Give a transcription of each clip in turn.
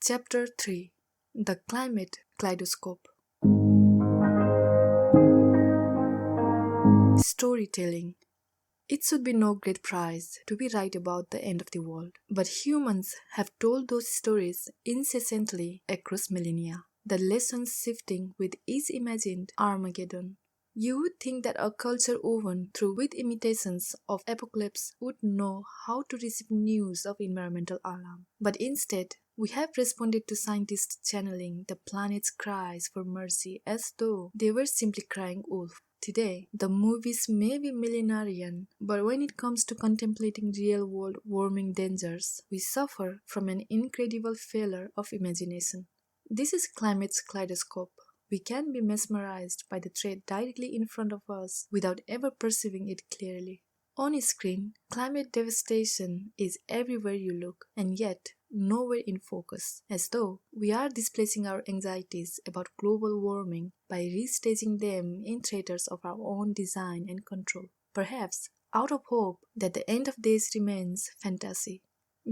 Chapter 3 The Climate Kaleidoscope. Storytelling. It should be no great prize to be right about the end of the world, but humans have told those stories incessantly across millennia, the lessons shifting with each imagined Armageddon. You would think that a culture woven through with imitations of apocalypse would know how to receive news of environmental alarm. But instead, we have responded to scientists channeling the planet's cries for mercy as though they were simply crying wolf. Today, the movies may be millenarian, but when it comes to contemplating real-world warming dangers, we suffer from an incredible failure of imagination. This is climate's kaleidoscope. We can be mesmerized by the threat directly in front of us without ever perceiving it clearly. On screen, climate devastation is everywhere you look, and yet nowhere in focus, as though we are displacing our anxieties about global warming by restaging them in theaters of our own design and control. Perhaps out of hope that the end of days remains fantasy.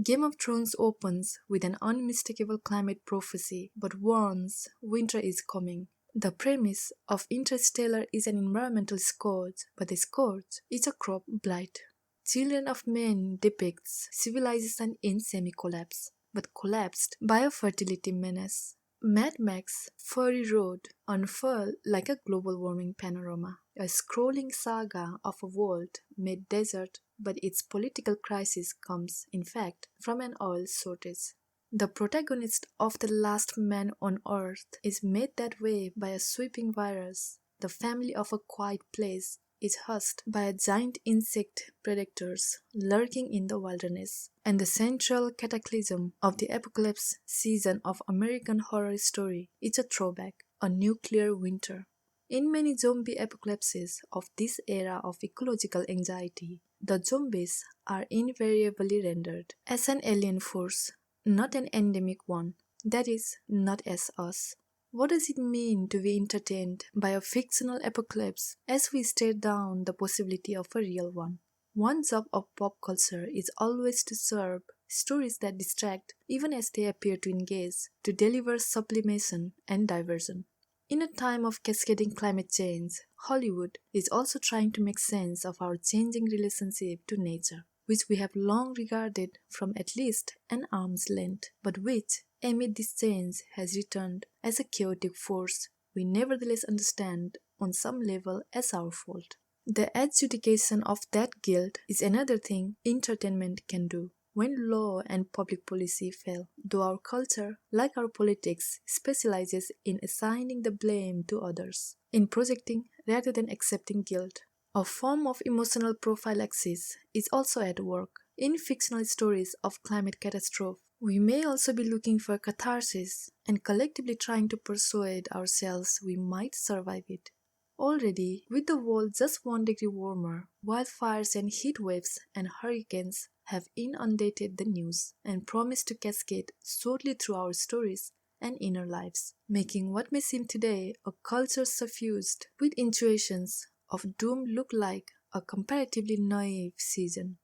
Game of Thrones opens with an unmistakable climate prophecy but warns winter is coming. The premise of Interstellar is an environmental scourge, but the scourge is a crop blight. Children of Men depicts civilization in semi-collapse, but collapsed by a fertility menace. Mad Max Fury Road unfurled like a global warming panorama, a scrolling saga of a world made desert, but its political crisis comes, in fact, from an oil shortage. The protagonist of The Last Man on Earth is made that way by a sweeping virus. The family of A Quiet Place is hushed by a giant insect predators lurking in the wilderness. And the central cataclysm of the apocalypse season of American Horror Story is a throwback, a nuclear winter. In many zombie apocalypses of this era of ecological anxiety, the zombies are invariably rendered as an alien force, not an endemic one, that is, not as us. What does it mean to be entertained by a fictional apocalypse as we stare down the possibility of a real one? One job of pop culture is always to serve stories that distract even as they appear to engage, to deliver sublimation and diversion. In a time of cascading climate change, Hollywood is also trying to make sense of our changing relationship to nature, which we have long regarded from at least an arm's length, but which, amid this change, has returned as a chaotic force we nevertheless understand on some level as our fault. The adjudication of that guilt is another thing entertainment can do. When law and public policy fail, though our culture, like our politics, specializes in assigning the blame to others, in projecting rather than accepting guilt. A form of emotional prophylaxis is also at work. In fictional stories of climate catastrophe, we may also be looking for catharsis and collectively trying to persuade ourselves we might survive it. Already, with the world just 1 degree warmer, wildfires and heat waves and hurricanes have inundated the news and promise to cascade shortly through our stories and inner lives, making what may seem today a culture suffused with intuitions of doom look like a comparatively naive season.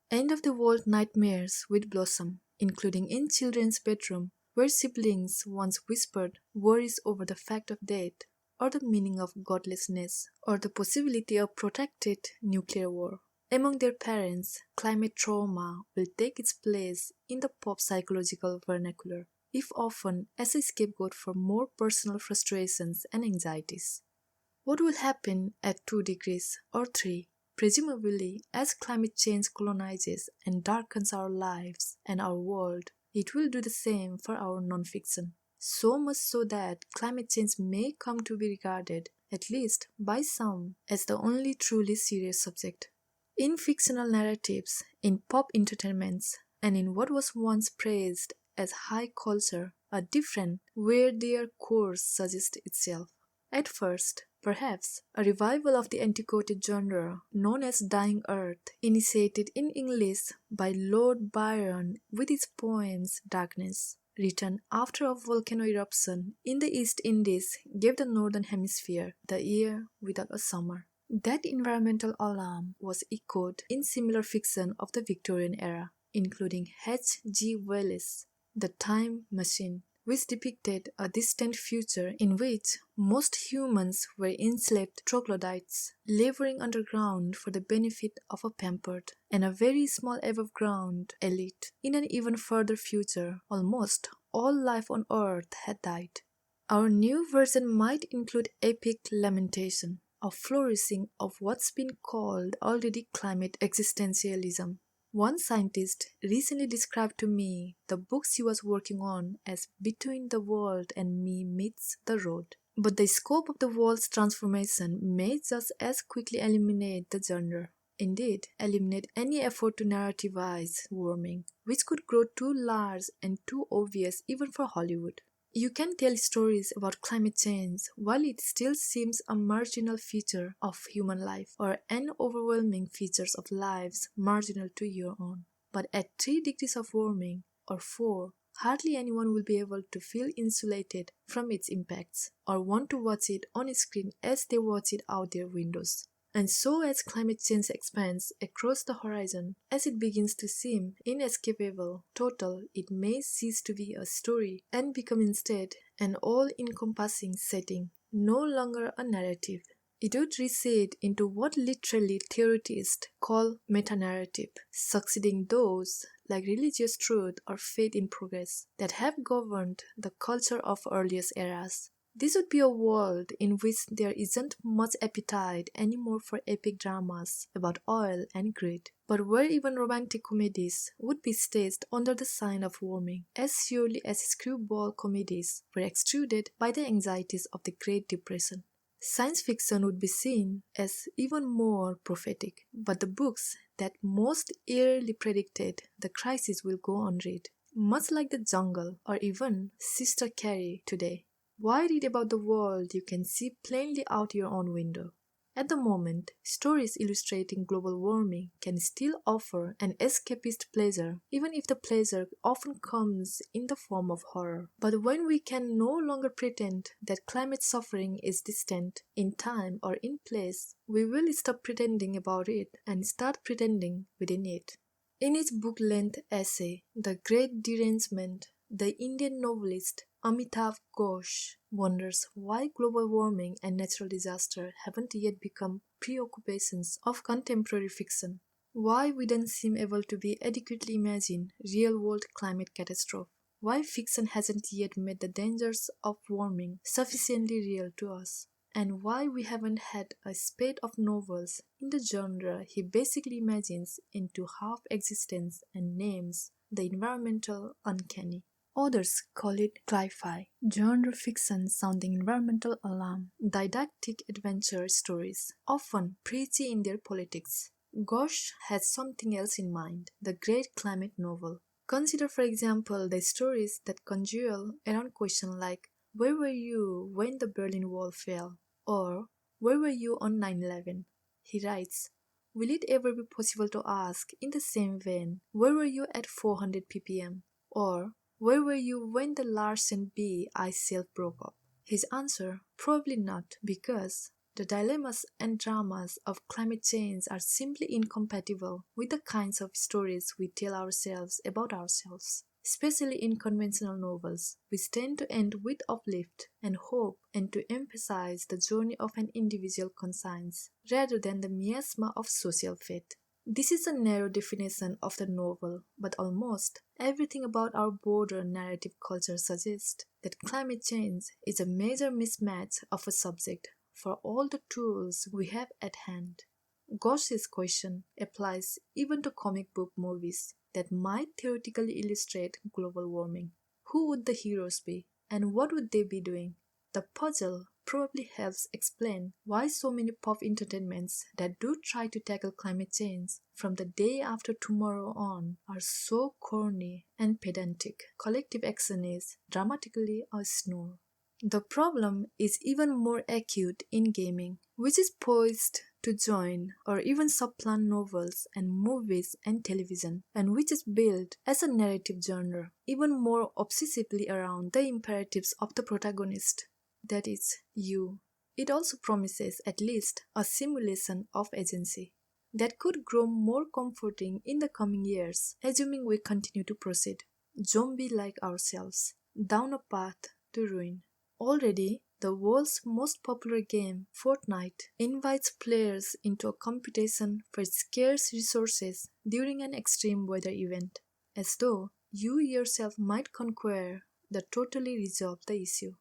End of the world nightmares with blossom, including in children's bedroom, where siblings once whispered worries over the fact of death, or the meaning of godlessness, or the possibility of protracted nuclear war. Among their parents, climate trauma will take its place in the pop psychological vernacular, if often as a scapegoat for more personal frustrations and anxieties. What will happen at 2 degrees or 3? Presumably, as climate change colonizes and darkens our lives and our world, it will do the same for our non-fiction. So much so that climate change may come to be regarded, at least by some, as the only truly serious subject. In fictional narratives, in pop entertainments, and in what was once praised as high culture, a different, weirder course suggests itself. At first, perhaps, a revival of the antiquated genre known as Dying Earth, initiated in English by Lord Byron with his poems Darkness, written after a volcano eruption in the East Indies, gave the Northern Hemisphere the year without a summer. That environmental alarm was echoed in similar fiction of the Victorian era, including H. G. Wells' The Time Machine, which depicted a distant future in which most humans were enslaved troglodytes, laboring underground for the benefit of a pampered and a very small above-ground elite. In an even further future, almost all life on Earth had died. Our new version might include epic lamentation, a flourishing of what's been called already climate existentialism. One scientist recently described to me the book she was working on as Between the World and Me Meets the Road. But the scope of the world's transformation may just as quickly eliminate the genre. Indeed, eliminate any effort to narrativize warming, which could grow too large and too obvious even for Hollywood. You can tell stories about climate change while it still seems a marginal feature of human life or an overwhelming feature of lives marginal to your own. But at 3 degrees of warming or 4, hardly anyone will be able to feel insulated from its impacts or want to watch it on a screen as they watch it out their windows. And so as climate change expands across the horizon, as it begins to seem inescapable, total, it may cease to be a story and become instead an all-encompassing setting, no longer a narrative. It would recede into what literally theorists call meta-narrative, succeeding those, like religious truth or faith in progress, that have governed the culture of earliest eras. This would be a world in which there isn't much appetite anymore for epic dramas about oil and greed, but where even romantic comedies would be staged under the sign of warming, as surely as screwball comedies were extruded by the anxieties of the Great Depression. Science fiction would be seen as even more prophetic, but the books that most eerily predicted the crisis will go unread, much like The Jungle or even Sister Carrie today. Why read about the world you can see plainly out your own window? At the moment, stories illustrating global warming can still offer an escapist pleasure, even if the pleasure often comes in the form of horror. But when we can no longer pretend that climate suffering is distant in time or in place, we will stop pretending about it and start pretending within it. In its book-length essay, The Great Derangement, the Indian novelist Amitav Ghosh wonders why global warming and natural disaster haven't yet become preoccupations of contemporary fiction. Why we don't seem able to be adequately imagine real-world climate catastrophe. Why fiction hasn't yet made the dangers of warming sufficiently real to us. And why we haven't had a spate of novels in the genre he basically imagines into half-existence and names the environmental uncanny. Others call it cli-fi, genre fiction sounding environmental alarm, didactic adventure stories, often preachy in their politics. Ghosh has something else in mind, the great climate novel. Consider, for example, the stories that conjure around questions like, where were you when the Berlin Wall fell? Or, where were you on 9/11? He writes, will it ever be possible to ask in the same vein, where were you at 400 ppm? Or, where were you when the Larsen B ice shelf broke up? His answer, probably not, because the dilemmas and dramas of climate change are simply incompatible with the kinds of stories we tell ourselves about ourselves, especially in conventional novels, which tend to end with uplift and hope and to emphasize the journey of an individual conscience rather than the miasma of social fate. This is a narrow definition of the novel, but almost everything about our broader narrative culture suggests that climate change is a major mismatch of a subject for all the tools we have at hand. Ghosh's question applies even to comic book movies that might theoretically illustrate global warming. Who would the heroes be, and what would they be doing? The puzzle probably helps explain why so many pop entertainments that do try to tackle climate change from the day after tomorrow on are so corny and pedantic. Collective action is dramatically a snore. The problem is even more acute in gaming, which is poised to join or even supplant novels and movies and television, and which is built as a narrative genre, even more obsessively around the imperatives of the protagonist. That is, you. It also promises at least a simulation of agency that could grow more comforting in the coming years, assuming we continue to proceed. zombie like ourselves, down a path to ruin. Already, the world's most popular game, Fortnite, invites players into a competition for scarce resources during an extreme weather event, as though you yourself might conquer the totally resolve the issue.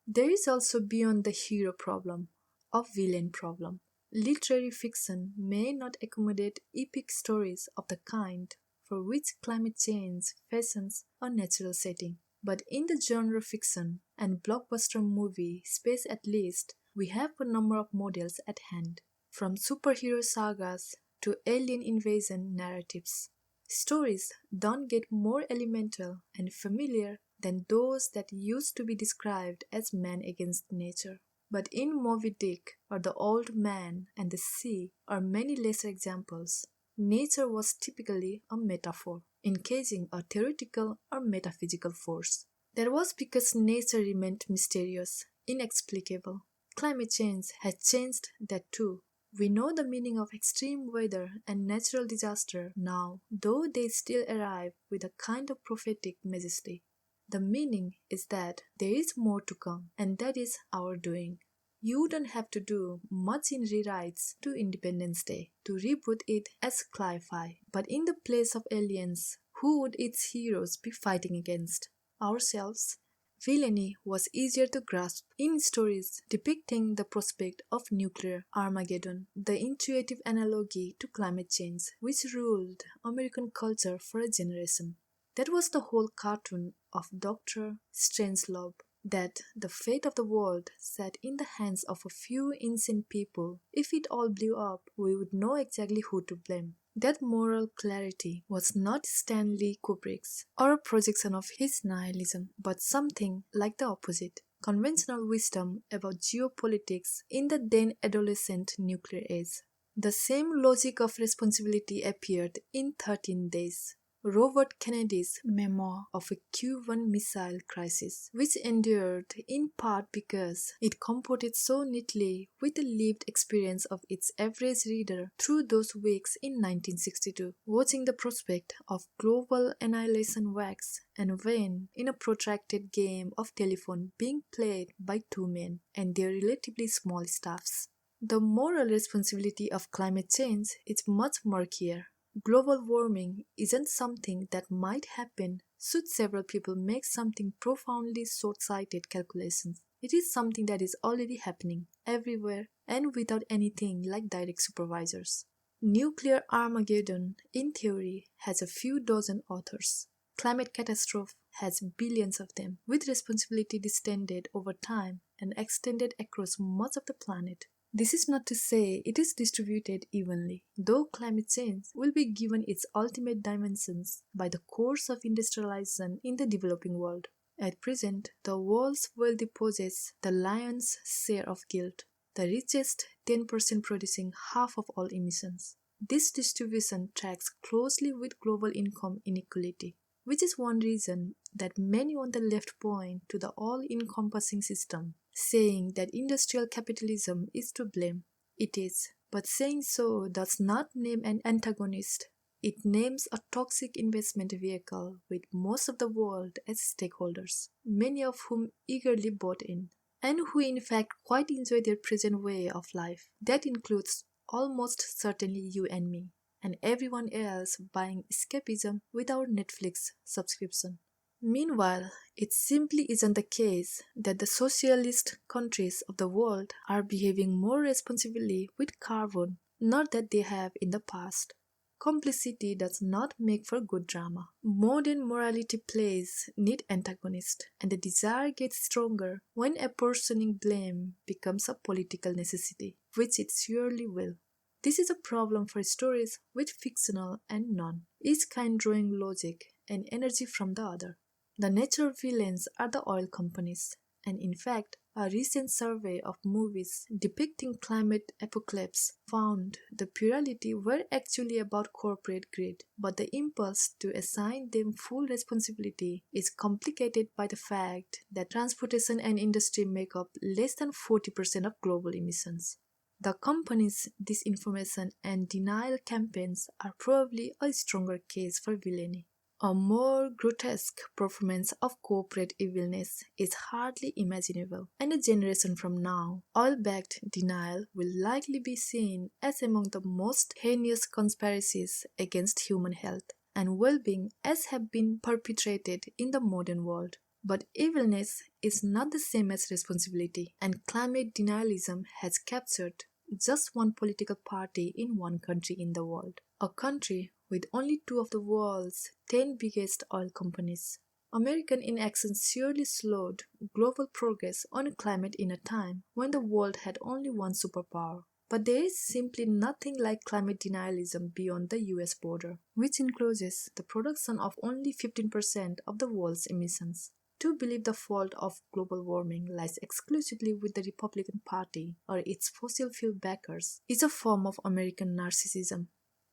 There is also beyond the hero problem, a villain problem. Literary fiction may not accommodate epic stories of the kind for which climate change fashions a natural setting. But in the genre fiction and blockbuster movie space at least, we have a number of models at hand, from superhero sagas to alien invasion narratives. Stories don't get more elemental and familiar than those that used to be described as man against nature. But in Moby Dick or The Old Man and the Sea or many lesser examples, nature was typically a metaphor, encasing a theoretical or metaphysical force. That was because nature remained mysterious, inexplicable. Climate change has changed that too. We know the meaning of extreme weather and natural disaster now, though they still arrive with a kind of prophetic majesty. The meaning is that there is more to come, and that is our doing. You don't have to do much in rewrites to Independence Day to reboot it as sci-fi, but in the place of aliens, who would its heroes be fighting against? Ourselves? Villainy was easier to grasp in stories depicting the prospect of nuclear Armageddon, the intuitive analogy to climate change, which ruled American culture for a generation. That was the whole cartoon of Dr. Strangelove, that the fate of the world sat in the hands of a few insane people. If it all blew up, we would know exactly who to blame. That moral clarity was not Stanley Kubrick's or a projection of his nihilism, but something like the opposite. Conventional wisdom about geopolitics in the then adolescent nuclear age. The same logic of responsibility appeared in 13 Days, Robert Kennedy's memoir of a Cuban Missile Crisis, which endured in part because it comported so neatly with the lived experience of its average reader through those weeks in 1962, watching the prospect of global annihilation wax and wane in a protracted game of telephone being played by two men and their relatively small staffs. The moral responsibility of climate change is much murkier. Global warming isn't something that might happen should several people make something profoundly short-sighted calculations. It is something that is already happening everywhere and without anything like direct supervisors. Nuclear Armageddon, in theory, has a few dozen authors. Climate catastrophe has billions of them, with responsibility distended over time and extended across much of the planet. This is not to say it is distributed evenly, though climate change will be given its ultimate dimensions by the course of industrialization in the developing world. At present, the world's wealthy possess the lion's share of guilt, the richest 10% producing half of all emissions. This distribution tracks closely with global income inequality, which is one reason that many on the left point to the all-encompassing system, saying that industrial capitalism is to blame. It is, but saying so does not name an antagonist. It names a toxic investment vehicle with most of the world as stakeholders, many of whom eagerly bought in, and who in fact quite enjoy their present way of life. That includes almost certainly you and me, and everyone else buying escapism with our Netflix subscription. Meanwhile, it simply isn't the case that the socialist countries of the world are behaving more responsibly with carbon, not that they have in the past. Complicity does not make for good drama. Modern morality plays need antagonists, and the desire gets stronger when apportioning blame becomes a political necessity, which it surely will. This is a problem for stories with fictional and non, each kind drawing logic and energy from the other. The natural villains are the oil companies, and in fact, a recent survey of movies depicting climate apocalypse found the plurality were actually about corporate greed, but the impulse to assign them full responsibility is complicated by the fact that transportation and industry make up less than 40% of global emissions. The companies' disinformation and denial campaigns are probably a stronger case for villainy. A more grotesque performance of corporate evilness is hardly imaginable, and a generation from now, oil-backed denial will likely be seen as among the most heinous conspiracies against human health and well-being as have been perpetrated in the modern world. But evilness is not the same as responsibility, and climate denialism has captured just one political party in one country in the world, a country with only two of the world's 10 biggest oil companies. American inaction surely slowed global progress on climate in a time when the world had only one superpower. But there is simply nothing like climate denialism beyond the US border, which encloses the production of only 15% of the world's emissions. To believe the fault of global warming lies exclusively with the Republican Party or its fossil fuel backers is a form of American narcissism.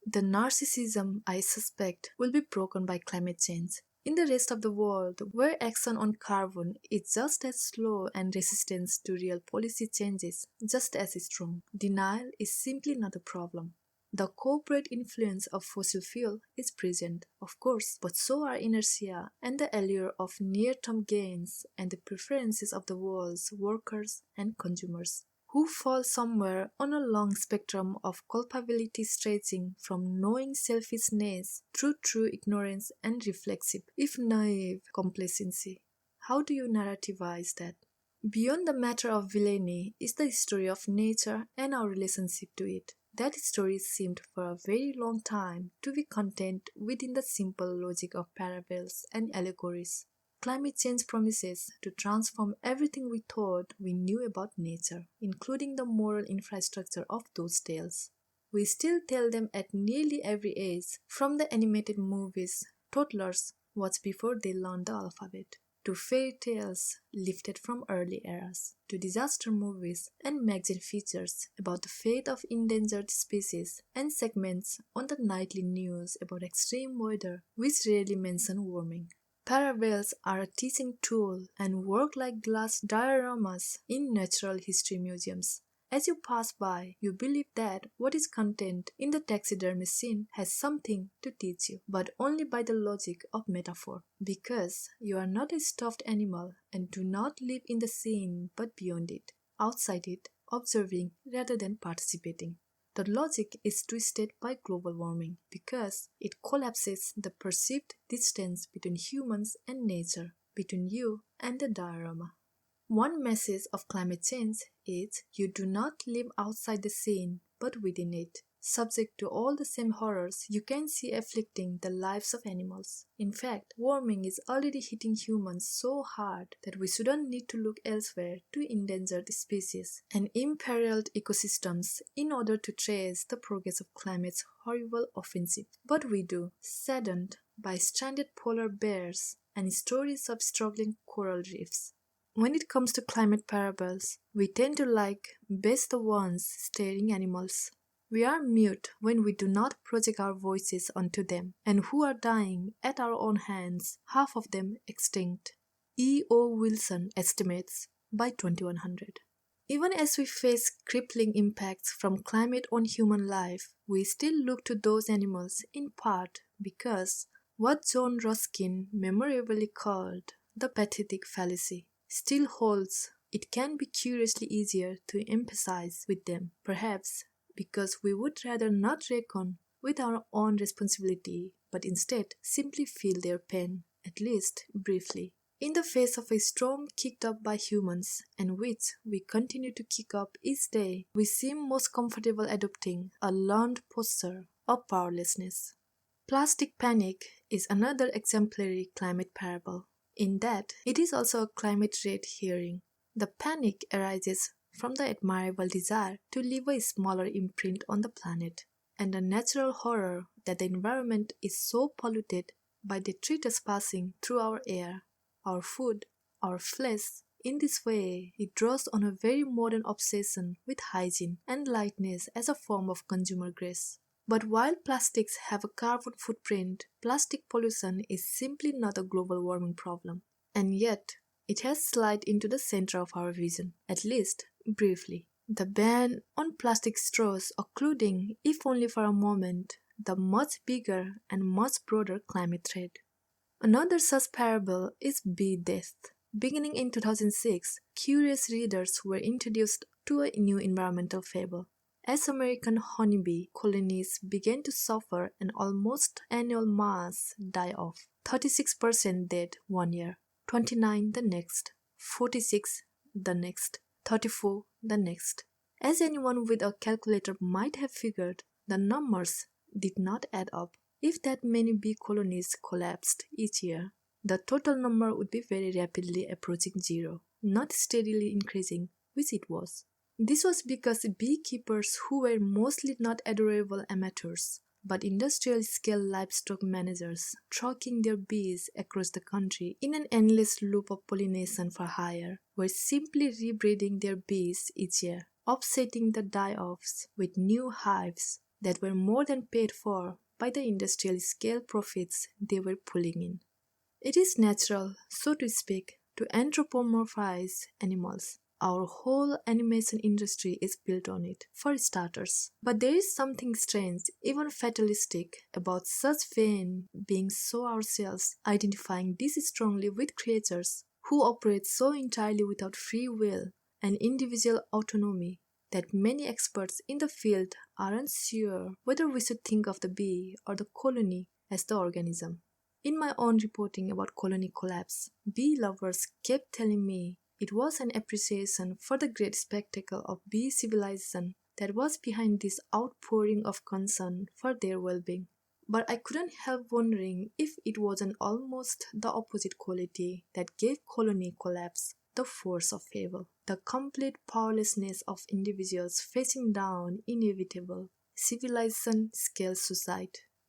The narcissism, I suspect, will be broken by climate change. In the rest of the world, where action on carbon is just as slow and resistance to real policy changes just as strong, denial is simply not a problem. The corporate influence of fossil fuel is present, of course, but so are inertia and the allure of near-term gains and the preferences of the world's workers and consumers, who fall somewhere on a long spectrum of culpability stretching from knowing selfishness through true ignorance and reflexive, if naive, complacency. How do you narrativize that? Beyond the matter of villainy is the story of nature and our relationship to it. That story seemed for a very long time to be contained within the simple logic of parables and allegories. Climate change promises to transform everything we thought we knew about nature, including the moral infrastructure of those tales. We still tell them at nearly every age, from the animated movies toddlers watch before they learn the alphabet, to fairy tales lifted from early eras, to disaster movies and magazine features about the fate of endangered species, and segments on the nightly news about extreme weather which rarely mention warming. Parables are a teaching tool and work like glass dioramas in natural history museums. As you pass by, you believe that what is contained in the taxidermy scene has something to teach you, but only by the logic of metaphor, because you are not a stuffed animal and do not live in the scene but beyond it, outside it, observing rather than participating. The logic is twisted by global warming because it collapses the perceived distance between humans and nature, between you and the diorama. One message of climate change is you do not live outside the scene but within it, subject to all the same horrors you can see afflicting the lives of animals. In fact, warming is already hitting humans so hard that we shouldn't need to look elsewhere to endangered species and imperiled ecosystems in order to trace the progress of climate's horrible offensive. But we do, saddened by stranded polar bears and stories of struggling coral reefs. When it comes to climate parables, we tend to like best the ones staring animals. We are mute when we do not project our voices onto them, and who are dying at our own hands, half of them extinct. E. O. Wilson estimates by 2100. Even as we face crippling impacts from climate on human life, we still look to those animals in part because what John Ruskin memorably called the pathetic fallacy still holds. It can be curiously easier to empathize with them, perhaps because we would rather not reckon with our own responsibility, but instead simply feel their pain, at least briefly. In the face of a storm kicked up by humans, and which we continue to kick up each day, we seem most comfortable adopting a learned posture of powerlessness. Plastic panic is another exemplary climate parable. In that, it is also a climate red herring. The panic arises from the admirable desire to leave a smaller imprint on the planet, and the natural horror that the environment is so polluted by detritus passing through our air, our food, our flesh. In this way, it draws on a very modern obsession with hygiene and lightness as a form of consumer grace. But while plastics have a carbon footprint, plastic pollution is simply not a global warming problem. And yet, it has slid into the center of our vision, at least briefly. The ban on plastic straws occluding, if only for a moment, the much bigger and much broader climate threat. Another such parable is bee death. Beginning in 2006, curious readers were introduced to a new environmental fable. As American honeybee colonies began to suffer an almost annual mass die-off, 36% dead one year, 29 the next, 46 the next, 34 the next. As anyone with a calculator might have figured, the numbers did not add up. If that many bee colonies collapsed each year, the total number would be very rapidly approaching zero, not steadily increasing, which it was. This was because beekeepers who were mostly not adorable amateurs, but industrial-scale livestock managers trucking their bees across the country in an endless loop of pollination for hire, were simply rebreeding their bees each year, offsetting the die-offs with new hives that were more than paid for by the industrial-scale profits they were pulling in. It is natural, so to speak, to anthropomorphize animals. Our whole animation industry is built on it, for starters. But there is something strange, even fatalistic, about such vain being so ourselves, identifying this strongly with creatures who operate so entirely without free will and individual autonomy that many experts in the field aren't sure whether we should think of the bee or the colony as the organism. In my own reporting about colony collapse, bee lovers kept telling me it was an appreciation for the great spectacle of bee civilization that was behind this outpouring of concern for their well-being. But I couldn't help wondering if it wasn't almost the opposite quality that gave colony collapse the force of fable, the complete powerlessness of individuals facing down inevitable civilization-scale suicide.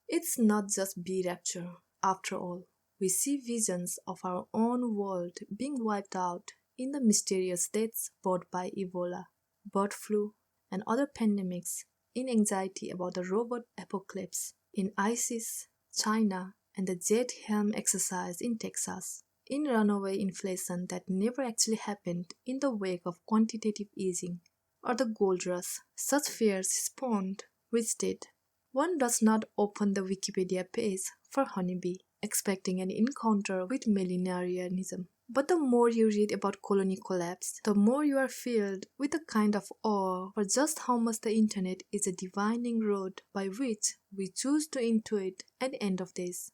It's not just bee rapture, after all. We see visions of our own world being wiped out in the mysterious deaths brought by Ebola, bird flu, and other pandemics, in anxiety about the robot apocalypse, in ISIS, China, and the jet helm exercise in Texas, in runaway inflation that never actually happened in the wake of quantitative easing, or the gold rush such fears spawned, which did. One does not open the Wikipedia page for honeybee, expecting an encounter with millenarianism. But the more you read about colony collapse, the more you are filled with a kind of awe for just how much the internet is a divining rod by which we choose to intuit an end of days.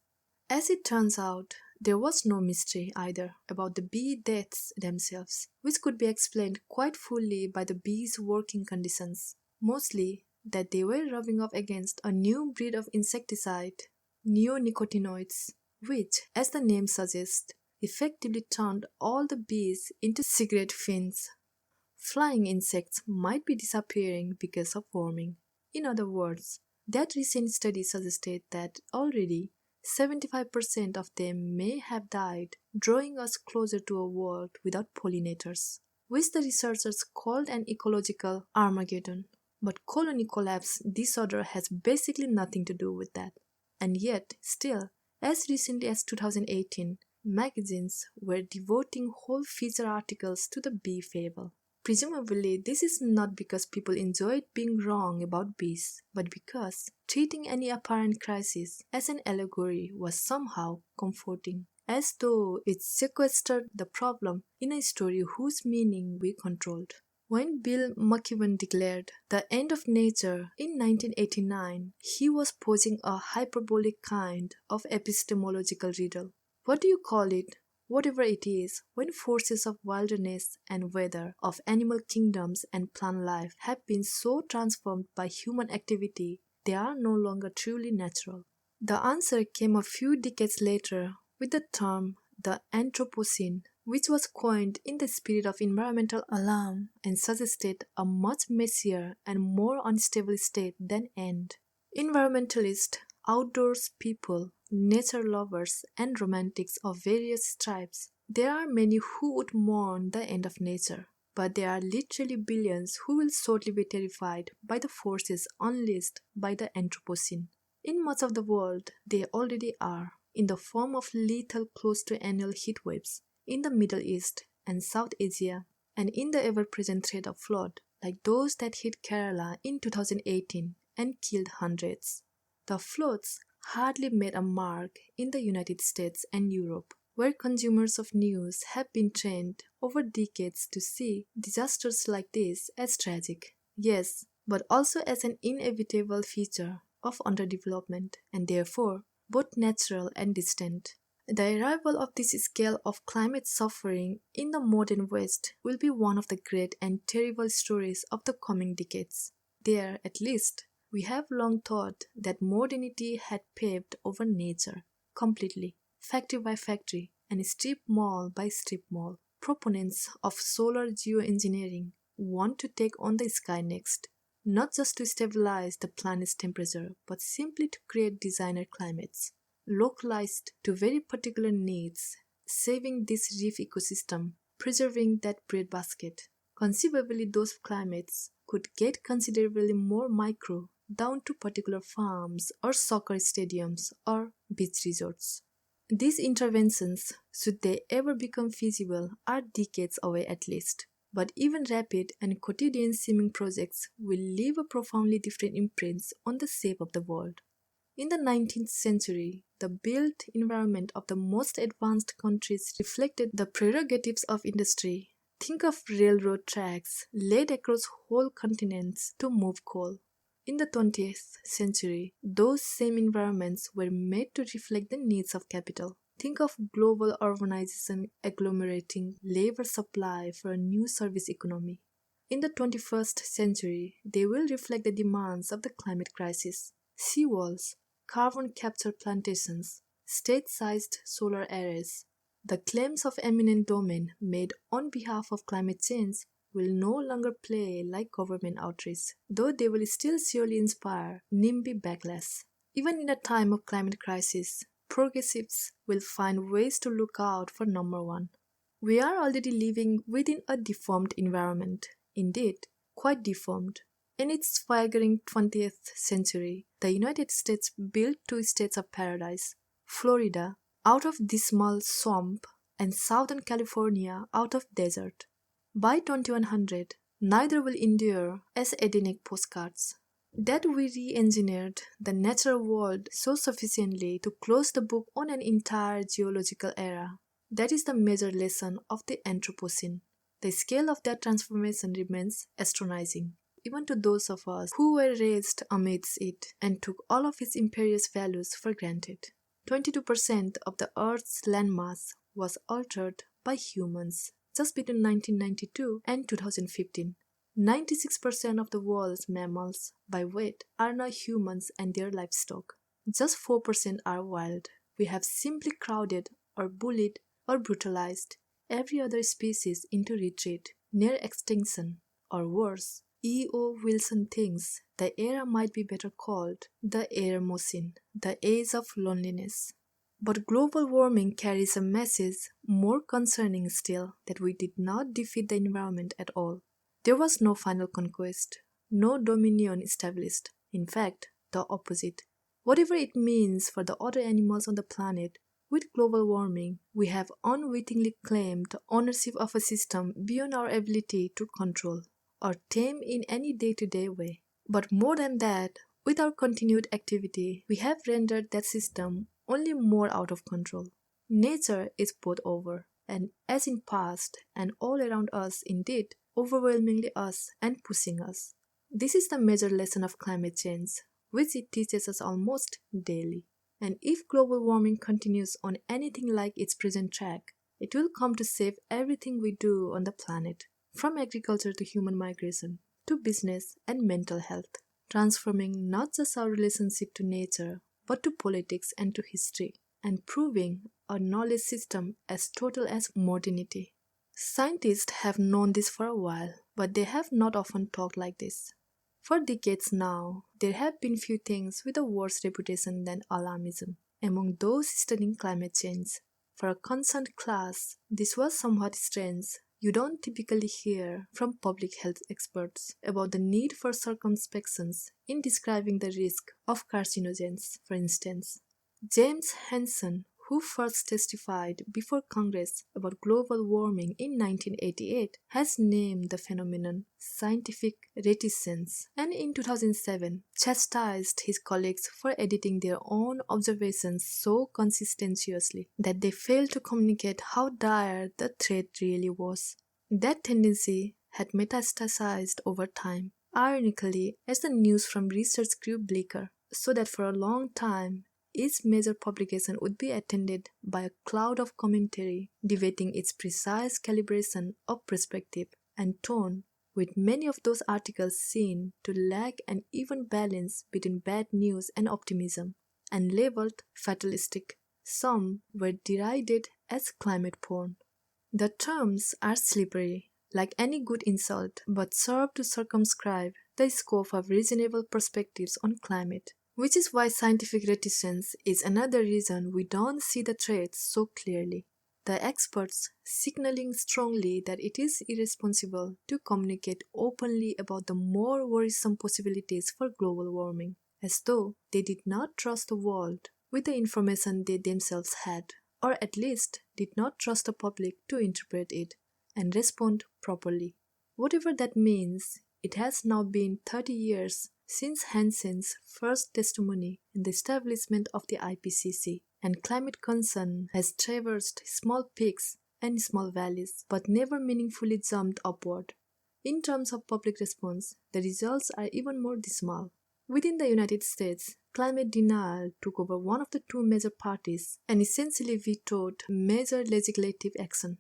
As it turns out, there was no mystery either about the bee deaths themselves, which could be explained quite fully by the bees' working conditions, mostly that they were rubbing up against a new breed of insecticide, neonicotinoids, which, as the name suggests, effectively turned all the bees into cigarette fiends. Flying insects might be disappearing because of warming. In other words, that recent study suggested that already 75% of them may have died, drawing us closer to a world without pollinators, which the researchers called an ecological Armageddon. But colony collapse disorder has basically nothing to do with that. And yet, still, as recently as 2018, magazines were devoting whole feature articles to the bee fable. Presumably, this is not because people enjoyed being wrong about bees, but because treating any apparent crisis as an allegory was somehow comforting, as though it sequestered the problem in a story whose meaning we controlled. When Bill McKibben declared the end of nature in 1989, he was posing a hyperbolic kind of epistemological riddle. What do you call it? Whatever it is, when forces of wilderness and weather, of animal kingdoms and plant life have been so transformed by human activity, they are no longer truly natural. The answer came a few decades later with the term the Anthropocene, which was coined in the spirit of environmental alarm and suggested a much messier and more unstable state than end. Environmentalists, outdoors people, nature lovers, and romantics of various stripes, there are many who would mourn the end of nature, but there are literally billions who will shortly be terrified by the forces unleashed by the Anthropocene. In much of the world, they already are, in the form of lethal close-to-annual heat waves in the Middle East and South Asia, and in the ever-present threat of flood, like those that hit Kerala in 2018 and killed hundreds. The floods hardly made a mark in the United States and Europe, where consumers of news have been trained over decades to see disasters like this as tragic, yes, but also as an inevitable feature of underdevelopment and therefore both natural and distant. The arrival of this scale of climate suffering in the modern West will be one of the great and terrible stories of the coming decades. There, at least, we have long thought that modernity had paved over nature completely, factory by factory, and strip mall by strip mall. Proponents of solar geoengineering want to take on the sky next, not just to stabilize the planet's temperature, but simply to create designer climates localized to very particular needs, saving this reef ecosystem, preserving that breadbasket. Conceivably, those climates could get considerably more micro, down to particular farms or soccer stadiums or beach resorts. These interventions, should they ever become feasible, are decades away at least. But even rapid and quotidian seeming projects will leave a profoundly different imprint on the shape of the world. In the 19th century, the built environment of the most advanced countries reflected the prerogatives of industry. Think of railroad tracks laid across whole continents to move coal. In the 20th century, those same environments were made to reflect the needs of capital. Think of global urbanization agglomerating labor supply for a new service economy. In the 21st century, they will reflect the demands of the climate crisis. Seawalls, carbon capture plantations, state-sized solar arrays. The claims of eminent domain made on behalf of climate change will no longer play like government outreach, though they will still surely inspire NIMBY backlash. Even in a time of climate crisis, progressives will find ways to look out for number one. We are already living within a deformed environment, indeed, quite deformed. In its swaggering 20th century, the United States built two states of paradise, Florida out of dismal swamp and Southern California out of desert. By 2100, neither will endure as Edenic postcards. That we re-engineered the natural world so sufficiently to close the book on an entire geological era. That is the major lesson of the Anthropocene. The scale of that transformation remains astonishing, even to those of us who were raised amidst it and took all of its imperious values for granted. 22% of the Earth's landmass was altered by humans just between 1992 and 2015. 96% of the world's mammals by weight are now humans and their livestock. Just 4% are wild. We have simply crowded or bullied or brutalized every other species into retreat, near extinction, or worse. E.O. Wilson thinks the era might be better called the Eremocene, the age of loneliness. But global warming carries a message more concerning still, that we did not defeat the environment at all. There was no final conquest, no dominion established. In fact, the opposite. Whatever it means for the other animals on the planet, with global warming, we have unwittingly claimed ownership of a system beyond our ability to control or tame in any day-to-day way. But more than that, with our continued activity, we have rendered that system only more out of control. Nature is both over, and as in past, and all around us indeed, overwhelmingly us and pushing us. This is the major lesson of climate change, which it teaches us almost daily. And if global warming continues on anything like its present track, it will come to save everything we do on the planet, from agriculture to human migration, to business and mental health, transforming not just our relationship to nature, but to politics and to history, and proving our knowledge system as total as modernity. Scientists have known this for a while, but they have not often talked like this. For decades now, there have been few things with a worse reputation than alarmism among those studying climate change. For a concerned class, this was somewhat strange. You don't typically hear from public health experts about the need for circumspections in describing the risk of carcinogens, for instance. James Hansen, who first testified before Congress about global warming in 1988, has named the phenomenon scientific reticence, and in 2007 chastised his colleagues for editing their own observations so conscientiously that they failed to communicate how dire the threat really was. That tendency had metastasized over time, ironically, as the news from research grew bleaker, so that for a long time each major publication would be attended by a cloud of commentary debating its precise calibration of perspective and tone, with many of those articles seen to lack an even balance between bad news and optimism, and labeled fatalistic. Some were derided as climate porn. The terms are slippery, like any good insult, but serve to circumscribe the scope of reasonable perspectives on climate. Which is why scientific reticence is another reason we don't see the threats so clearly. The experts signaling strongly that it is irresponsible to communicate openly about the more worrisome possibilities for global warming, as though they did not trust the world with the information they themselves had, or at least did not trust the public to interpret it and respond properly. Whatever that means, it has now been 30 years since Hansen's first testimony in the establishment of the IPCC, and climate concern has traversed small peaks and small valleys, but never meaningfully jumped upward. In terms of public response, the results are even more dismal. Within the United States, climate denial took over one of the two major parties and essentially vetoed major legislative action.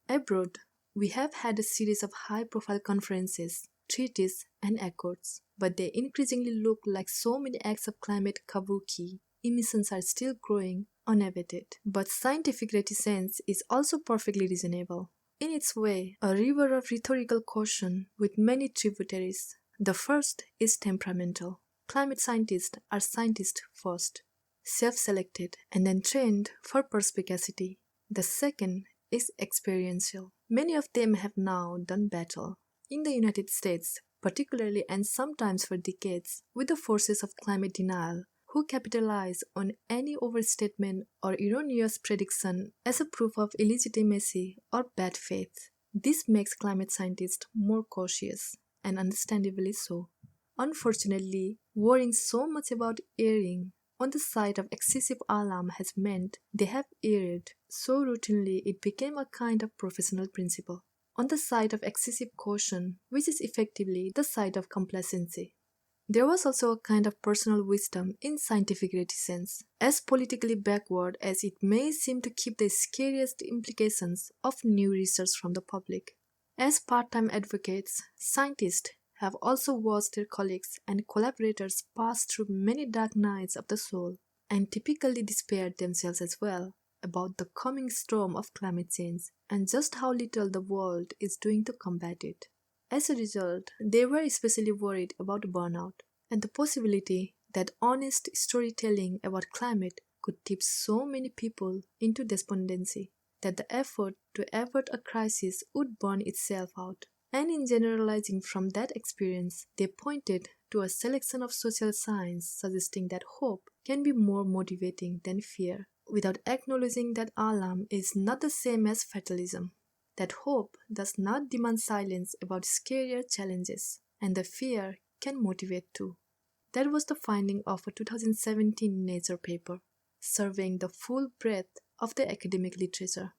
Abroad, we have had a series of high-profile conferences, treaties, and accords, but they increasingly look like so many acts of climate kabuki. Emissions are still growing unabated, but scientific reticence is also perfectly reasonable. In its way, a river of rhetorical caution with many tributaries. The first is temperamental. Climate scientists are scientists first, self-selected, and then trained for perspicacity. The second is experiential. Many of them have now done battle, in the United States particularly, and sometimes for decades, with the forces of climate denial, who capitalize on any overstatement or erroneous prediction as a proof of illegitimacy or bad faith. This makes climate scientists more cautious, and understandably so. Unfortunately, worrying so much about erring on the side of excessive alarm has meant they have erred so routinely it became a kind of professional principle. On the side of excessive caution, which is effectively the side of complacency. There was also a kind of personal wisdom in scientific reticence, as politically backward as it may seem to keep the scariest implications of new research from the public. As part-time advocates, scientists have also watched their colleagues and collaborators pass through many dark nights of the soul, and typically despaired themselves as well about the coming storm of climate change and just how little the world is doing to combat it. As a result, they were especially worried about burnout and the possibility that honest storytelling about climate could tip so many people into despondency that the effort to avert a crisis would burn itself out. And in generalizing from that experience, they pointed to a selection of social science suggesting that hope can be more motivating than fear, without acknowledging that alarm is not the same as fatalism, that hope does not demand silence about scarier challenges, and the fear can motivate too. That was the finding of a 2017 Nature paper, surveying the full breadth of the academic literature.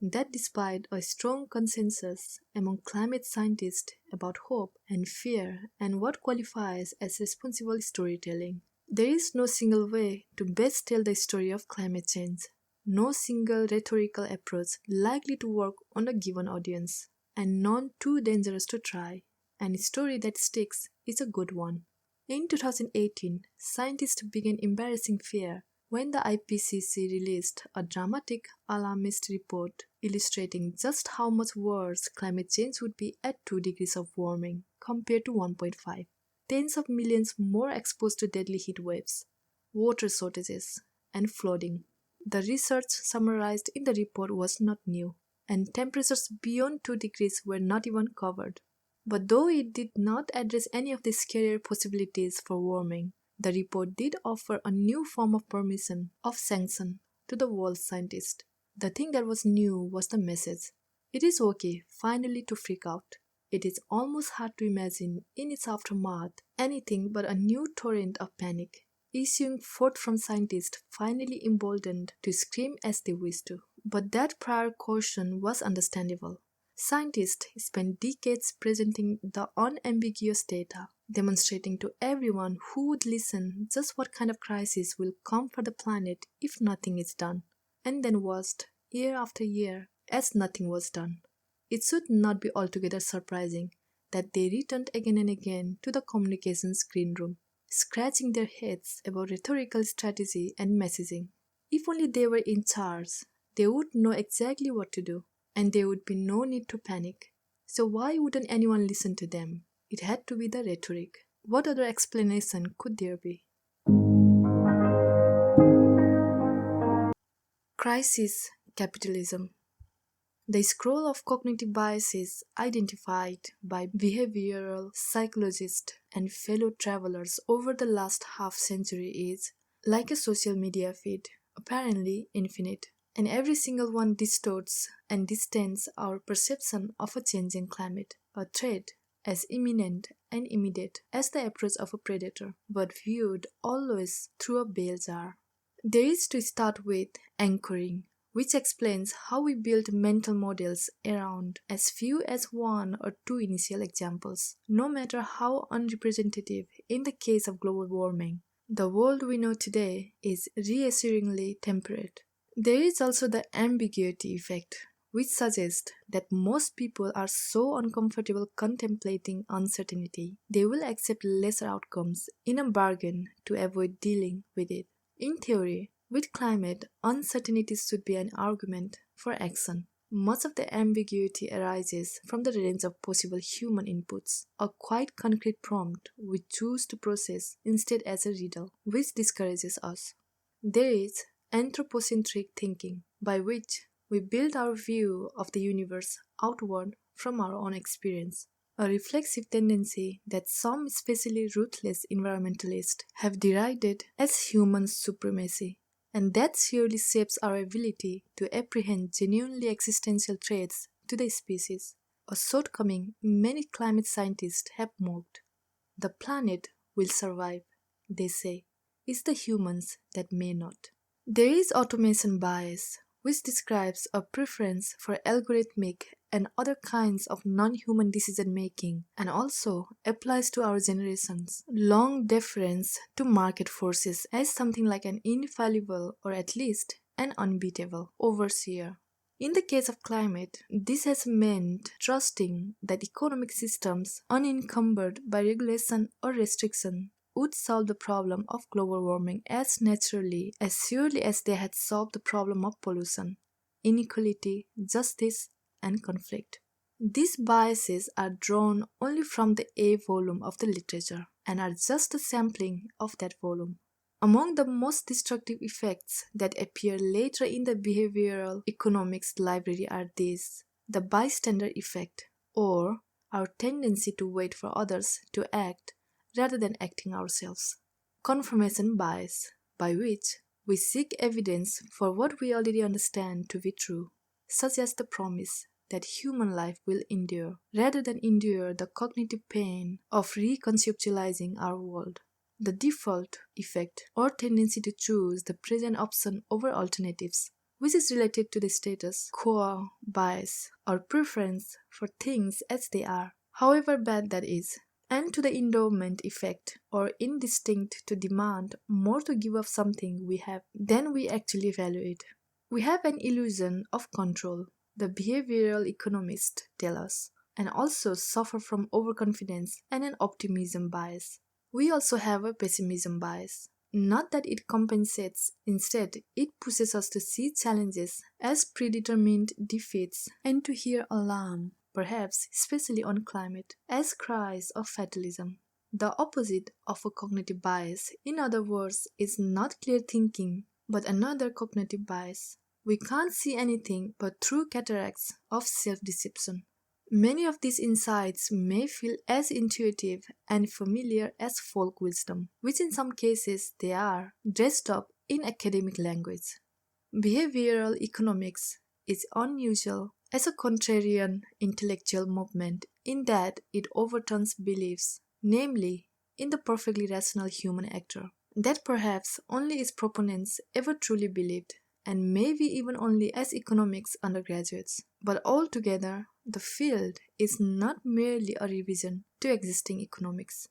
That despite a strong consensus among climate scientists about hope and fear and what qualifies as responsible storytelling, there is no single way to best tell the story of climate change, no single rhetorical approach likely to work on a given audience, and none too dangerous to try. And a story that sticks is a good one. In 2018, scientists began embarrassing fear when the IPCC released a dramatic alarmist report illustrating just how much worse climate change would be at 2 degrees of warming compared to 1.5. Tens of millions more exposed to deadly heat waves, water shortages, and flooding. The research summarized in the report was not new, and temperatures beyond 2 degrees were not even covered. But though it did not address any of the scarier possibilities for warming, the report did offer a new form of permission, of sanction, to the world's scientists. The thing that was new was the message. It is okay, finally, to freak out. It is almost hard to imagine, in its aftermath, anything but a new torrent of panic, issuing forth from scientists finally emboldened to scream as they wished to. But that prior caution was understandable. Scientists spent decades presenting the unambiguous data, demonstrating to everyone who would listen just what kind of crisis will come for the planet if nothing is done, and then watched, year after year, as nothing was done. It should not be altogether surprising that they returned again and again to the communications green room, scratching their heads about rhetorical strategy and messaging. If only they were in charge, they would know exactly what to do, and there would be no need to panic. So why wouldn't anyone listen to them? It had to be the rhetoric. What other explanation could there be? Crisis Capitalism. The scroll of cognitive biases identified by behavioral psychologists and fellow travelers over the last half century is, like a social media feed, apparently infinite, and every single one distorts and distends our perception of a changing climate, a threat as imminent and immediate as the approach of a predator, but viewed always through a bell jar. There is, to start with, anchoring, which explains how we build mental models around as few as one or two initial examples, no matter how unrepresentative in the case of global warming. The world we know today is reassuringly temperate. There is also the ambiguity effect, which suggests that most people are so uncomfortable contemplating uncertainty, they will accept lesser outcomes in a bargain to avoid dealing with it. In theory, with climate, uncertainty should be an argument for action. Much of the ambiguity arises from the range of possible human inputs, a quite concrete prompt we choose to process instead as a riddle, which discourages us. There is anthropocentric thinking, by which we build our view of the universe outward from our own experience, a reflexive tendency that some especially ruthless environmentalists have derided as human supremacy, and that surely shapes our ability to apprehend genuinely existential threats to the species, a shortcoming many climate scientists have mocked. The planet will survive, they say. It's the humans that may not. There is automation bias, which describes a preference for algorithmic and other kinds of non-human decision-making, and also applies to our generation's long deference to market forces as something like an infallible or at least an unbeatable overseer. In the case of climate, this has meant trusting that economic systems unencumbered by regulation or restriction would solve the problem of global warming as naturally, as surely as they had solved the problem of pollution, inequality, justice, and conflict. These biases are drawn only from the A volume of the literature and are just a sampling of that volume. Among the most destructive effects that appear later in the behavioral economics library are these: the bystander effect, or our tendency to wait for others to act rather than acting ourselves; confirmation bias, by which we seek evidence for what we already understand to be true, such as the promise that human life will endure, rather than endure the cognitive pain of reconceptualizing our world; the default effect, or tendency to choose the present option over alternatives, which is related to the status quo bias, or preference for things as they are, however bad that is; and to the endowment effect, or instinct to demand more to give up something we have than we actually value it. We have an illusion of control, the behavioral economists tell us, and also suffer from overconfidence and an optimism bias. We also have a pessimism bias. Not that it compensates, instead, it pushes us to see challenges as predetermined defeats and to hear alarm, perhaps especially on climate, as cries of fatalism. The opposite of a cognitive bias, in other words, is not clear thinking, but another cognitive bias. We can't see anything but through cataracts of self-deception. Many of these insights may feel as intuitive and familiar as folk wisdom, which in some cases they are, dressed up in academic language. Behavioral economics is unusual as a contrarian intellectual movement in that it overturns beliefs, namely in the perfectly rational human actor, that perhaps only its proponents ever truly believed, and maybe even only as economics undergraduates. But altogether, the field is not merely a revision to existing economics.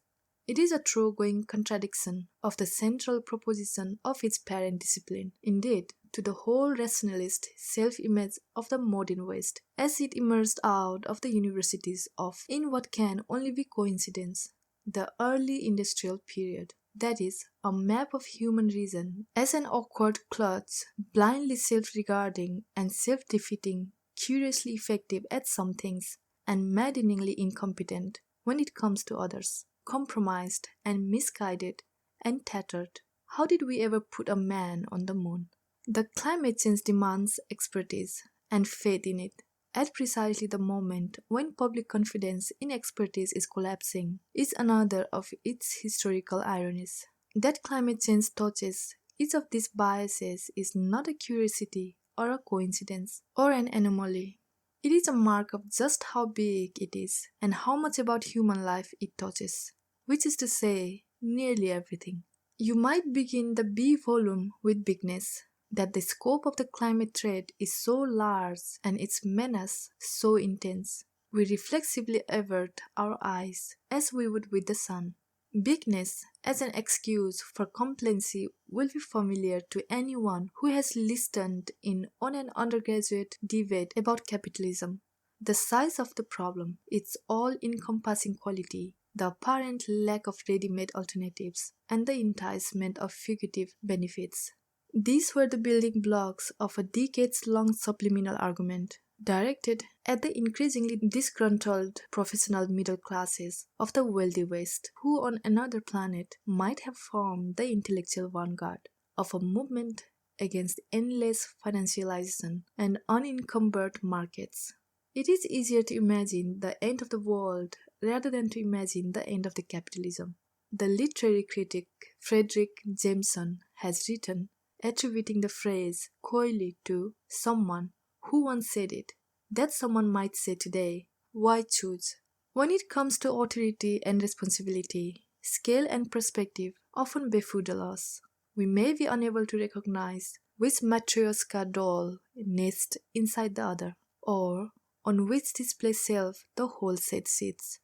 It is a thoroughgoing contradiction of the central proposition of its parent discipline, indeed, to the whole rationalist self-image of the modern West, as it emerged out of the universities of, in what can only be coincidence, the early industrial period. That is, a map of human reason as an awkward klutz, blindly self-regarding and self-defeating, curiously effective at some things, and maddeningly incompetent when it comes to others, compromised and misguided and tattered. How did we ever put a man on the moon? The climate change demands expertise and faith in it. At precisely the moment when public confidence in expertise is collapsing is another of its historical ironies. That climate change touches each of these biases is not a curiosity or a coincidence or an anomaly. It is a mark of just how big it is and how much about human life it touches, which is to say, nearly everything. You might begin the B volume with bigness, that the scope of the climate threat is so large and its menace so intense. We reflexively avert our eyes as we would with the sun. Bigness as an excuse for complacency will be familiar to anyone who has listened in on an undergraduate debate about capitalism. The size of the problem, its all-encompassing quality, the apparent lack of ready-made alternatives, and the enticement of fugitive benefits. These were the building blocks of a decades-long subliminal argument, directed at the increasingly disgruntled professional middle classes of the wealthy West, who on another planet might have formed the intellectual vanguard of a movement against endless financialization and unencumbered markets. It is easier to imagine the end of the world rather than to imagine the end of the capitalism. The literary critic Frederick Jameson has written, attributing the phrase coyly to someone who once said it, that someone might say today, why choose? When it comes to authority and responsibility, scale and perspective often befuddle us. We may be unable to recognize which Matryoshka doll nests inside the other, or on which display shelf the whole set sits.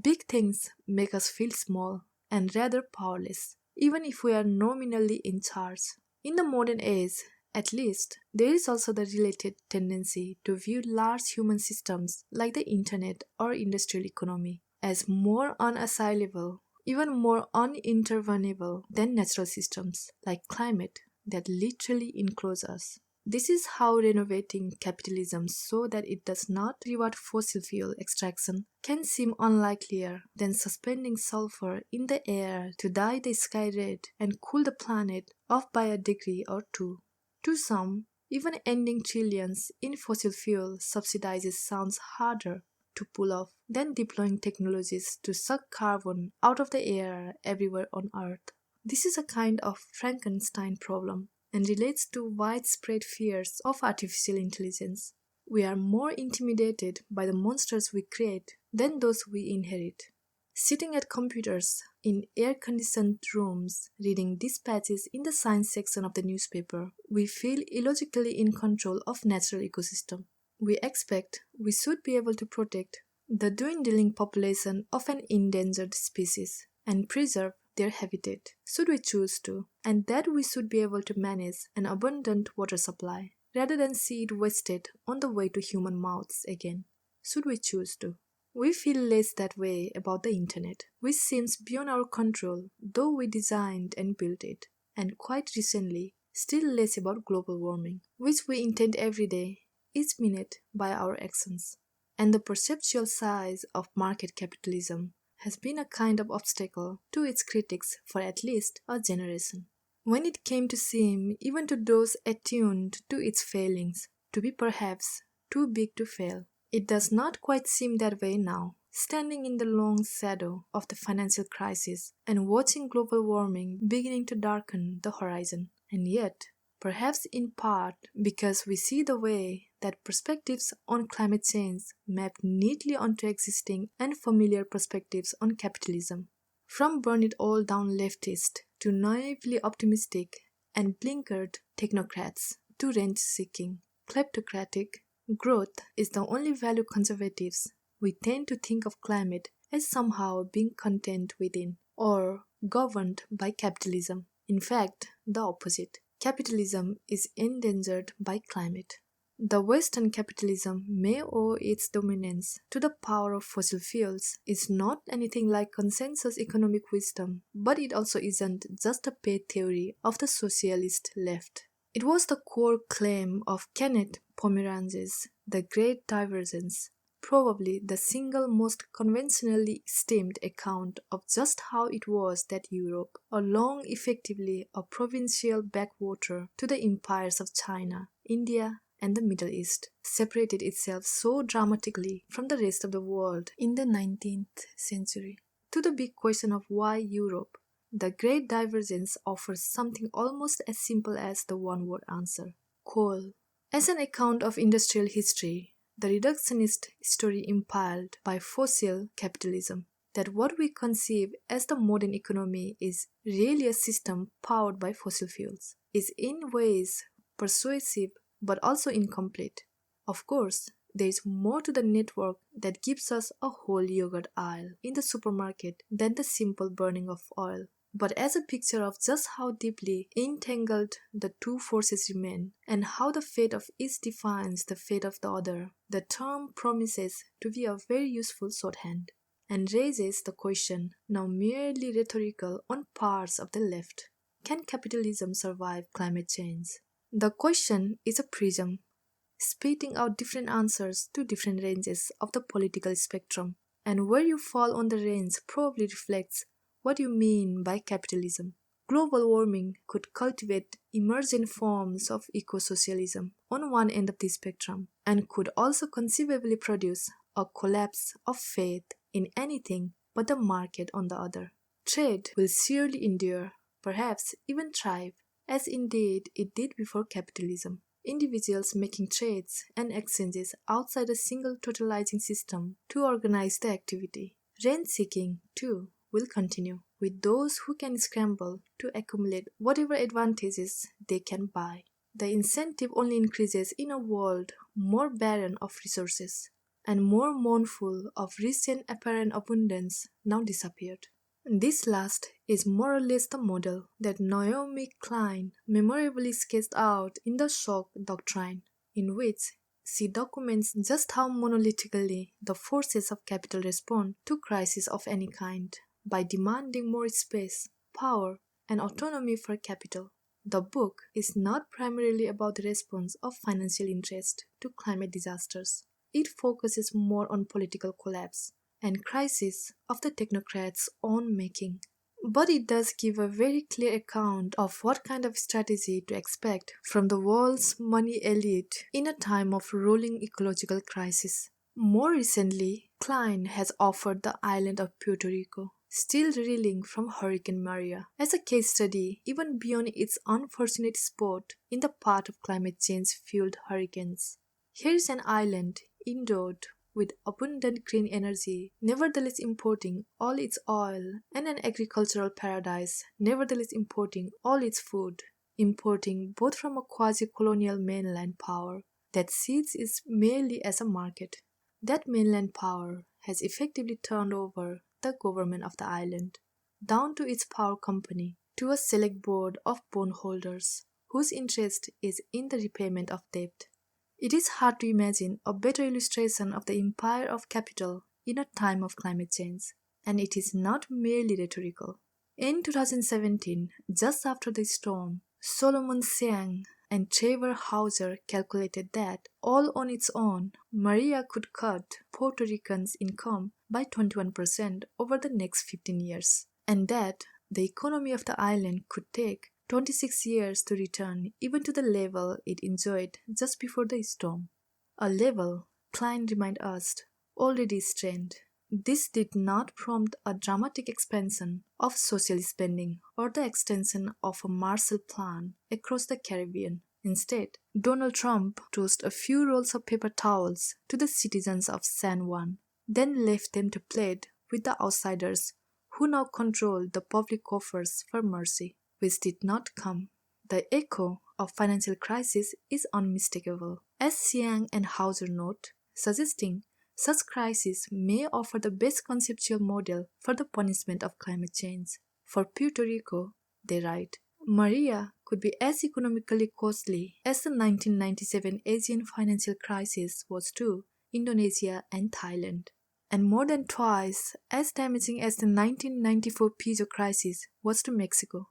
Big things make us feel small and rather powerless, even if we are nominally in charge. In the modern age, at least, there is also the related tendency to view large human systems like the internet or industrial economy as more unassailable, even more unintervenable than natural systems like climate that literally enclose us. This is how renovating capitalism so that it does not reward fossil fuel extraction can seem unlikelier than suspending sulfur in the air to dye the sky red and cool the planet off by a degree or two. To some, even ending trillions in fossil fuel subsidizes sounds harder to pull off than deploying technologies to suck carbon out of the air everywhere on Earth. This is a kind of Frankenstein problem and relates to widespread fears of artificial intelligence. We are more intimidated by the monsters we create than those we inherit. Sitting at computers in air-conditioned rooms, reading dispatches in the science section of the newspaper, we feel illogically in control of natural ecosystem. We expect we should be able to protect the dwindling population of an endangered species and preserve their habitat, should we choose to, and that we should be able to manage an abundant water supply, rather than see it wasted on the way to human mouths again, should we choose to. We feel less that way about the internet, which seems beyond our control, though we designed and built it, and quite recently, still less about global warming, which we intend every day, each minute, by our actions. And the perceptual size of market capitalism has been a kind of obstacle to its critics for at least a generation. When it came to seem, even to those attuned to its failings, to be perhaps too big to fail, it does not quite seem that way now. Standing in the long shadow of the financial crisis and watching global warming beginning to darken the horizon, and yet, perhaps in part because we see the way that perspectives on climate change map neatly onto existing and familiar perspectives on capitalism. From burn it all down leftist to naively optimistic and blinkered technocrats to rent-seeking, kleptocratic, growth is the only value conservatives. We tend to think of climate as somehow being contained within or governed by capitalism. In fact, the opposite. Capitalism is endangered by climate. The Western capitalism may owe its dominance to the power of fossil fuels. It's not anything like consensus economic wisdom, but it also isn't just a pet theory of the socialist left. It was the core claim of Kenneth Pomeranz's The Great Divergence, probably the single most conventionally esteemed account of just how it was that Europe, a long effectively a provincial backwater to the empires of China, India, and the Middle East, separated itself so dramatically from the rest of the world in the 19th century. To the big question of why Europe, the Great Divergence offers something almost as simple as the one-word answer: coal. As an account of industrial history, the reductionist story impiled by fossil capitalism, that what we conceive as the modern economy is really a system powered by fossil fuels, is in ways persuasive but also incomplete. Of course, there is more to the network that gives us a whole yogurt aisle in the supermarket than the simple burning of oil. But as a picture of just how deeply entangled the two forces remain and how the fate of each defines the fate of the other, the term promises to be a very useful shorthand and raises the question, now merely rhetorical on parts of the left: can capitalism survive climate change? The question is a prism, spitting out different answers to different ranges of the political spectrum, and where you fall on the range probably reflects what you mean by capitalism. Global warming could cultivate emergent forms of eco-socialism on one end of the spectrum and could also conceivably produce a collapse of faith in anything but the market on the other. Trade will surely endure, perhaps even thrive, as indeed it did before capitalism. Individuals making trades and exchanges outside a single totalizing system to organize the activity. Rent-seeking, too, will continue, with those who can scramble to accumulate whatever advantages they can buy. The incentive only increases in a world more barren of resources and more mournful of recent apparent abundance now disappeared. This last is more or less the model that Naomi Klein memorably sketched out in the Shock Doctrine, in which she documents just how monolithically the forces of capital respond to crises of any kind, by demanding more space, power, and autonomy for capital. The book is not primarily about the response of financial interest to climate disasters. It focuses more on political collapse and crisis of the technocrats' own making. But it does give a very clear account of what kind of strategy to expect from the world's money elite in a time of rolling ecological crisis. More recently, Klein has offered the island of Puerto Rico, still reeling from Hurricane Maria, as a case study even beyond its unfortunate spot in the path of climate change-fueled hurricanes. Here is an island endowed with abundant green energy, nevertheless importing all its oil, and an agricultural paradise, nevertheless importing all its food, importing both from a quasi-colonial mainland power that sees it merely as a market. That mainland power has effectively turned over the government of the island, down to its power company, to a select board of bondholders, whose interest is in the repayment of debt. It is hard to imagine a better illustration of the empire of capital in a time of climate change, and it is not merely rhetorical. In 2017, just after the storm, Solomon Siang and Trevor Hauser calculated that, all on its own, Maria could cut Puerto Ricans' income by 21% over the next 15 years, and that the economy of the island could take 26 years to return even to the level it enjoyed just before the storm. A level, Klein reminded us, already strained. This did not prompt a dramatic expansion of social spending or the extension of a Marshall Plan across the Caribbean. Instead, Donald Trump tossed a few rolls of paper towels to the citizens of San Juan, then left them to plead with the outsiders who now controlled the public coffers for mercy, which did not come. The echo of financial crisis is unmistakable, as Siang and Hauser note, suggesting such crises may offer the best conceptual model for the punishment of climate change. For Puerto Rico, they write, Maria could be as economically costly as the 1997 Asian financial crisis was to Indonesia and Thailand, and more than twice as damaging as the 1994 peso crisis was to Mexico.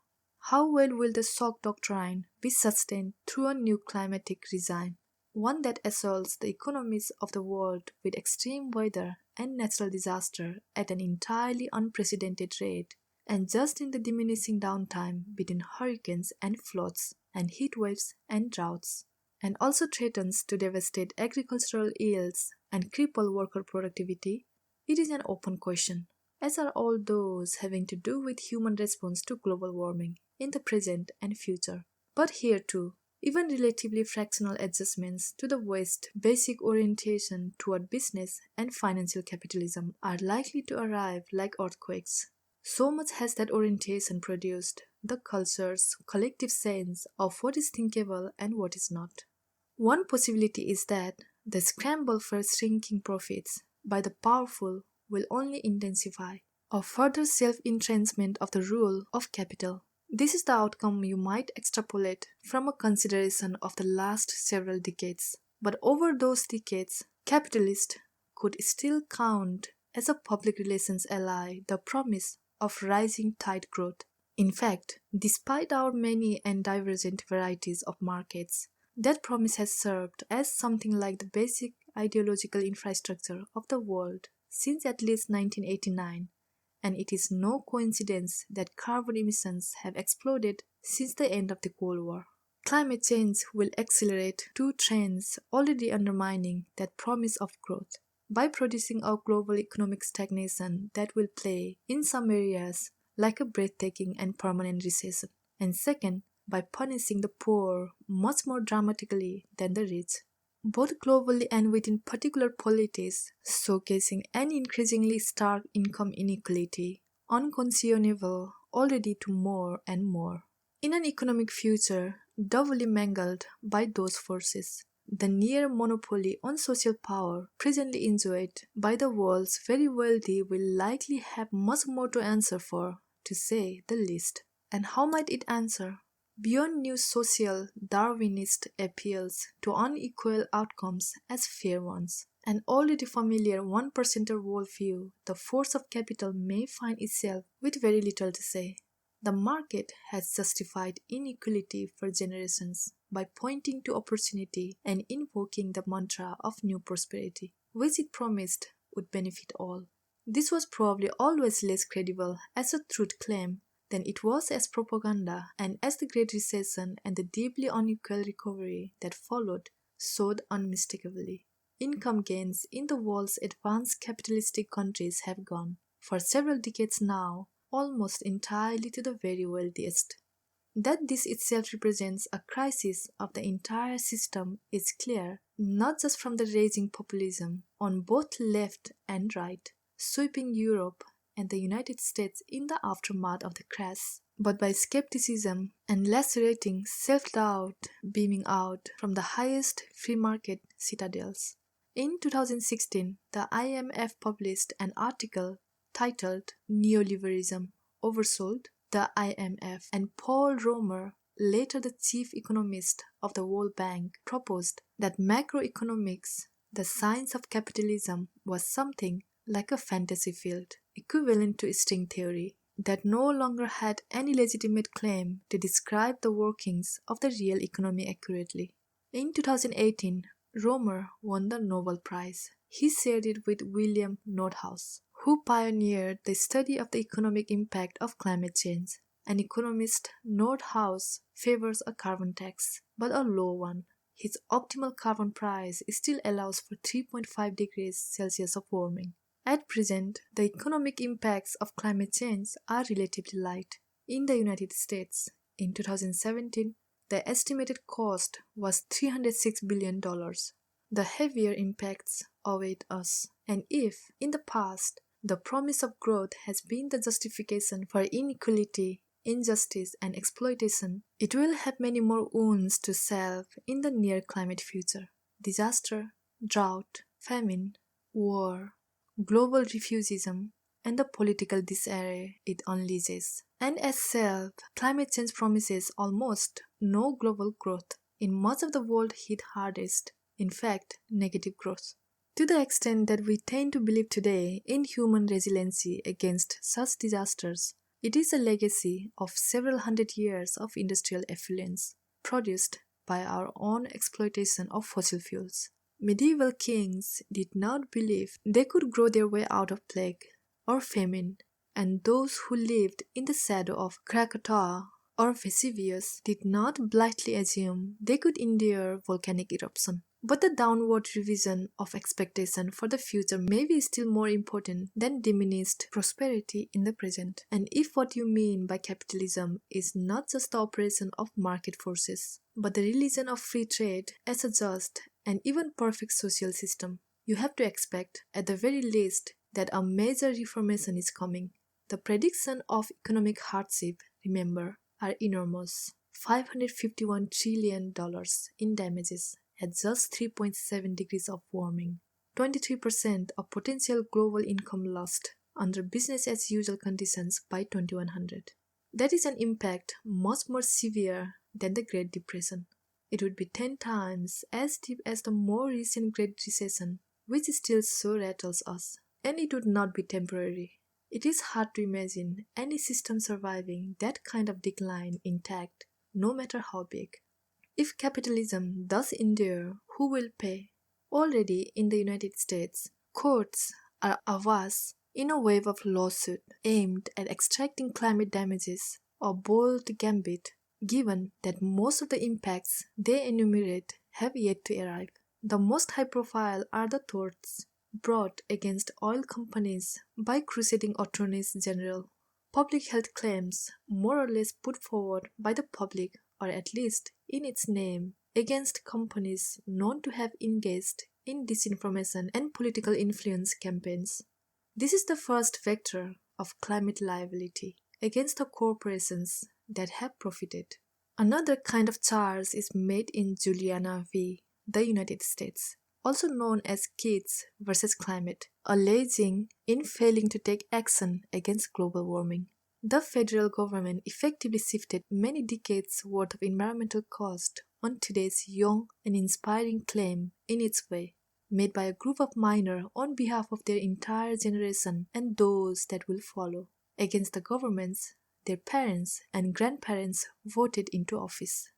How well will the shock doctrine be sustained through a new climatic regime? One that assaults the economies of the world with extreme weather and natural disaster at an entirely unprecedented rate, and just in the diminishing downtime between hurricanes and floods, and heat waves and droughts, and also threatens to devastate agricultural yields and cripple worker productivity, it is an open question, as are all those having to do with human response to global warming in the present and future. But here too, even relatively fractional adjustments to the West's basic orientation toward business and financial capitalism are likely to arrive like earthquakes. So much has that orientation produced the culture's collective sense of what is thinkable and what is not. One possibility is that the scramble for shrinking profits by the powerful will only intensify, a further self-entrenchment of the rule of capital. This is the outcome you might extrapolate from a consideration of the last several decades. But over those decades, capitalists could still count as a public relations ally the promise of rising tide growth. In fact, despite our many and divergent varieties of markets, that promise has served as something like the basic ideological infrastructure of the world since at least 1989. And it is no coincidence that carbon emissions have exploded since the end of the Cold War. Climate change will accelerate two trends already undermining that promise of growth, by producing a global economic stagnation that will play, in some areas, like a breathtaking and permanent recession, and second, by punishing the poor much more dramatically than the rich, both globally and within particular polities, showcasing an increasingly stark income inequality, unconscionable already to more and more. In an economic future doubly mangled by those forces, the near monopoly on social power presently enjoyed by the world's very wealthy will likely have much more to answer for, to say the least. And how might it answer? Beyond new social Darwinist appeals to unequal outcomes as fair ones, an already familiar 1%er worldview, the force of capital may find itself with very little to say. The market has justified inequality for generations by pointing to opportunity and invoking the mantra of new prosperity, which it promised would benefit all. This was probably always less credible as a truth claim than it was as propaganda, and as the Great Recession and the deeply unequal recovery that followed showed unmistakably. Income gains in the world's advanced capitalistic countries have gone, for several decades now, almost entirely to the very wealthiest. That this itself represents a crisis of the entire system is clear, not just from the raging populism on both left and right, sweeping Europe and the United States in the aftermath of the crash, but by skepticism and lacerating self-doubt beaming out from the highest free market citadels. In 2016, the IMF published an article titled Neoliberalism Oversold. The IMF and Paul Romer, later the chief economist of the World Bank, proposed that macroeconomics, the science of capitalism, was something like a fantasy field, equivalent to string theory, that no longer had any legitimate claim to describe the workings of the real economy accurately. In 2018, Romer won the Nobel Prize. He shared it with William Nordhaus, who pioneered the study of the economic impact of climate change. An economist, Nordhaus favors a carbon tax, but a low one. His optimal carbon price still allows for 3.5 degrees Celsius of warming. At present, the economic impacts of climate change are relatively light. In the United States, in 2017, the estimated cost was $306 billion. The heavier impacts await us, and if, in the past, the promise of growth has been the justification for inequality, injustice, and exploitation, it will have many more wounds to salve in the near climate future. Disaster, drought, famine, war, global refugeism, and the political disarray it unleashes. And as self, climate change promises almost no global growth. In much of the world hit hardest, in fact, negative growth. To the extent that we tend to believe today in human resiliency against such disasters, it is a legacy of several hundred years of industrial affluence, produced by our own exploitation of fossil fuels. Medieval kings did not believe they could grow their way out of plague or famine, and those who lived in the shadow of Krakatoa or Vesuvius did not blithely assume they could endure volcanic eruption. But the downward revision of expectation for the future may be still more important than diminished prosperity in the present. And if what you mean by capitalism is not just the operation of market forces, but the religion of free trade as a just and even perfect social system, you have to expect, at the very least, that a major reformation is coming. The prediction of economic hardship, remember, are enormous. $551 trillion in damages at just 3.7 degrees of warming, 23% of potential global income lost under business as usual conditions by 2100. That is an impact much more severe than the Great Depression. It would be 10 times as deep as the more recent Great Recession, which still so rattles us, and it would not be temporary. It is hard to imagine any system surviving that kind of decline intact, no matter how big. If capitalism does endure, who will pay? Already in the United States, courts are awash in a wave of lawsuits aimed at extracting climate damages, a bold gambit, given that most of the impacts they enumerate have yet to arrive. The most high-profile are the torts brought against oil companies by crusading attorneys general. Public health claims, more or less put forward by the public, or at least in its name, against companies known to have engaged in disinformation and political influence campaigns. This is the first vector of climate liability against the corporations that have profited. Another kind of charge is made in Juliana v. the United States, also known as Kids versus Climate, alleging in failing to take action against global warming. The federal government effectively shifted many decades' worth of environmental cost on today's young and inspiring claim in its way, made by a group of minors on behalf of their entire generation and those that will follow, against the governments their parents and grandparents voted into office.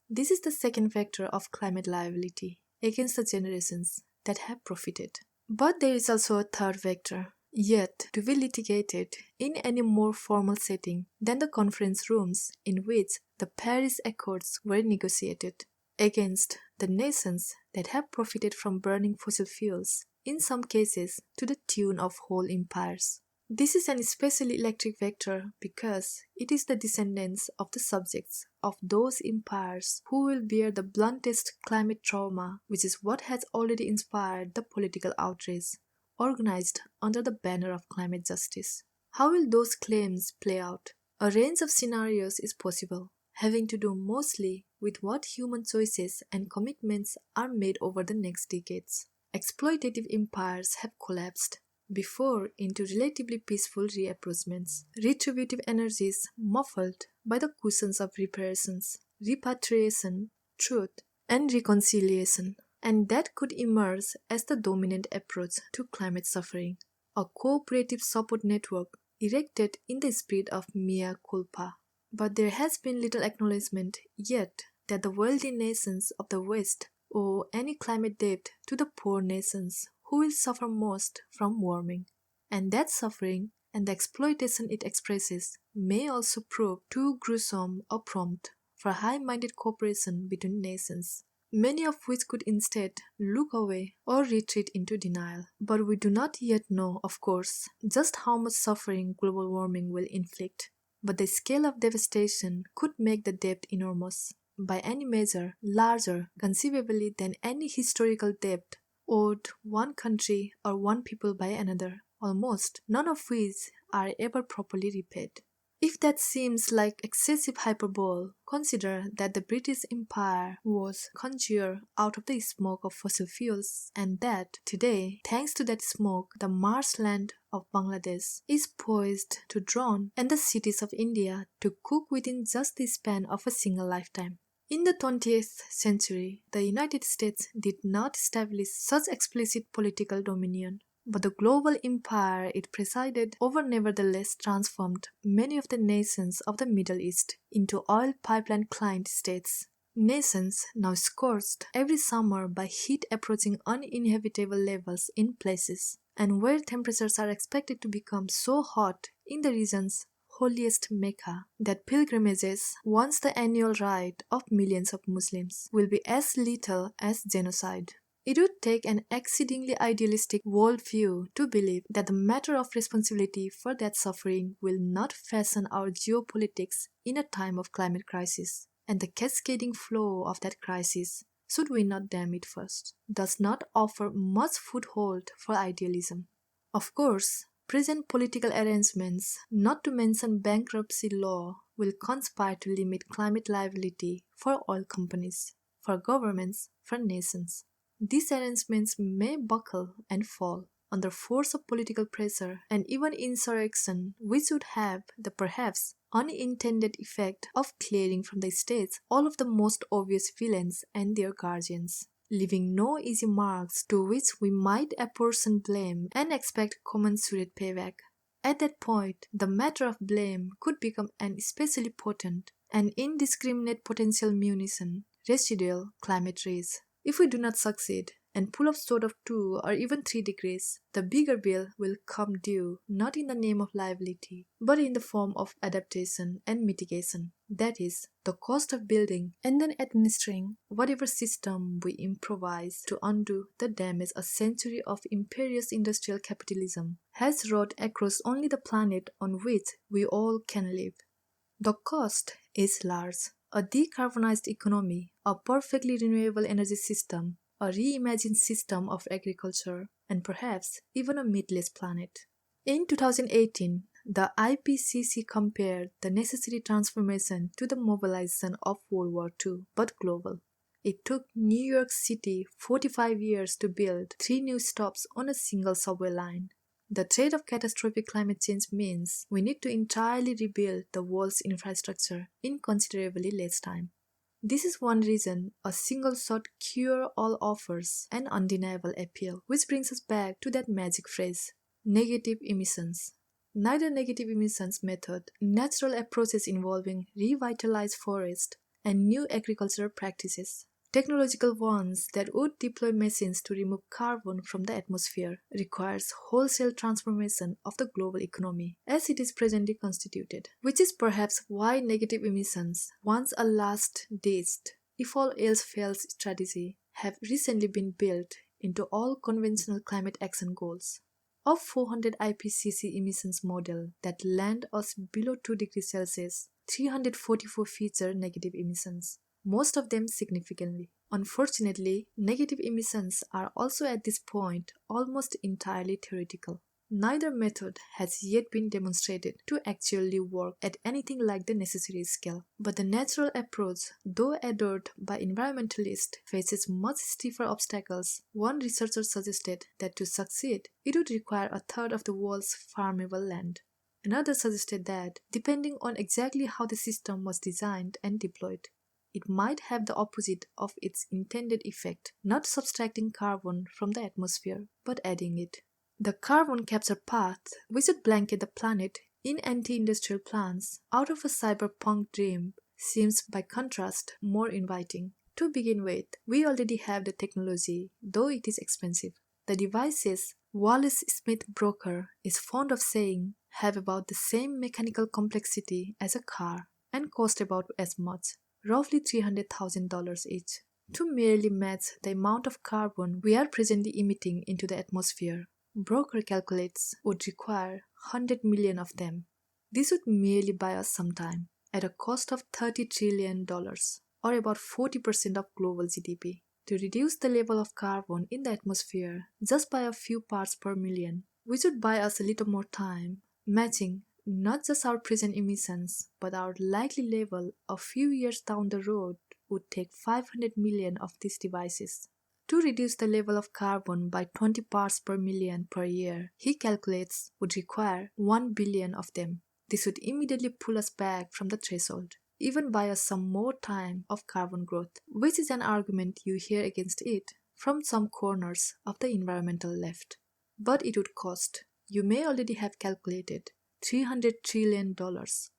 This is the second vector of climate liability against the generations that have profited. But there is also a third vector, yet to be litigated in any more formal setting than the conference rooms in which the Paris Accords were negotiated, against the nations that have profited from burning fossil fuels, in some cases to the tune of whole empires. This is an especially electric vector because it is the descendants of the subjects of those empires who will bear the bluntest climate trauma, which is what has already inspired the political outrage organized under the banner of climate justice. How will those claims play out? A range of scenarios is possible, having to do mostly with what human choices and commitments are made over the next decades. Exploitative empires have collapsed before into relatively peaceful reapproachments, retributive energies muffled by the cushions of reparations, repatriation, truth, and reconciliation. And that could emerge as the dominant approach to climate suffering, a cooperative support network erected in the spirit of mea culpa. But there has been little acknowledgement yet that the wealthy nations of the West owe any climate debt to the poor nations who will suffer most from warming. And that suffering and the exploitation it expresses may also prove too gruesome a prompt for high-minded cooperation between nations. many of which could instead look away or retreat into denial. But we do not yet know, of course, just how much suffering global warming will inflict. But the scale of devastation could make the debt enormous, by any measure larger conceivably than any historical debt owed one country or one people by another, almost none of which are ever properly repaid. If that seems like excessive hyperbole, consider that the British Empire was conjured out of the smoke of fossil fuels, and that today, thanks to that smoke, the marshland of Bangladesh is poised to drown and the cities of India to cook within just the span of a single lifetime. In the 20th century, the United States did not establish such explicit political dominion, but the global empire it presided over nevertheless transformed many of the nations of the Middle East into oil pipeline client states. Nations now scorched every summer by heat approaching uninhabitable levels in places, and where temperatures are expected to become so hot in the region's holiest Mecca that pilgrimages, once the annual rite of millions of Muslims, will be as little as genocide. It would take an exceedingly idealistic worldview to believe that the matter of responsibility for that suffering will not fashion our geopolitics in a time of climate crisis, and the cascading flow of that crisis, should we not dam it first, does not offer much foothold for idealism. Of course, present political arrangements, not to mention bankruptcy law, will conspire to limit climate liability for oil companies, for governments, for nations. These arrangements may buckle and fall under force of political pressure and even insurrection, which would have the perhaps unintended effect of clearing from the states all of the most obvious villains and their guardians, leaving no easy marks to which we might apportion blame and expect commensurate payback. At that point, the matter of blame could become an especially potent and indiscriminate potential munition, residual climate rays. If we do not succeed and pull off sort of 2 or even 3 degrees, the bigger bill will come due not in the name of liability, but in the form of adaptation and mitigation. That is, the cost of building and then administering whatever system we improvise to undo the damage a century of imperious industrial capitalism has wrought across only the planet on which we all can live. The cost is large. A decarbonized economy, a perfectly renewable energy system, a reimagined system of agriculture, and perhaps even a meatless planet. In 2018, the IPCC compared the necessary transformation to the mobilization of World War II, but global. It took New York City 45 years to build 3 new stops on a single subway line. The threat of catastrophic climate change means we need to entirely rebuild the world's infrastructure in considerably less time. This is one reason a single-shot cure-all offers an undeniable appeal, which brings us back to that magic phrase, negative emissions. Neither negative emissions method, natural approaches involving revitalized forest and new agricultural practices, technological ones that would deploy machines to remove carbon from the atmosphere, requires wholesale transformation of the global economy as it is presently constituted, which is perhaps why negative emissions, once a last-ditched, if all else fails strategy, have recently been built into all conventional climate action goals. Of 400 IPCC emissions model that land us below 2 degrees Celsius, 344 feature negative emissions, most of them significantly. Unfortunately, negative emissions are also at this point almost entirely theoretical. Neither method has yet been demonstrated to actually work at anything like the necessary scale. But the natural approach, though adored by environmentalists, faces much stiffer obstacles. One researcher suggested that to succeed, it would require a third of the world's farmable land. Another suggested that, depending on exactly how the system was designed and deployed, it might have the opposite of its intended effect, not subtracting carbon from the atmosphere, but adding it. The carbon capture path, which would blanket the planet in anti-industrial plants out of a cyberpunk dream, seems by contrast more inviting. To begin with, we already have the technology, though it is expensive. The devices Wallace-Smith broker is fond of saying have about the same mechanical complexity as a car and cost about as much, roughly $300,000 each. To merely match the amount of carbon we are presently emitting into the atmosphere, Broker calculates would require 100 million of them. This would merely buy us some time, at a cost of $30 trillion, or about 40% of global GDP. To reduce the level of carbon in the atmosphere just by a few parts per million, which would buy us a little more time, matching not just our present emissions, but our likely level a few years down the road would take 500 million of these devices. To reduce the level of carbon by 20 parts per million per year, he calculates would require 1 billion of them. This would immediately pull us back from the threshold, even buy us some more time of carbon growth, which is an argument you hear against it from some corners of the environmental left. But it would cost, you may already have calculated, $300 trillion,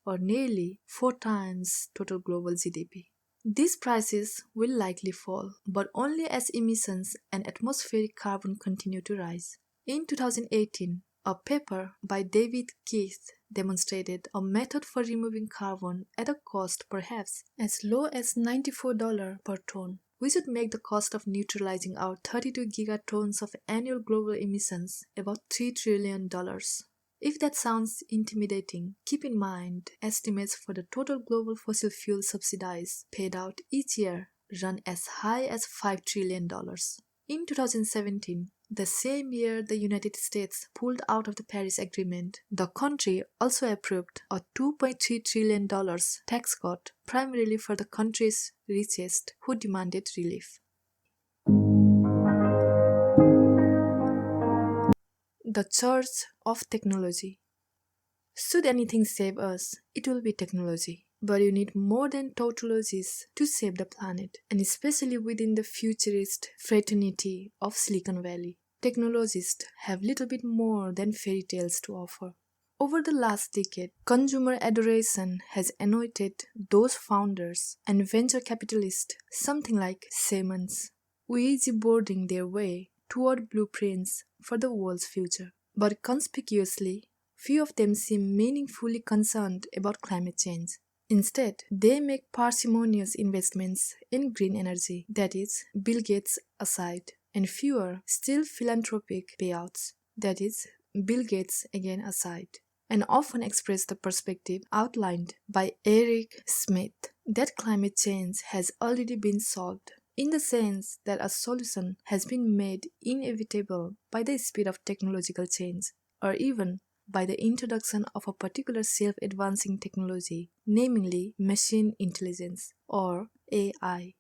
or nearly 4 times total global GDP. These prices will likely fall, but only as emissions and atmospheric carbon continue to rise. In 2018, a paper by David Keith demonstrated a method for removing carbon at a cost perhaps as low as $94 per ton, which would make the cost of neutralizing our 32 gigatons of annual global emissions about $3 trillion. If that sounds intimidating, keep in mind estimates for the total global fossil fuel subsidies paid out each year run as high as $5 trillion. In 2017, the same year the United States pulled out of the Paris Agreement, the country also approved a $2.3 trillion tax cut primarily for the country's richest who demanded relief. The Church of Technology. Should anything save us, it will be technology. But you need more than tautologies to save the planet, and especially within the futurist fraternity of Silicon Valley. Technologists have little bit more than fairy tales to offer. Over the last decade, consumer adoration has anointed those founders and venture capitalists something like shamans, boarding their way toward blueprints for the world's future. But conspicuously, few of them seem meaningfully concerned about climate change. Instead, they make parsimonious investments in green energy, that is, Bill Gates aside, and fewer, still philanthropic payouts, that is, Bill Gates again aside, and often express the perspective outlined by Eric Smith that climate change has already been solved, in the sense that a solution has been made inevitable by the speed of technological change, or even by the introduction of a particular self-advancing technology, namely machine intelligence, or AI.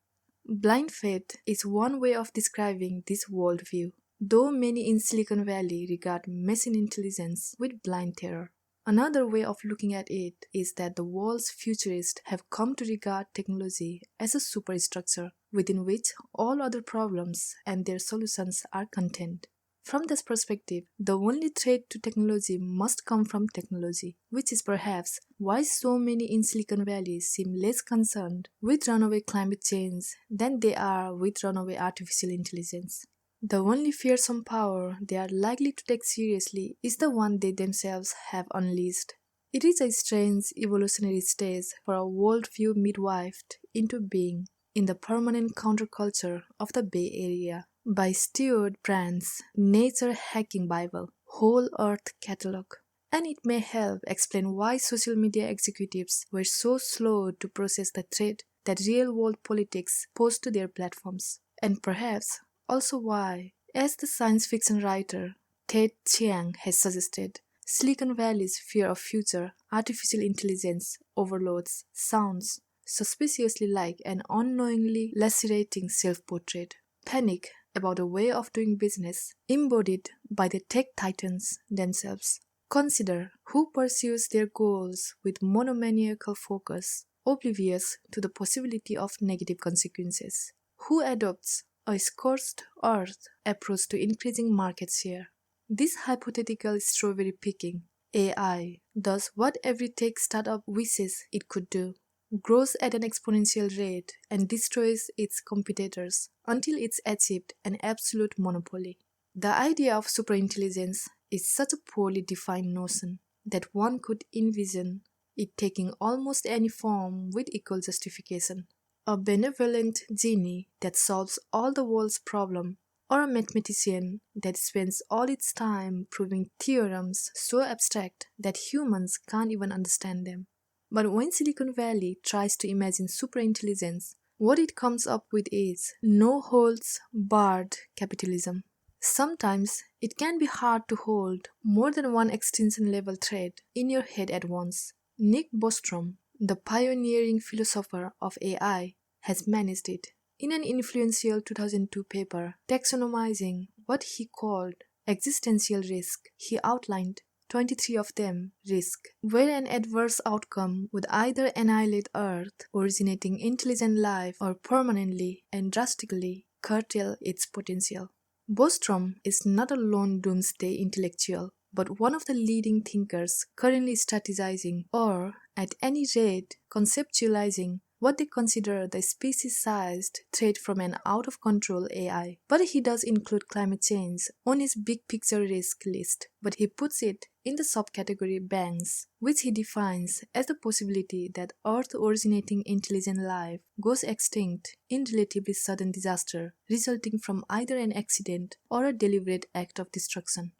Blind faith is one way of describing this worldview, though many in Silicon Valley regard machine intelligence with blind terror. Another way of looking at it is that the world's futurists have come to regard technology as a superstructure within which all other problems and their solutions are contained. From this perspective, the only threat to technology must come from technology, which is perhaps why so many in Silicon Valley seem less concerned with runaway climate change than they are with runaway artificial intelligence. The only fearsome power they are likely to take seriously is the one they themselves have unleashed. It is a strange evolutionary stage for a worldview midwifed into being in the permanent counterculture of the Bay Area by Stuart Brand's Nature Hacking Bible, Whole Earth Catalog. And it may help explain why social media executives were so slow to process the threat that real-world politics posed to their platforms. And perhaps also why, as the science fiction writer Ted Chiang has suggested, Silicon Valley's fear of future artificial intelligence overloads sounds suspiciously like an unknowingly lacerating self-portrait. Panic about a way of doing business embodied by the tech titans themselves. Consider who pursues their goals with monomaniacal focus, oblivious to the possibility of negative consequences. Who adopts a scorched earth approach to increasing market share. This hypothetical strawberry picking AI does what every tech startup wishes it could do, grows at an exponential rate and destroys its competitors until it's achieved an absolute monopoly. The idea of superintelligence is such a poorly defined notion that one could envision it taking almost any form with equal justification. a benevolent genie that solves all the world's problems, or a mathematician that spends all its time proving theorems so abstract that humans can't even understand them. But when Silicon Valley tries to imagine superintelligence, what it comes up with is no holds barred capitalism. Sometimes it can be hard to hold more than one extinction level thread in your head at once. Nick Bostrom, the pioneering philosopher of AI, has managed it. In an influential 2002 paper taxonomizing what he called existential risk, he outlined 23 of them risk, where an adverse outcome would either annihilate Earth, originating intelligent life, or permanently and drastically curtail its potential. Bostrom is not a lone doomsday intellectual, but one of the leading thinkers currently strategizing, or at any rate conceptualizing, what they consider the species-sized threat from an out-of-control AI. But he does include climate change on his big-picture risk list, but he puts it in the subcategory bangs, which he defines as the possibility that Earth-originating intelligent life goes extinct in relatively sudden disaster resulting from either an accident or a deliberate act of destruction.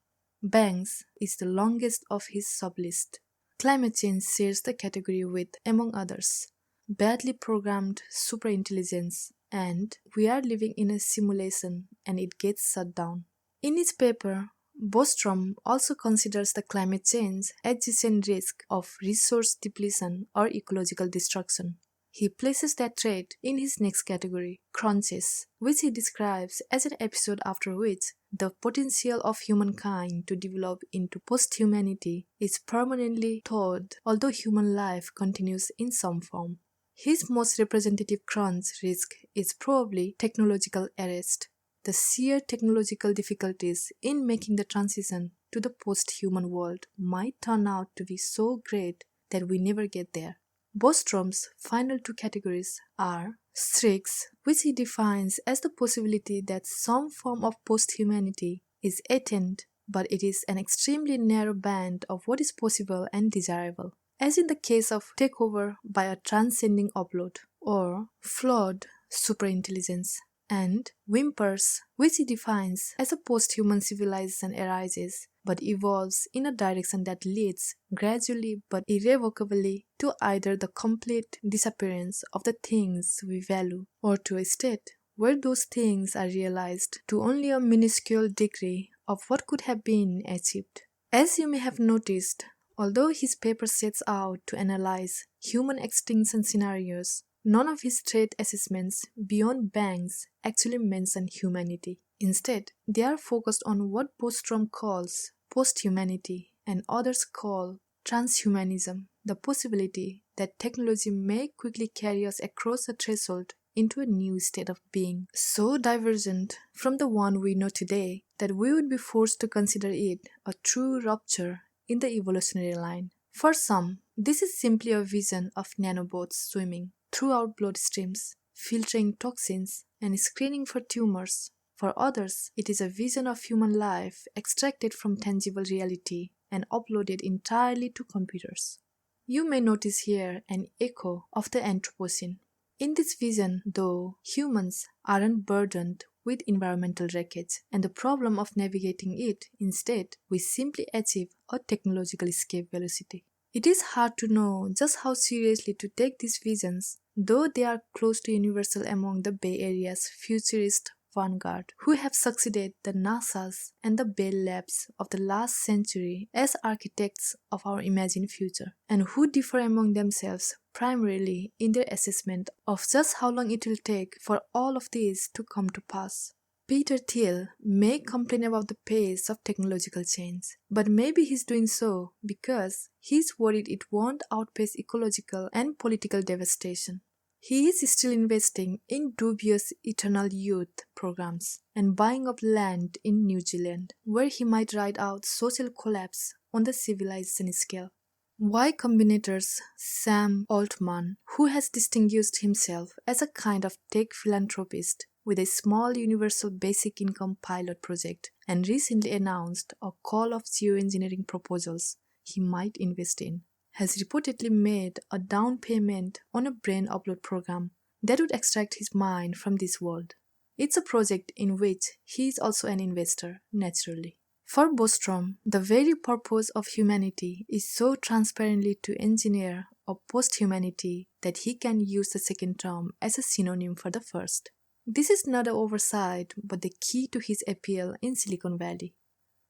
Bangs is the longest of his sublist. Climate change shares the category with, among others, badly programmed superintelligence, and we are living in a simulation and it gets shut down. In his paper, Bostrom also considers the climate change adjacent risk of resource depletion or ecological destruction. He places that threat in his next category, crunches, which he describes as an episode after which the potential of humankind to develop into post-humanity is permanently thawed, although human life continues in some form. His most representative crunch risk is probably technological arrest. The sheer technological difficulties in making the transition to the post-human world might turn out to be so great that we never get there. Bostrom's final two categories are strix, which he defines as the possibility that some form of post-humanity is attained, but it is an extremely narrow band of what is possible and desirable, as in the case of takeover by a transcending upload, or flawed superintelligence, and whimpers, which he defines as a post-human civilization arises but evolves in a direction that leads gradually but irrevocably to either the complete disappearance of the things we value or to a state where those things are realized to only a minuscule degree of what could have been achieved. As you may have noticed, although his paper sets out to analyze human extinction scenarios, none of his threat assessments beyond bangs actually mention humanity. Instead, they are focused on what Bostrom calls post-humanity and others call transhumanism, the possibility that technology may quickly carry us across a threshold into a new state of being, so divergent from the one we know today that we would be forced to consider it a true rupture in the evolutionary line. For some, this is simply a vision of nanobots swimming through our bloodstreams, filtering toxins and screening for tumors. For others, it is a vision of human life extracted from tangible reality and uploaded entirely to computers. You may notice here an echo of the Anthropocene. In this vision, though, humans aren't burdened with environmental wreckage and the problem of navigating it. Instead, we simply achieve a technological escape velocity. It is hard to know just how seriously to take these visions, though they are close to universal among the Bay Area's futurist vanguard, who have succeeded the NASA's and the Bell Labs of the last century as architects of our imagined future, and who differ among themselves primarily in their assessment of just how long it will take for all of these to come to pass. Peter Thiel may complain about the pace of technological change, but maybe he's doing so because he's worried it won't outpace ecological and political devastation. He is still investing in dubious eternal youth programs and buying up land in New Zealand, where he might ride out social collapse on the civilization scale. Y Combinator's Sam Altman, who has distinguished himself as a kind of tech philanthropist with a small universal basic income pilot project and recently announced a call of geoengineering proposals he might invest in, has reportedly made a down payment on a brain upload program that would extract his mind from this world. It's a project in which he is also an investor, naturally. For Bostrom, the very purpose of humanity is so transparently to engineer a post-humanity that he can use the second term as a synonym for the first. This is not an oversight, but the key to his appeal in Silicon Valley.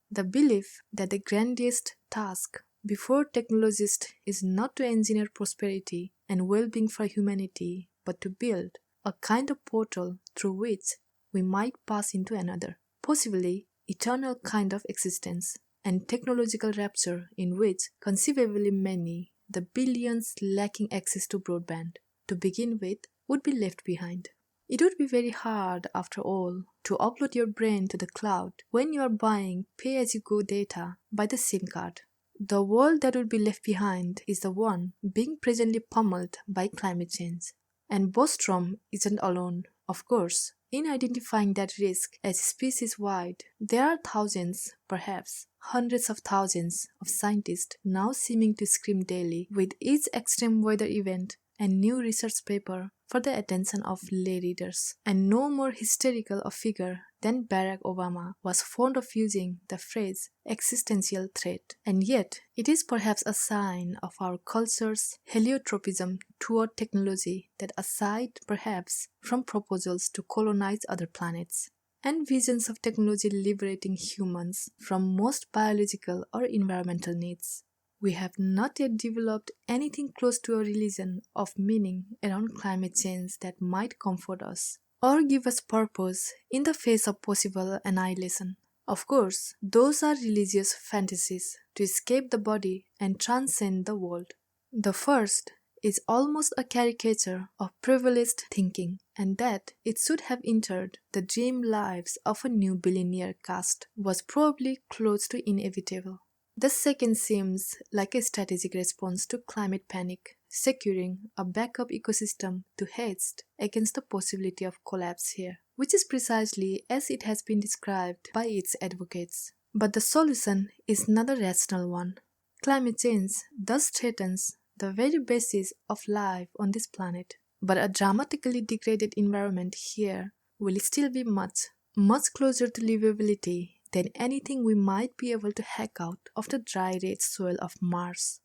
The belief that the grandest task before technologists is not to engineer prosperity and well-being for humanity, but to build a kind of portal through which we might pass into another, possibly eternal kind of existence, and technological rapture in which conceivably many, the billions lacking access to broadband, to begin with, would be left behind. It would be very hard, after all, to upload your brain to the cloud when you are buying pay-as-you-go data by the SIM card. The world that would be left behind is the one being presently pummeled by climate change. And Bostrom isn't alone, of course, in identifying that risk as species-wide. There are thousands, perhaps hundreds of thousands of scientists now seeming to scream daily with each extreme weather event and new research paper for the attention of lay readers. And no more hysterical a figure than Barack Obama was fond of using the phrase existential threat. And yet, it is perhaps a sign of our culture's heliotropism toward technology that aside perhaps from proposals to colonize other planets and visions of technology liberating humans from most biological or environmental needs, we have not yet developed anything close to a religion of meaning around climate change that might comfort us or give us purpose in the face of possible annihilation. Of course, those are religious fantasies to escape the body and transcend the world. The first is almost a caricature of privileged thinking, and that it should have entered the dream lives of a new billionaire caste was probably close to inevitable. The second seems like a strategic response to climate panic, securing a backup ecosystem to hedge against the possibility of collapse here, which is precisely as it has been described by its advocates. But the solution is not a rational one. Climate change thus threatens the very basis of life on this planet, but a dramatically degraded environment here will still be much closer to livability than anything we might be able to hack out of the dry red soil of Mars.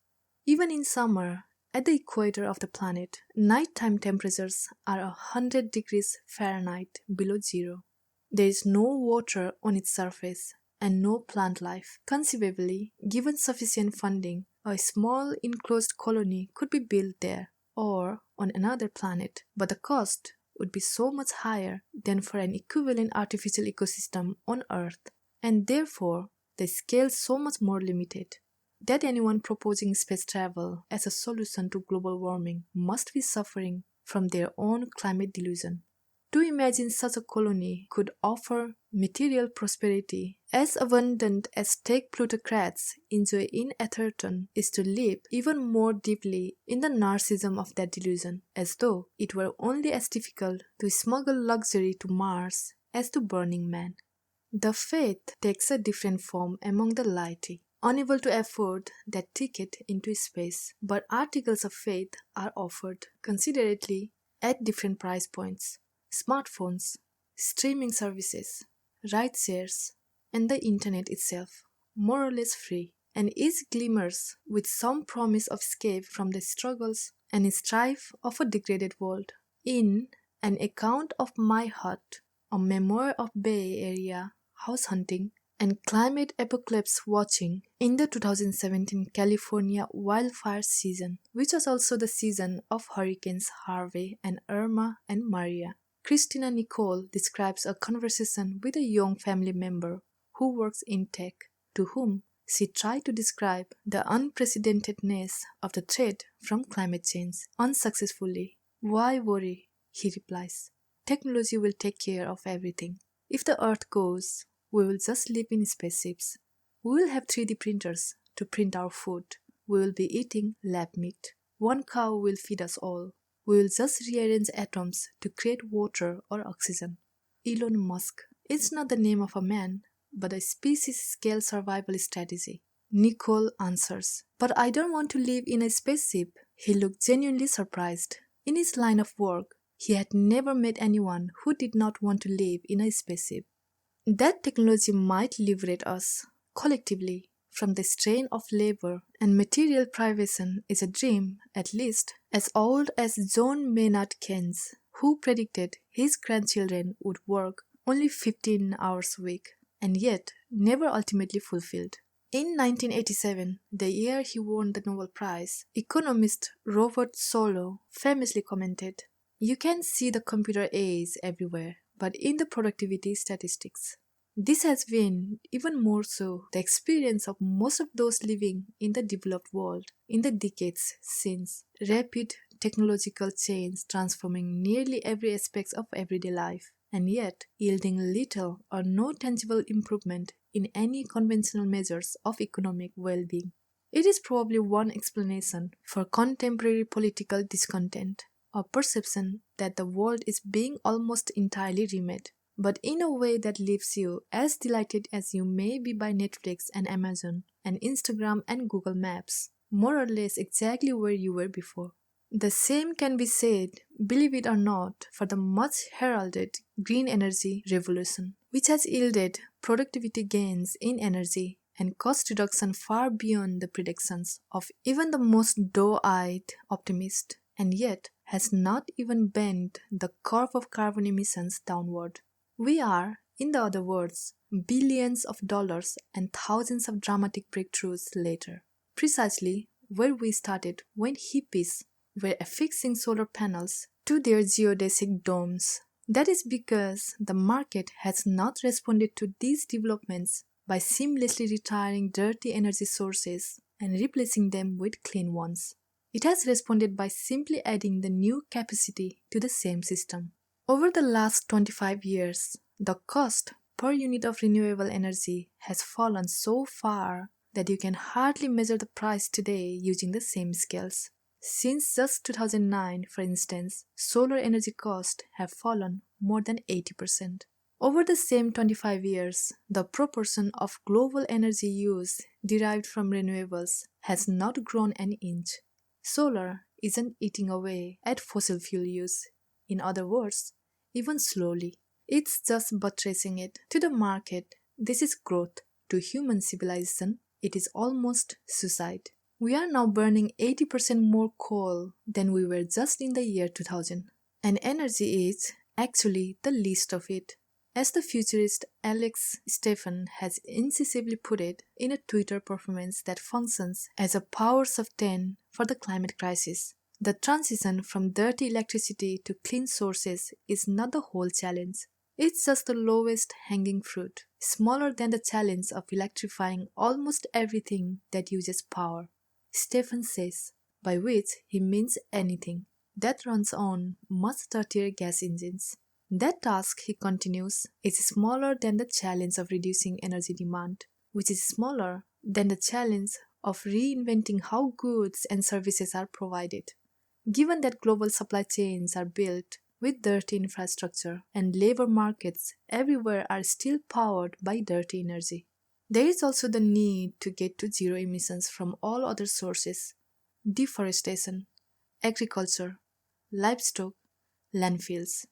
Even in summer, at the equator of the planet, nighttime temperatures are 100 degrees Fahrenheit below zero. There is no water on its surface and no plant life. Conceivably, given sufficient funding, a small enclosed colony could be built there or on another planet, but the cost would be so much higher than for an equivalent artificial ecosystem on Earth, and therefore the scale so much more limited, that anyone proposing space travel as a solution to global warming must be suffering from their own climate delusion. To imagine such a colony could offer material prosperity as abundant as tech plutocrats enjoy in Atherton is to live even more deeply in the narcissism of that delusion, as though it were only as difficult to smuggle luxury to Mars as to Burning Man. The faith takes a different form among the laity, unable to afford that ticket into space, but articles of faith are offered considerately at different price points. Smartphones, streaming services, ride shares, and the internet itself, more or less free, and each glimmers with some promise of escape from the struggles and strife of a degraded world. In An Account of My Hut, a memoir of Bay Area house hunting and climate apocalypse watching in the 2017 California wildfire season, which was also the season of Hurricanes Harvey and Irma and Maria, Christina Nicole describes a conversation with a young family member who works in tech, to whom she tried to describe the unprecedentedness of the threat from climate change unsuccessfully. "Why worry?" he replies. "Technology will take care of everything. If the Earth goes, we will just live in spaceships. We will have 3D printers to print our food. We will be eating lab meat. One cow will feed us all. We will just rearrange atoms to create water or oxygen." Elon Musk. It's not the name of a man, but a species-scale survival strategy. Nicole answers, "But I don't want to live in a spaceship." He looked genuinely surprised. In his line of work, he had never met anyone who did not want to live in a spaceship. That technology might liberate us, collectively, from the strain of labor and material privation is a dream, at least, as old as John Maynard Keynes, who predicted his grandchildren would work only 15 hours a week, and yet never ultimately fulfilled. In 1987, the year he won the Nobel Prize, economist Robert Solow famously commented, "You can see the computer age everywhere, but in the productivity statistics." This has been, even more so, the experience of most of those living in the developed world in the decades since rapid technological change transforming nearly every aspect of everyday life, and yet yielding little or no tangible improvement in any conventional measures of economic well-being. It is probably one explanation for contemporary political discontent, or perception that the world is being almost entirely remade, but in a way that leaves you as delighted as you may be by Netflix and Amazon and Instagram and Google Maps, more or less exactly where you were before. The same can be said, believe it or not, for the much heralded green energy revolution, which has yielded productivity gains in energy and cost reduction far beyond the predictions of even the most doe-eyed optimist, and yet has not even bent the curve of carbon emissions downward. We are, in the other words, billions of dollars and thousands of dramatic breakthroughs later, precisely where we started when hippies were affixing solar panels to their geodesic domes. That is because the market has not responded to these developments by seamlessly retiring dirty energy sources and replacing them with clean ones. It has responded by simply adding the new capacity to the same system. Over the last 25 years, the cost per unit of renewable energy has fallen so far that you can hardly measure the price today using the same scales. Since just 2009, for instance, solar energy costs have fallen more than 80%. Over the same 25 years, the proportion of global energy use derived from renewables has not grown an inch. Solar isn't eating away at fossil fuel use. In other words, even slowly. It's just buttressing it. To the market, this is growth. To human civilization, it is almost suicide. We are now burning 80% more coal than we were just in the year 2000. And energy is, actually, the least of it. As the futurist Alex Stephan has incisively put it in a Twitter performance that functions as a powers of 10 for the climate crisis, the transition from dirty electricity to clean sources is not the whole challenge. It's just the lowest hanging fruit, smaller than the challenge of electrifying almost everything that uses power. Stephan says, by which he means anything that runs on much dirtier gas engines. That task, he continues, is smaller than the challenge of reducing energy demand, which is smaller than the challenge of reinventing how goods and services are provided. Given that global supply chains are built with dirty infrastructure and labor markets everywhere are still powered by dirty energy, there is also the need to get to zero emissions from all other sources: deforestation, agriculture, livestock, landfills,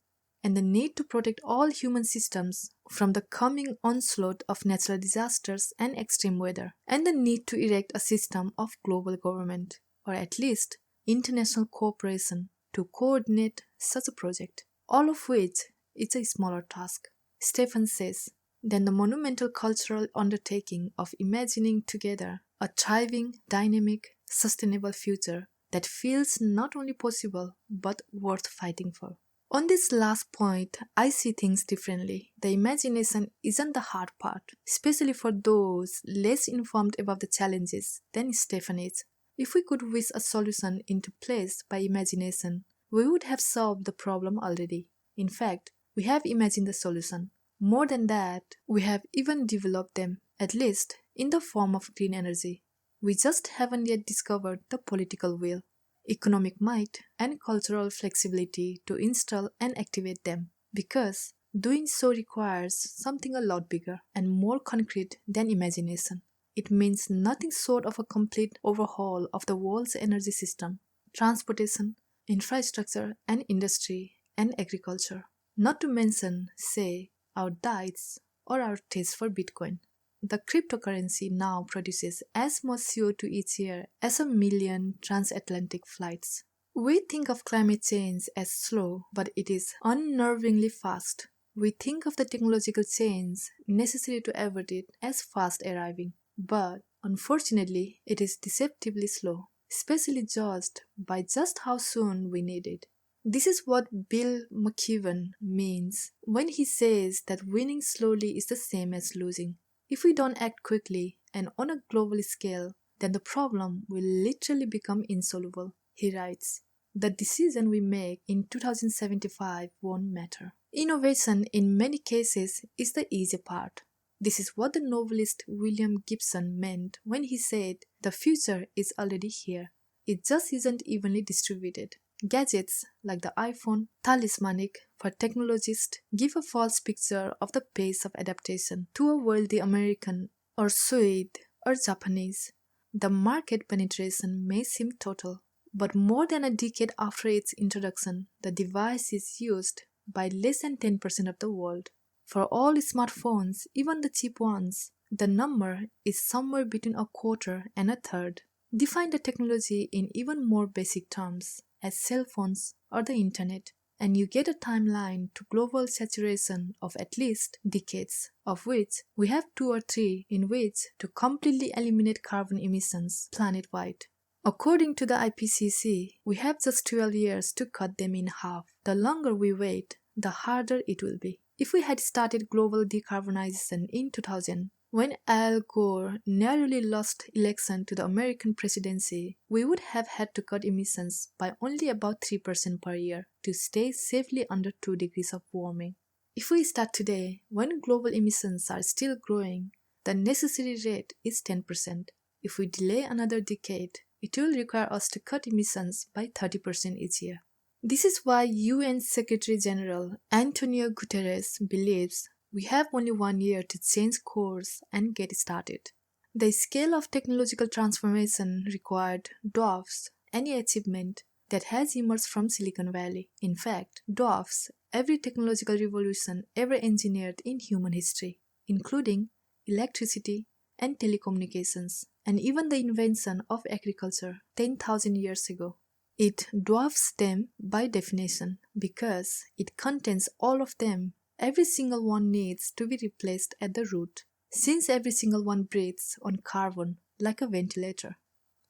and the need to protect all human systems from the coming onslaught of natural disasters and extreme weather, and the need to erect a system of global government, or at least international cooperation, to coordinate such a project, all of which is a smaller task. Stephan says, than the monumental cultural undertaking of imagining together a thriving, dynamic, sustainable future that feels not only possible but worth fighting for. On this last point, I see things differently. The imagination isn't the hard part, especially for those less informed about the challenges than Stephan is. If we could wish a solution into place by imagination, we would have solved the problem already. In fact, we have imagined the solution. More than that, we have even developed them, at least in the form of green energy. We just haven't yet discovered the political will, economic might, and cultural flexibility to install and activate them, because doing so requires something a lot bigger and more concrete than imagination. It means nothing short of a complete overhaul of the world's energy system, transportation, infrastructure, and industry, and agriculture. Not to mention, say, our diets or our taste for Bitcoin. The cryptocurrency now produces as much CO2 each year as 1 million transatlantic flights. We think of climate change as slow, but it is unnervingly fast. We think of the technological change necessary to avert it as fast arriving, but unfortunately, it is deceptively slow, especially judged by just how soon we need it. This is what Bill McKibben means when he says that winning slowly is the same as losing. If we don't act quickly and on a global scale, then the problem will literally become insoluble. He writes, "The decision we make in 2075 won't matter. Innovation in many cases is the easy part." This is what the novelist William Gibson meant when he said, "The future is already here. It just isn't evenly distributed." Gadgets like the iPhone, talismanic for technologists, give a false picture of the pace of adaptation to a wealthy American or Swede or Japanese. The market penetration may seem total, but more than a decade after its introduction, the device is used by less than 10% of the world. For all smartphones, even the cheap ones, the number is somewhere between a quarter and a third. Define the technology in even more basic terms, as cell phones or the internet, and you get a timeline to global saturation of at least decades, of which we have 2 or 3 in which to completely eliminate carbon emissions planet-wide. According to the IPCC, we have just 12 years to cut them in half. The longer we wait, the harder it will be. If we had started global decarbonization in 2000, when Al Gore narrowly lost election to the American presidency, we would have had to cut emissions by only about 3% per year to stay safely under 2 degrees of warming. If we start today, when global emissions are still growing, the necessary rate is 10%. If we delay another decade, it will require us to cut emissions by 30% each year. This is why UN Secretary General Antonio Guterres believes we have only 1 year to change course and get started. The scale of technological transformation required dwarfs any achievement that has emerged from Silicon Valley. In fact, dwarfs every technological revolution ever engineered in human history, including electricity and telecommunications, and even the invention of agriculture 10,000 years ago. It dwarfs them by definition because it contains all of them. Every single one needs to be replaced at the root, since every single one breathes on carbon like a ventilator.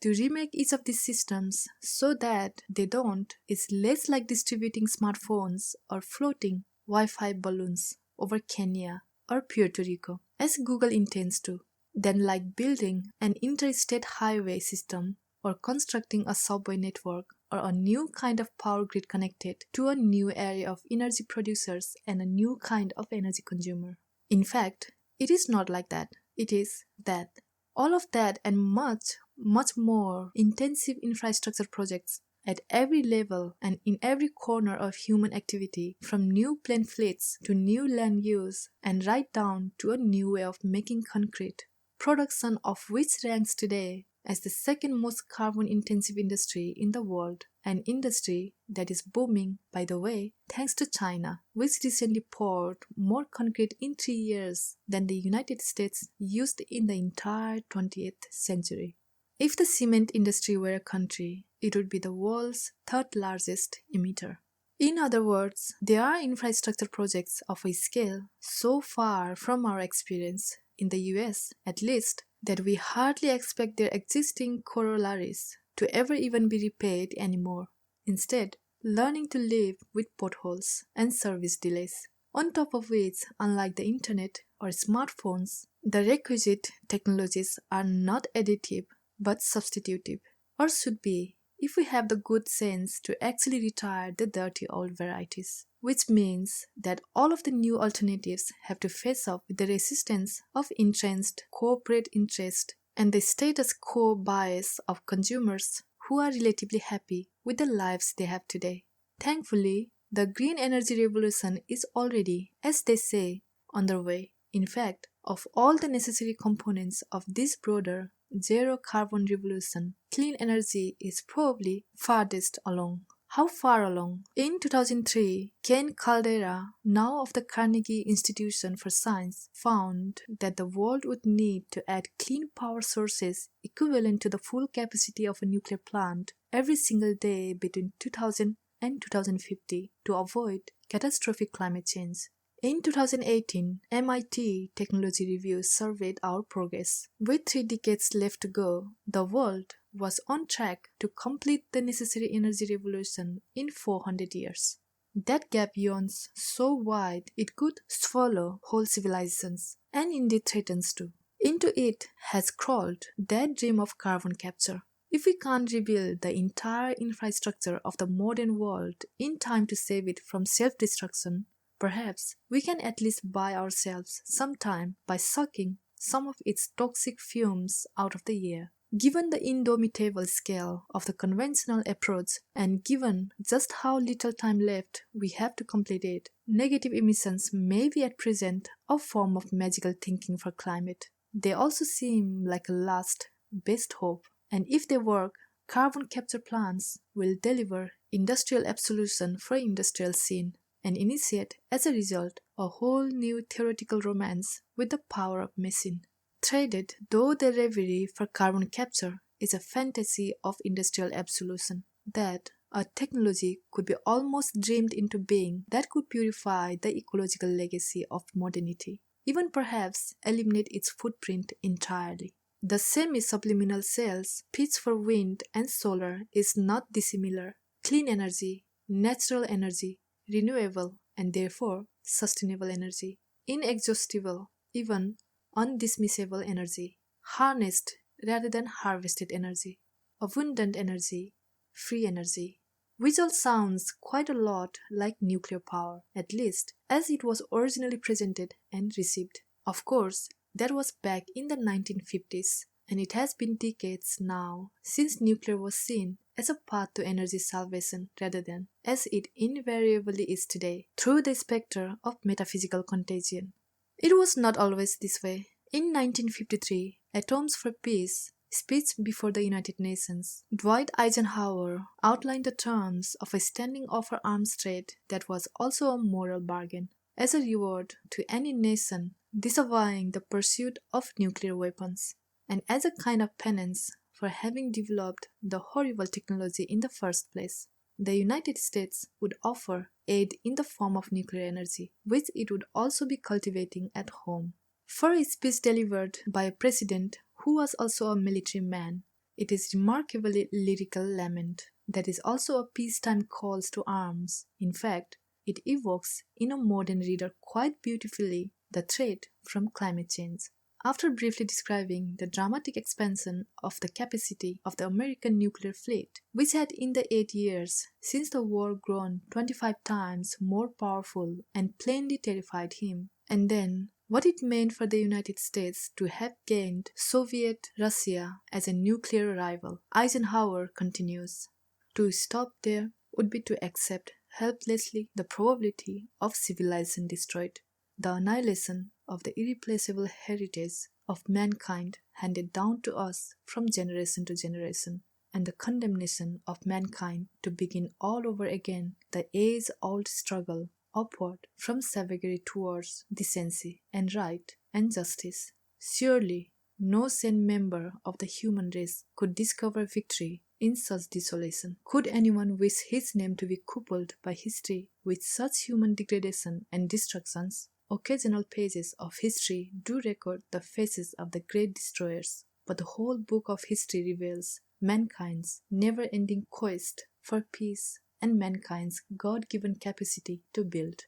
To remake each of these systems so that they don't is less like distributing smartphones or floating Wi-Fi balloons over Kenya or Puerto Rico, as Google intends to, than like building an interstate highway system or constructing a subway network or a new kind of power grid connected to a new area of energy producers and a new kind of energy consumer. In fact, it is not like that. It is that. All of that and much, much more intensive infrastructure projects at every level and in every corner of human activity, from new plane fleets to new land use and right down to a new way of making concrete, production of which ranks today as the second most carbon-intensive industry in the world, an industry that is booming, by the way, thanks to China, which recently poured more concrete in 3 years than the United States used in the entire 20th century. If the cement industry were a country, it would be the world's 3rd largest emitter. In other words, there are infrastructure projects of a scale so far from our experience, in the US at least, that we hardly expect their existing corollaries to ever even be repaid anymore. Instead, learning to live with potholes and service delays. On top of which, unlike the internet or smartphones, the requisite technologies are not additive but substitutive, or should be, if we have the good sense to actually retire the dirty old varieties. Which means that all of the new alternatives have to face up with the resistance of entrenched corporate interest and the status quo bias of consumers who are relatively happy with the lives they have today. Thankfully, the green energy revolution is already, as they say, underway. In fact, of all the necessary components of this broader zero carbon revolution, clean energy is probably farthest along. How far along? In 2003, Ken Caldera, now of the Carnegie Institution for Science, found that the world would need to add clean power sources equivalent to the full capacity of a nuclear plant every single day between 2000 and 2050 to avoid catastrophic climate change. In 2018, MIT Technology Review surveyed our progress. With 3 decades left to go, the world was on track to complete the necessary energy revolution in 400 years. That gap yawns so wide it could swallow whole civilizations, and indeed threatens to. Into it has crawled that dream of carbon capture. If we can't rebuild the entire infrastructure of the modern world in time to save it from self-destruction, perhaps we can at least buy ourselves some time by sucking some of its toxic fumes out of the air. Given the indomitable scale of the conventional approach and given just how little time left we have to complete it, negative emissions may be at present a form of magical thinking for climate. They also seem like a last, best hope, and if they work, carbon capture plants will deliver industrial absolution for industrial sin and initiate, as a result, a whole new theoretical romance with the power of machine. Traded though the reverie for carbon capture is a fantasy of industrial absolution, that a technology could be almost dreamed into being that could purify the ecological legacy of modernity, even perhaps eliminate its footprint entirely. The semi-subliminal cells pitch for wind and solar is not dissimilar. Clean energy, natural energy, renewable and therefore sustainable energy, inexhaustible, even undismissible energy, harnessed rather than harvested energy, abundant energy, free energy, which all sounds quite a lot like nuclear power, at least as it was originally presented and received. Of course, that was back in the 1950s, and it has been decades now since nuclear was seen as a path to energy salvation rather than, as it invariably is today, through the specter of metaphysical contagion. It was not always this way. In 1953, Atoms for Peace speech before the United Nations, Dwight Eisenhower outlined the terms of a standing offer arms trade that was also a moral bargain, as a reward to any nation disavowing the pursuit of nuclear weapons, and as a kind of penance for having developed the horrible technology in the first place. The United States would offer aid in the form of nuclear energy, which it would also be cultivating at home. For a speech delivered by a president who was also a military man, it is remarkably lyrical lament that is also a peacetime calls to arms. In fact, it evokes in a modern reader quite beautifully the threat from climate change. After briefly describing the dramatic expansion of the capacity of the American nuclear fleet, which had in the 8 years since the war grown 25 times more powerful and plainly terrified him, and then what it meant for the United States to have gained Soviet Russia as a nuclear rival, Eisenhower continues, "To stop there would be to accept helplessly the probability of civilization destroyed, the annihilation of the irreplaceable heritage of mankind handed down to us from generation to generation, and the condemnation of mankind to begin all over again the age-old struggle upward from savagery towards decency and right and justice. Surely no sane member of the human race could discover victory in such desolation. Could anyone wish his name to be coupled by history with such human degradation and destructions? Occasional pages of history do record the faces of the great destroyers, but the whole book of history reveals mankind's never-ending quest for peace and mankind's God-given capacity to build."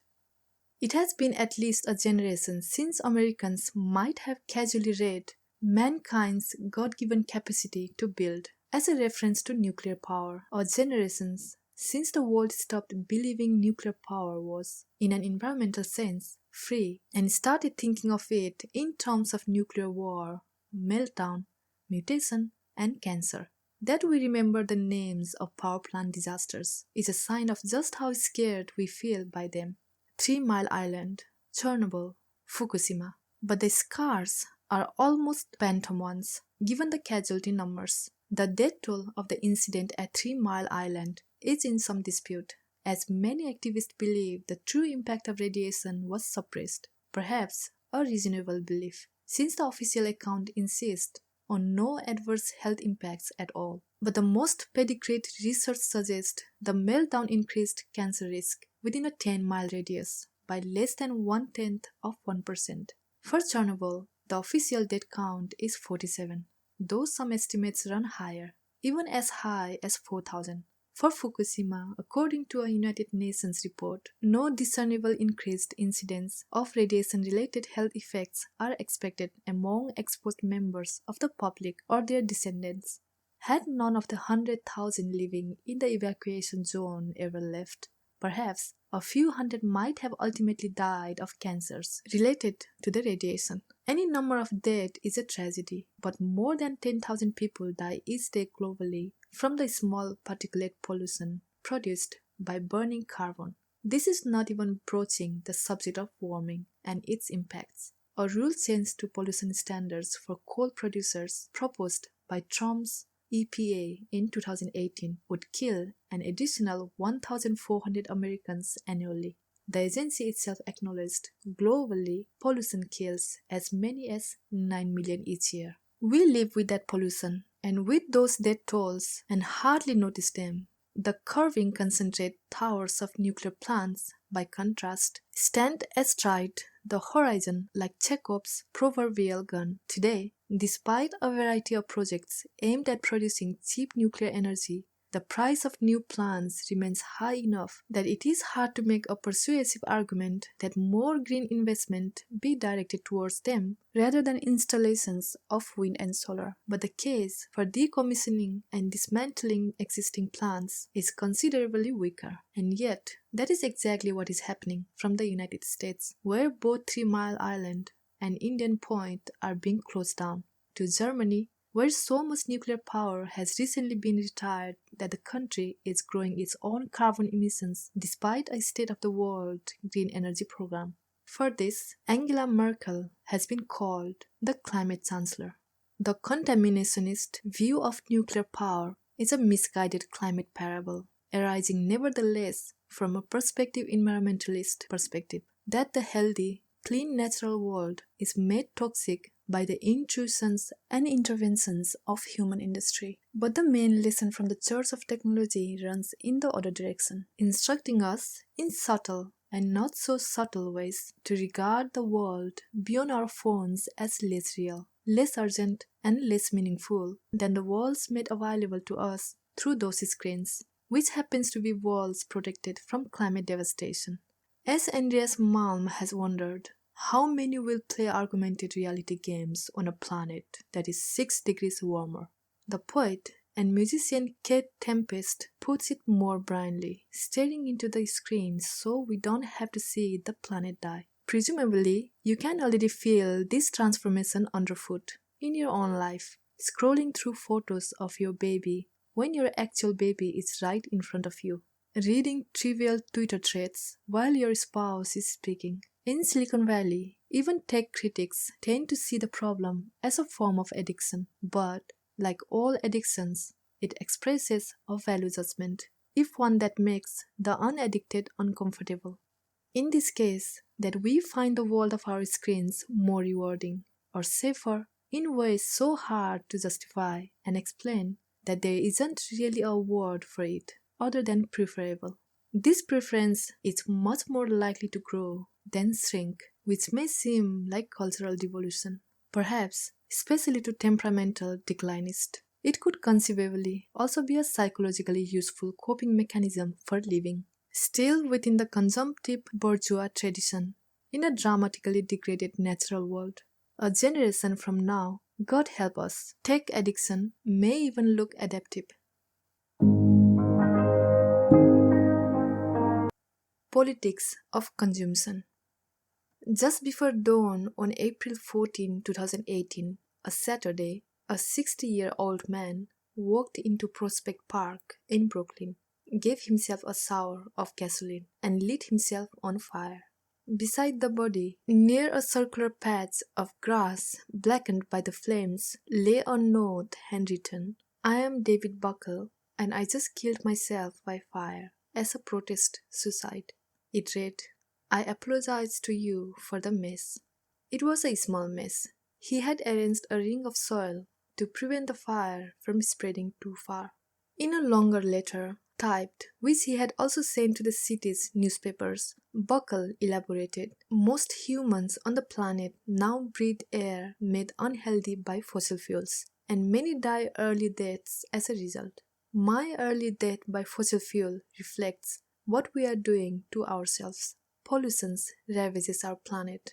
It has been at least a generation since Americans might have casually read mankind's God-given capacity to build as a reference to nuclear power, or generations since the world stopped believing nuclear power was, in an environmental sense, free and started thinking of it in terms of nuclear war, meltdown, mutation, and cancer. That we remember the names of power plant disasters is a sign of just how scared we feel by them. 3 Mile Island, Chernobyl, Fukushima. But the scars are almost phantom ones, given the casualty numbers. The death toll of the incident at 3 Mile Island is in some dispute, as many activists believe the true impact of radiation was suppressed, perhaps a reasonable belief, since the official account insists on no adverse health impacts at all. But the most pedigreed research suggests the meltdown increased cancer risk within a 10-mile radius by less than 1/10 of 1%. For Chernobyl, the official death count is 47, though some estimates run higher, even as high as 4,000. For Fukushima, according to a United Nations report, no discernible increased incidence of radiation-related health effects are expected among exposed members of the public or their descendants. Had none of the 100,000 living in the evacuation zone ever left, perhaps a few hundred might have ultimately died of cancers related to the radiation. Any number of deaths is a tragedy, but more than 10,000 people die each day globally from the small particulate pollution produced by burning carbon. This is not even broaching the subject of warming and its impacts. A rule change to pollution standards for coal producers proposed by Trump's EPA in 2018 would kill an additional 1,400 Americans annually. The agency itself acknowledged globally pollution kills as many as 9 million each year. We live with that pollution and with those death tolls and hardly notice them. The curving concentrate towers of nuclear plants, by contrast, stand astride the horizon like Chekhov's proverbial gun. Today, despite a variety of projects aimed at producing cheap nuclear energy, the price of new plants remains high enough that it is hard to make a persuasive argument that more green investment be directed towards them rather than installations of wind and solar. But the case for decommissioning and dismantling existing plants is considerably weaker. And yet, that is exactly what is happening from the United States, where both 3 Mile Island and Indian Point are being closed down, to Germany, where so much nuclear power has recently been retired that the country is growing its own carbon emissions despite a State of the World green energy program. For this, Angela Merkel has been called the climate chancellor. The contaminationist view of nuclear power is a misguided climate parable, arising nevertheless from a prospective environmentalist perspective, that the healthy, clean natural world is made toxic by the intrusions and interventions of human industry. But the main lesson from the Church of Technology runs in the other direction, instructing us in subtle and not so subtle ways to regard the world beyond our phones as less real, less urgent, and less meaningful than the worlds made available to us through those screens, which happens to be worlds protected from climate devastation. As Andreas Malm has wondered, how many will play augmented reality games on a planet that is 6 degrees warmer? The poet and musician Kate Tempest puts it more brightly, staring into the screen so we don't have to see the planet die. Presumably, you can already feel this transformation underfoot in your own life, scrolling through photos of your baby when your actual baby is right in front of you, reading trivial Twitter threads while your spouse is speaking. In Silicon Valley, even tech critics tend to see the problem as a form of addiction, but like all addictions, it expresses a value judgment, if one that makes the unaddicted uncomfortable. In this case, that we find the world of our screens more rewarding or safer in ways so hard to justify and explain that there isn't really a word for it other than preferable. This preference is much more likely to grow than shrink, which may seem like cultural devolution, perhaps especially to temperamental declinists. It could conceivably also be a psychologically useful coping mechanism for living, still within the consumptive bourgeois tradition, in a dramatically degraded natural world. A generation from now, God help us, tech addiction may even look adaptive. Politics of consumption. Just before dawn on April 14, 2018, a Saturday, a 60-year-old man walked into Prospect Park in Brooklyn, gave himself a shower of gasoline, and lit himself on fire. Beside the body, near a circular patch of grass blackened by the flames, lay a note handwritten, "I am David Buckle. and I just killed myself by fire as a protest suicide. It read, I apologize to you for the mess. It was a small mess. He had arranged a ring of soil to prevent the fire from spreading too far. In a longer letter, typed, which he had also sent to the city's newspapers, Buckle elaborated, most humans on the planet now breathe air made unhealthy by fossil fuels, and many die early deaths as a result. My early death by fossil fuel reflects what we are doing to ourselves. Pollution ravages our planet,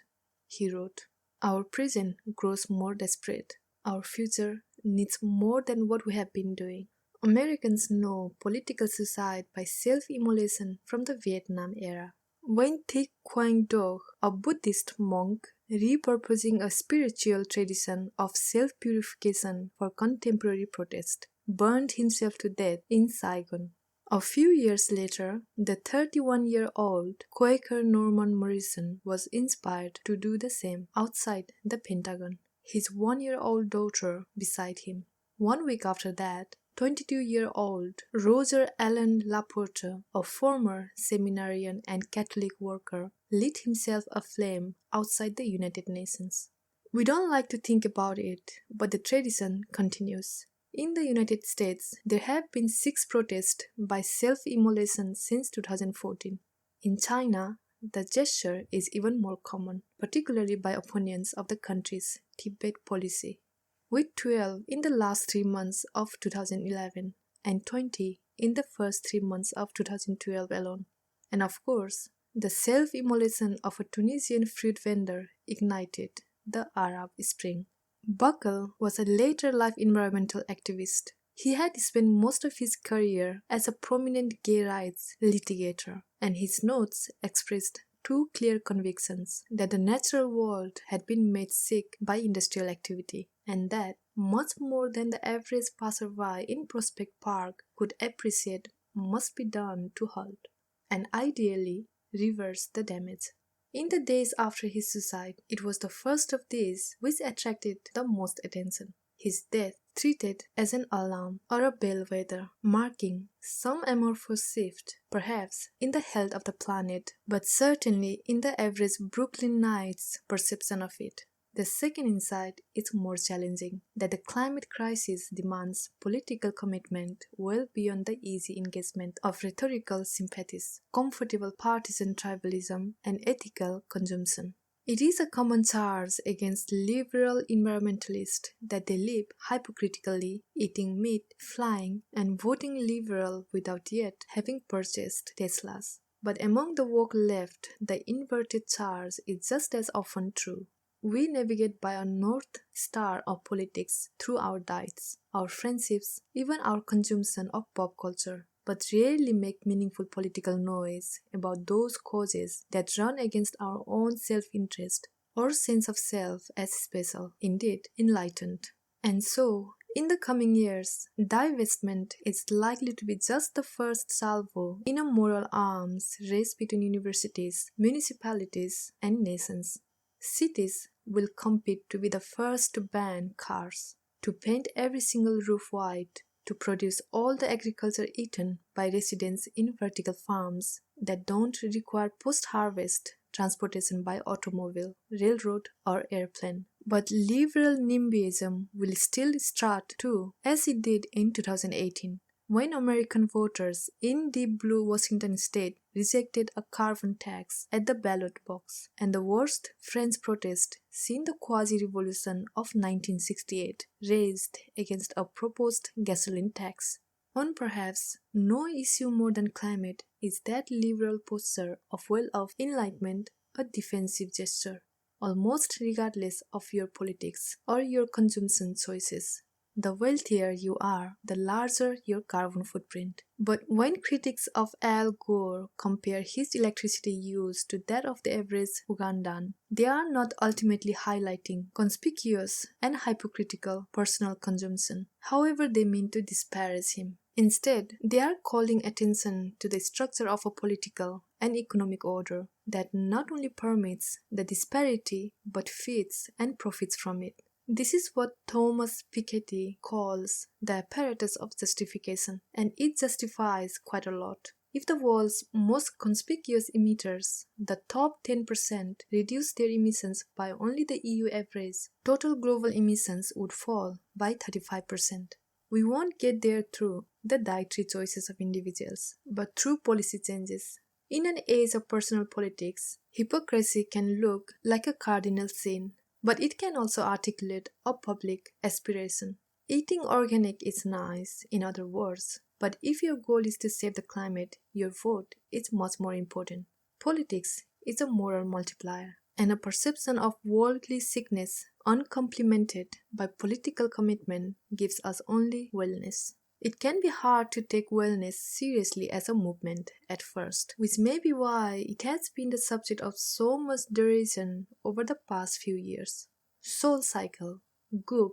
he wrote. Our present grows more desperate. Our future needs more than what we have been doing. Americans know political suicide by self-immolation from the Vietnam era. When Thich Quang Duc, a Buddhist monk repurposing a spiritual tradition of self-purification for contemporary protest, burned himself to death in Saigon. A few years later, the 31-year-old Quaker Norman Morrison was inspired to do the same outside the Pentagon, his 1-year-old daughter beside him. 1 week after that, 22-year-old Roger Allen Laporte, a former seminarian and Catholic worker, lit himself aflame outside the United Nations. We don't like to think about it, but the tradition continues. In the United States, there have been 6 protests by self-immolation since 2014. In China, the gesture is even more common, particularly by opponents of the country's Tibet policy, with 12 in the last 3 months of 2011 and 20 in the first 3 months of 2012 alone. And of course, the self-immolation of a Tunisian fruit vendor ignited the Arab Spring. Buckle was a later-life environmental activist. He had spent most of his career as a prominent gay rights litigator, and his notes expressed 2 clear convictions: that the natural world had been made sick by industrial activity, and that much more than the average passerby in Prospect Park could appreciate must be done to halt, and ideally reverse the damage. In the days after his suicide, it was the first of these which attracted the most attention. His death treated as an alarm or a bellwether, marking some amorphous shift, perhaps in the health of the planet, but certainly in the average Brooklynite's perception of it. The second insight is more challenging, that the climate crisis demands political commitment well beyond the easy engagement of rhetorical sympathies, comfortable partisan tribalism, and ethical consumption. It is a common charge against liberal environmentalists that they live hypocritically, eating meat, flying, and voting liberal without yet having purchased Teslas. But among the woke left, the inverted charge is just as often true. We navigate by a north star of politics through our diets, our friendships, even our consumption of pop culture, but rarely make meaningful political noise about those causes that run against our own self-interest or sense of self as special, indeed enlightened. And so, in the coming years, divestment is likely to be just the first salvo in a moral arms race between universities, municipalities, and nations. Cities will compete to be the first to ban cars, to paint every single roof white, to produce all the agriculture eaten by residents in vertical farms that don't require post-harvest transportation by automobile, railroad, or airplane. But liberal NIMBYism will still start too, as it did in 2018. When American voters in deep blue Washington state rejected a carbon tax at the ballot box, and the worst French protest since the quasi-revolution of 1968 raised against a proposed gasoline tax. On perhaps no issue more than climate is that liberal posture of well-off enlightenment a defensive gesture, almost regardless of your politics or your consumption choices. The wealthier you are, the larger your carbon footprint. But when critics of Al Gore compare his electricity use to that of the average Ugandan, they are not ultimately highlighting conspicuous and hypocritical personal consumption, however they mean to disparage him. Instead, they are calling attention to the structure of a political and economic order that not only permits the disparity but feeds and profits from it. This is what Thomas Piketty calls the apparatus of justification, and it justifies quite a lot. If the world's most conspicuous emitters, the top 10%, reduce their emissions by only the EU average, total global emissions would fall by 35%. We won't get there through the dietary choices of individuals, but through policy changes. In an age of personal politics, hypocrisy can look like a cardinal sin, but it can also articulate a public aspiration. Eating organic is nice, in other words, but if your goal is to save the climate, your vote is much more important. Politics is a moral multiplier, and a perception of worldly sickness uncomplemented by political commitment gives us only wellness. It can be hard to take wellness seriously as a movement at first, which may be why it has been the subject of so much derision over the past few years. Soul Cycle, Goop,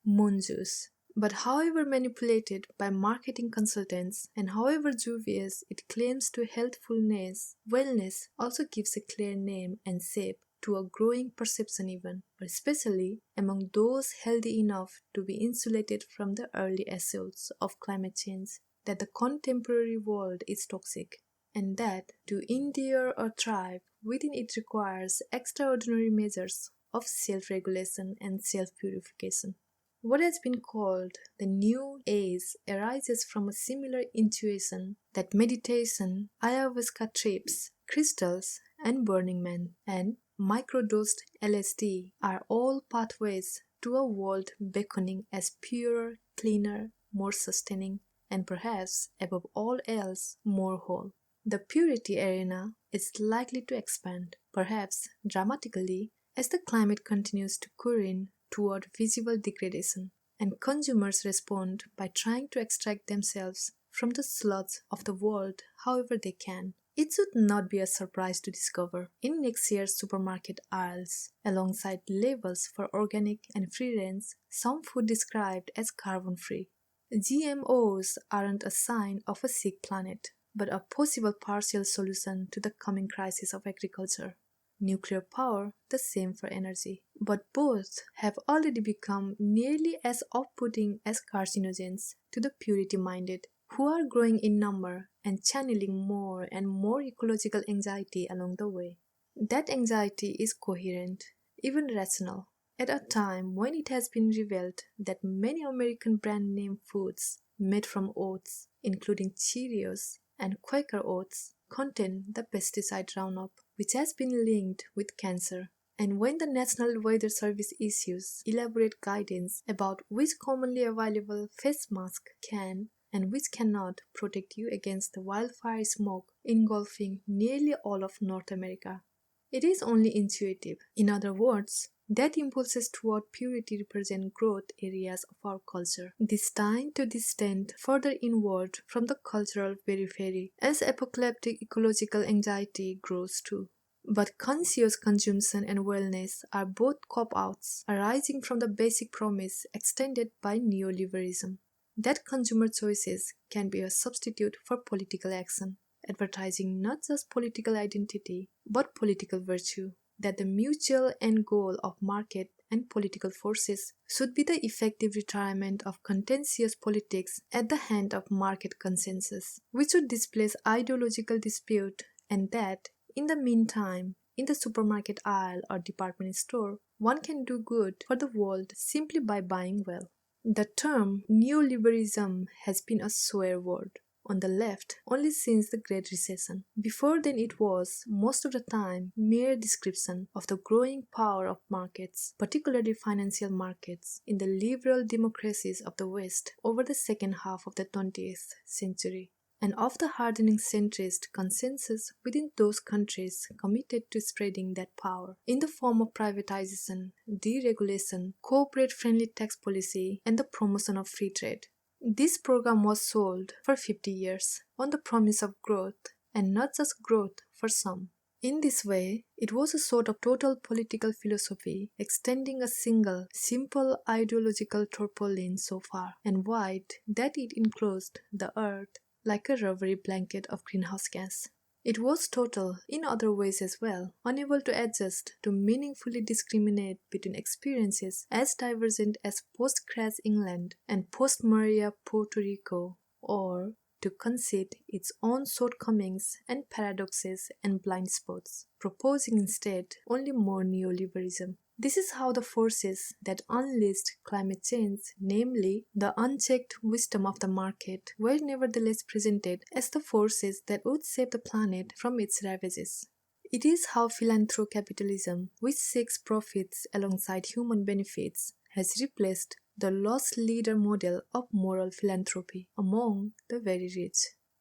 Moon Juice. But however manipulated by marketing consultants and however dubious it claims to healthfulness, wellness also gives a clear name and shape to a growing perception even, but especially among those healthy enough to be insulated from the early assaults of climate change, that the contemporary world is toxic, and that to endure or thrive within it requires extraordinary measures of self-regulation and self-purification. What has been called the New Age arises from a similar intuition that meditation, ayahuasca trips, crystals, and Burning Man, and microdosed LSD are all pathways to a world beckoning as purer, cleaner, more sustaining, and perhaps, above all else, more whole. The purity arena is likely to expand, perhaps dramatically, as the climate continues to careen toward visible degradation, and consumers respond by trying to extract themselves from the sludge of the world however they can. It should not be a surprise to discover in next year's supermarket aisles, alongside labels for organic and free range, some food described as carbon-free. GMOs aren't a sign of a sick planet, but a possible partial solution to the coming crisis of agriculture. Nuclear power, the same for energy. But both have already become nearly as off-putting as carcinogens to the purity-minded, who are growing in number and channeling more and more ecological anxiety along the way. That anxiety is coherent, even rational, at a time when it has been revealed that many American brand name foods made from oats, including Cheerios and Quaker Oats, contain the pesticide Roundup, which has been linked with cancer. And when the National Weather Service issues elaborate guidance about which commonly available face mask can and which cannot protect you against the wildfire smoke engulfing nearly all of North America, it is only intuitive. In other words, that impulses toward purity represent growth areas of our culture, destined to distend further inward from the cultural periphery as apocalyptic ecological anxiety grows too. But conscious consumption and wellness are both cop-outs arising from the basic promise extended by neoliberalism, that consumer choices can be a substitute for political action, advertising not just political identity but political virtue, that the mutual end goal of market and political forces should be the effective retirement of contentious politics at the hand of market consensus, which would displace ideological dispute, and that, in the meantime, in the supermarket aisle or department store, one can do good for the world simply by buying well. The term neoliberalism has been a swear word on the left only since the Great Recession. Before then it was, most of the time, mere description of the growing power of markets, particularly financial markets, in the liberal democracies of the West over the second half of the 20th century, and of the hardening centrist consensus within those countries committed to spreading that power in the form of privatization, deregulation, corporate-friendly tax policy, and the promotion of free trade. This program was sold for 50 years on the promise of growth, and not just growth for some. In this way, it was a sort of total political philosophy, extending a single, simple ideological tarpaulin so far and wide that it enclosed the earth like a rubbery blanket of greenhouse gas. It was total in other ways as well, unable to adjust to meaningfully discriminate between experiences as divergent as post-crash England and post-Maria Puerto Rico, or to concede its own shortcomings and paradoxes and blind spots, proposing instead only more neoliberalism. This is how the forces that unleashed climate change, namely the unchecked wisdom of the market, were nevertheless presented as the forces that would save the planet from its ravages. It is how philanthrocapitalism, which seeks profits alongside human benefits, has replaced the loss leader model of moral philanthropy among the very rich.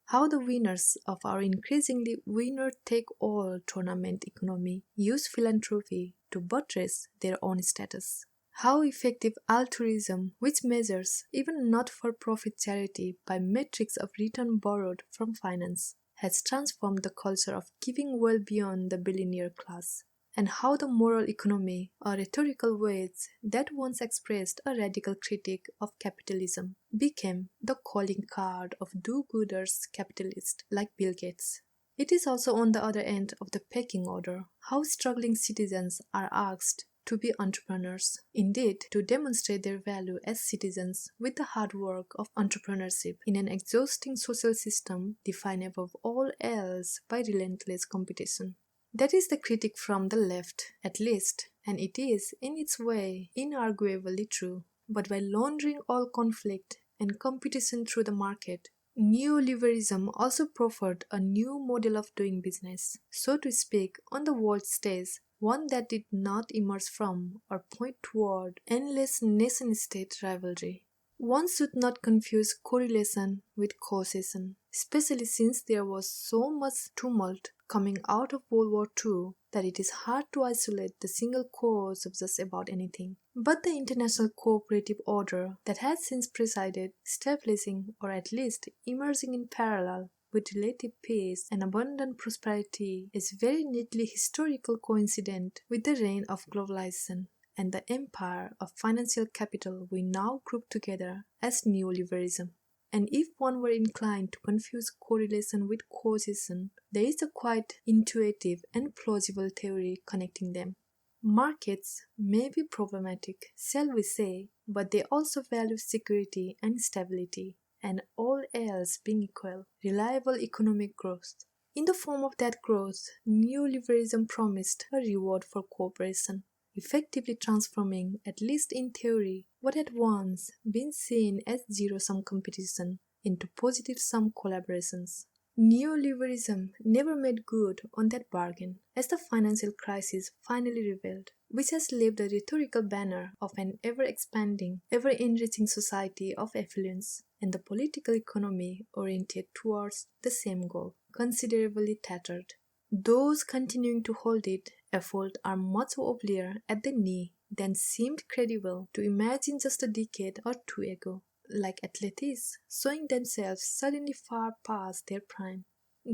How the winners of our increasingly winner-take-all tournament economy use philanthropy to buttress their own status. How effective altruism, which measures even not-for-profit charity by metrics of return borrowed from finance, has transformed the culture of giving well beyond the billionaire class. And how the moral economy, a rhetorical word that once expressed a radical critique of capitalism, became the calling card of do-gooders capitalists like Bill Gates. It is also on the other end of the pecking order how struggling citizens are asked to be entrepreneurs, indeed to demonstrate their value as citizens with the hard work of entrepreneurship in an exhausting social system defined above all else by relentless competition. That is the critique from the left, at least, and it is, in its way, inarguably true. But by laundering all conflict and competition through the market, neoliberalism also proffered a new model of doing business, so to speak, on the world stage, one that did not emerge from or point toward endless nation-state rivalry. One should not confuse correlation with causation, especially since there was so much tumult coming out of World War II that it is hard to isolate the single cause of just about anything. But the international cooperative order that has since presided, establishing or at least emerging in parallel with relative peace and abundant prosperity is very neatly historical coincident with the reign of globalization and the empire of financial capital we now group together as neoliberalism. And if one were inclined to confuse correlation with causation, there is a quite intuitive and plausible theory connecting them. Markets may be problematic, shall we say, but they also value security and stability, and all else being equal, reliable economic growth. In the form of that growth, neoliberalism promised a reward for cooperation, effectively transforming, at least in theory, what had once been seen as zero-sum competition into positive-sum collaborations. Neoliberalism never made good on that bargain, as the financial crisis finally revealed, which has left a rhetorical banner of an ever-expanding, ever-enriching society of affluence, and the political economy oriented towards the same goal, considerably tattered. Those continuing to hold it afoot are much wobblier at the knee than seemed credible to imagine just a decade or two ago, like athletes showing themselves suddenly far past their prime.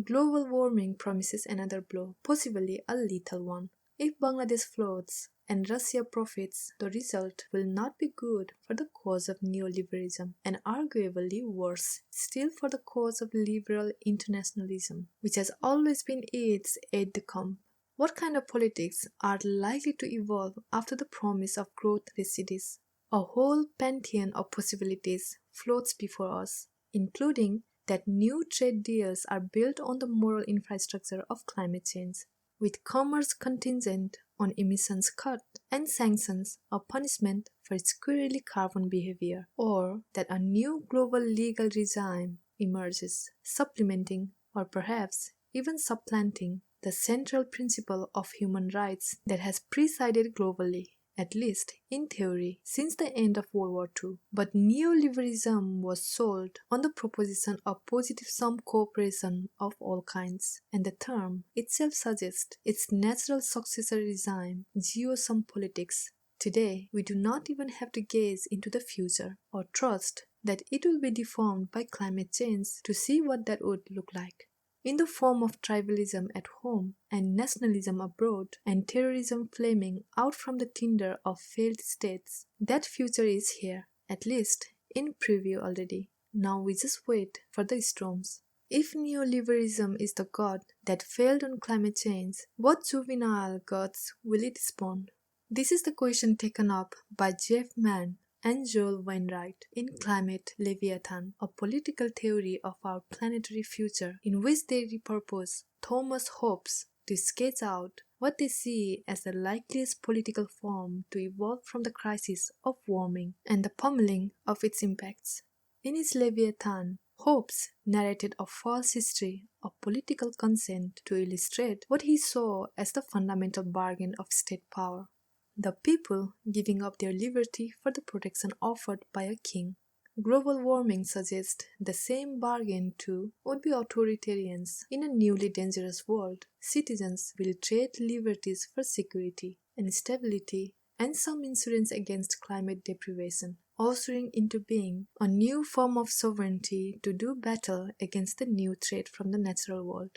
Global warming promises another blow, possibly a lethal one. If Bangladesh floats and Russia profits, the result will not be good for the cause of neoliberalism, and arguably worse still for the cause of liberal internationalism, which has always been its aide de camp. What kind of politics are likely to evolve after the promise of growth recedes? A whole pantheon of possibilities floats before us, including that new trade deals are built on the moral infrastructure of climate change, with commerce contingent on emissions cut and sanctions a punishment for squarely carbon behavior, or that a new global legal regime emerges, supplementing or perhaps even supplanting the central principle of human rights that has presided globally, at least in theory, since the end of World War II. But neoliberalism was sold on the proposition of positive-sum cooperation of all kinds, and the term itself suggests its natural successor regime, zero-sum politics. Today, we do not even have to gaze into the future or trust that it will be deformed by climate change to see what that would look like. In the form of tribalism at home and nationalism abroad and terrorism flaming out from the tinder of failed states, that future is here, at least in preview already. Now we just wait for the storms. If neoliberalism is the god that failed on climate change, what juvenile gods will it spawn? This is the question taken up by Jeff Mann and Joel Wainwright in Climate Leviathan, a political theory of our planetary future, in which they repurpose Thomas Hobbes to sketch out what they see as the likeliest political form to evolve from the crisis of warming and the pummeling of its impacts. In his Leviathan, Hobbes narrated a false history of political consent to illustrate what he saw as the fundamental bargain of state power. The people giving up their liberty for the protection offered by a king. Global warming suggests the same bargain too would be authoritarians. In a newly dangerous world, citizens will trade liberties for security and stability and some insurance against climate deprivation, ushering into being a new form of sovereignty to do battle against the new threat from the natural world.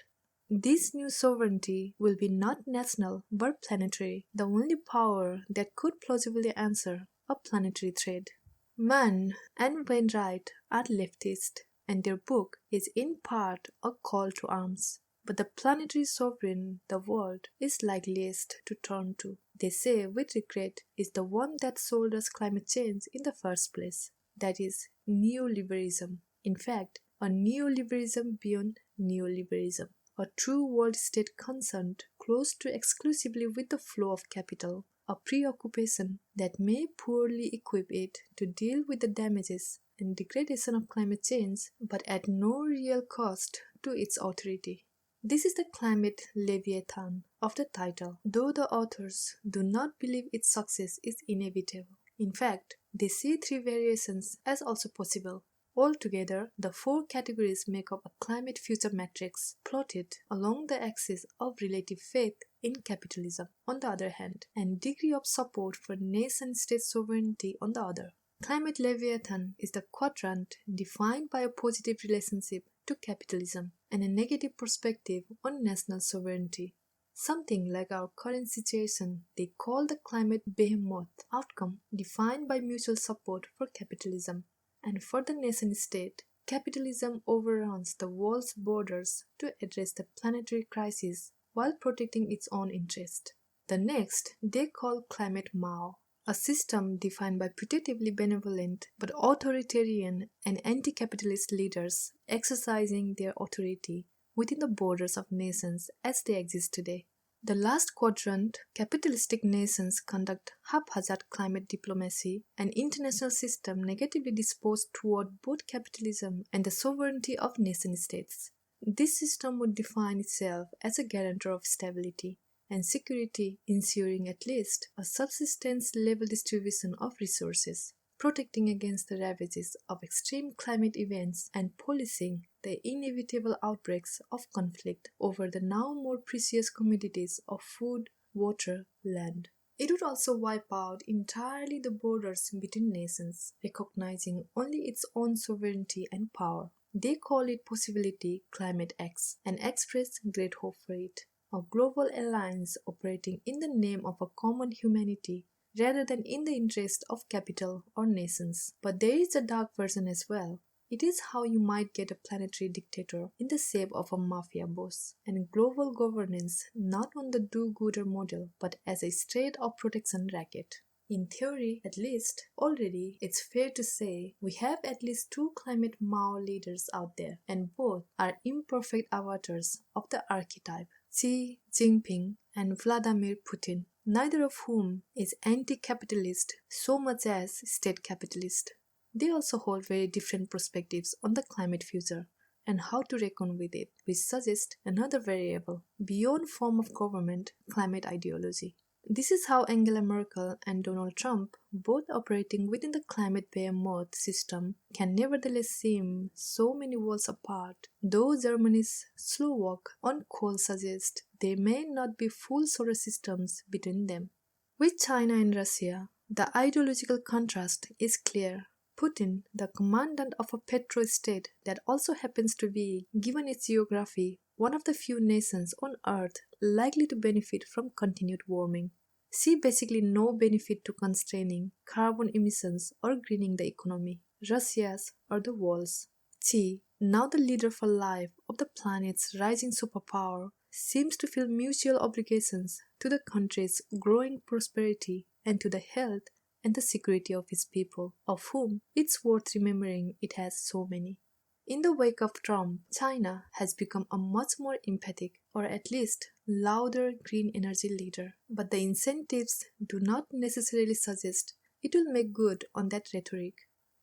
This new sovereignty will be not national but planetary, the only power that could plausibly answer a planetary threat. Mann and Wainwright are leftist, and their book is in part a call to arms. But the planetary sovereign the world is likeliest to turn to, they say with regret, is the one that sold us climate change in the first place. That is neoliberalism. In fact, a neoliberalism beyond neoliberalism. A true world state concerned close to exclusively with the flow of capital, a preoccupation that may poorly equip it to deal with the damages and degradation of climate change, but at no real cost to its authority. This is the climate leviathan of the title, though the authors do not believe its success is inevitable. In fact, they see three variations as also possible. Altogether, the four categories make up a climate future matrix plotted along the axis of relative faith in capitalism on the other hand, and degree of support for nation-state sovereignty on the other. Climate leviathan is the quadrant defined by a positive relationship to capitalism and a negative perspective on national sovereignty. Something like our current situation they call the climate behemoth outcome defined by mutual support for capitalism. And for the nation-state, capitalism overruns the world's borders to address the planetary crisis while protecting its own interest. The next they call climate Mao, a system defined by putatively benevolent but authoritarian and anti-capitalist leaders exercising their authority within the borders of nations as they exist today. The last quadrant, capitalistic nations conduct haphazard climate diplomacy, an international system negatively disposed toward both capitalism and the sovereignty of nation-states. This system would define itself as a guarantor of stability and security, ensuring at least a subsistence-level distribution of resources, protecting against the ravages of extreme climate events and policing the inevitable outbreaks of conflict over the now more precious commodities of food, water, land. It would also wipe out entirely the borders between nations, recognizing only its own sovereignty and power. They call it Possibility Climate X and express great hope for it, a global alliance operating in the name of a common humanity rather than in the interest of capital or nations. But there is a dark version as well. It is how you might get a planetary dictator in the shape of a mafia boss, and global governance not on the do-gooder model but as a straight-up protection racket. In theory, at least, already it's fair to say we have at least two climate Mao leaders out there, and both are imperfect avatars of the archetype, Xi Jinping and Vladimir Putin, neither of whom is anti-capitalist so much as state capitalist. They also hold very different perspectives on the climate future and how to reckon with it, which suggests another variable beyond form of government, climate ideology. This is how Angela Merkel and Donald Trump, both operating within the climate behemoth system, can nevertheless seem so many worlds apart, though Germany's slow walk on coal suggests there may not be full solar systems between them. With China and Russia, the ideological contrast is clear. Putin, the commandant of a petro-state that also happens to be, given its geography, one of the few nations on Earth likely to benefit from continued warming. See basically no benefit to constraining carbon emissions or greening the economy, Russia's or the world's. Xi, now the leader for life of of the planet's rising superpower seems to feel mutual obligations to the country's growing prosperity and to the health and the security of its people, of whom it's worth remembering it has so many. In the wake of Trump, China has become a much more emphatic, or at least louder, green energy leader. But the incentives do not necessarily suggest it will make good on that rhetoric.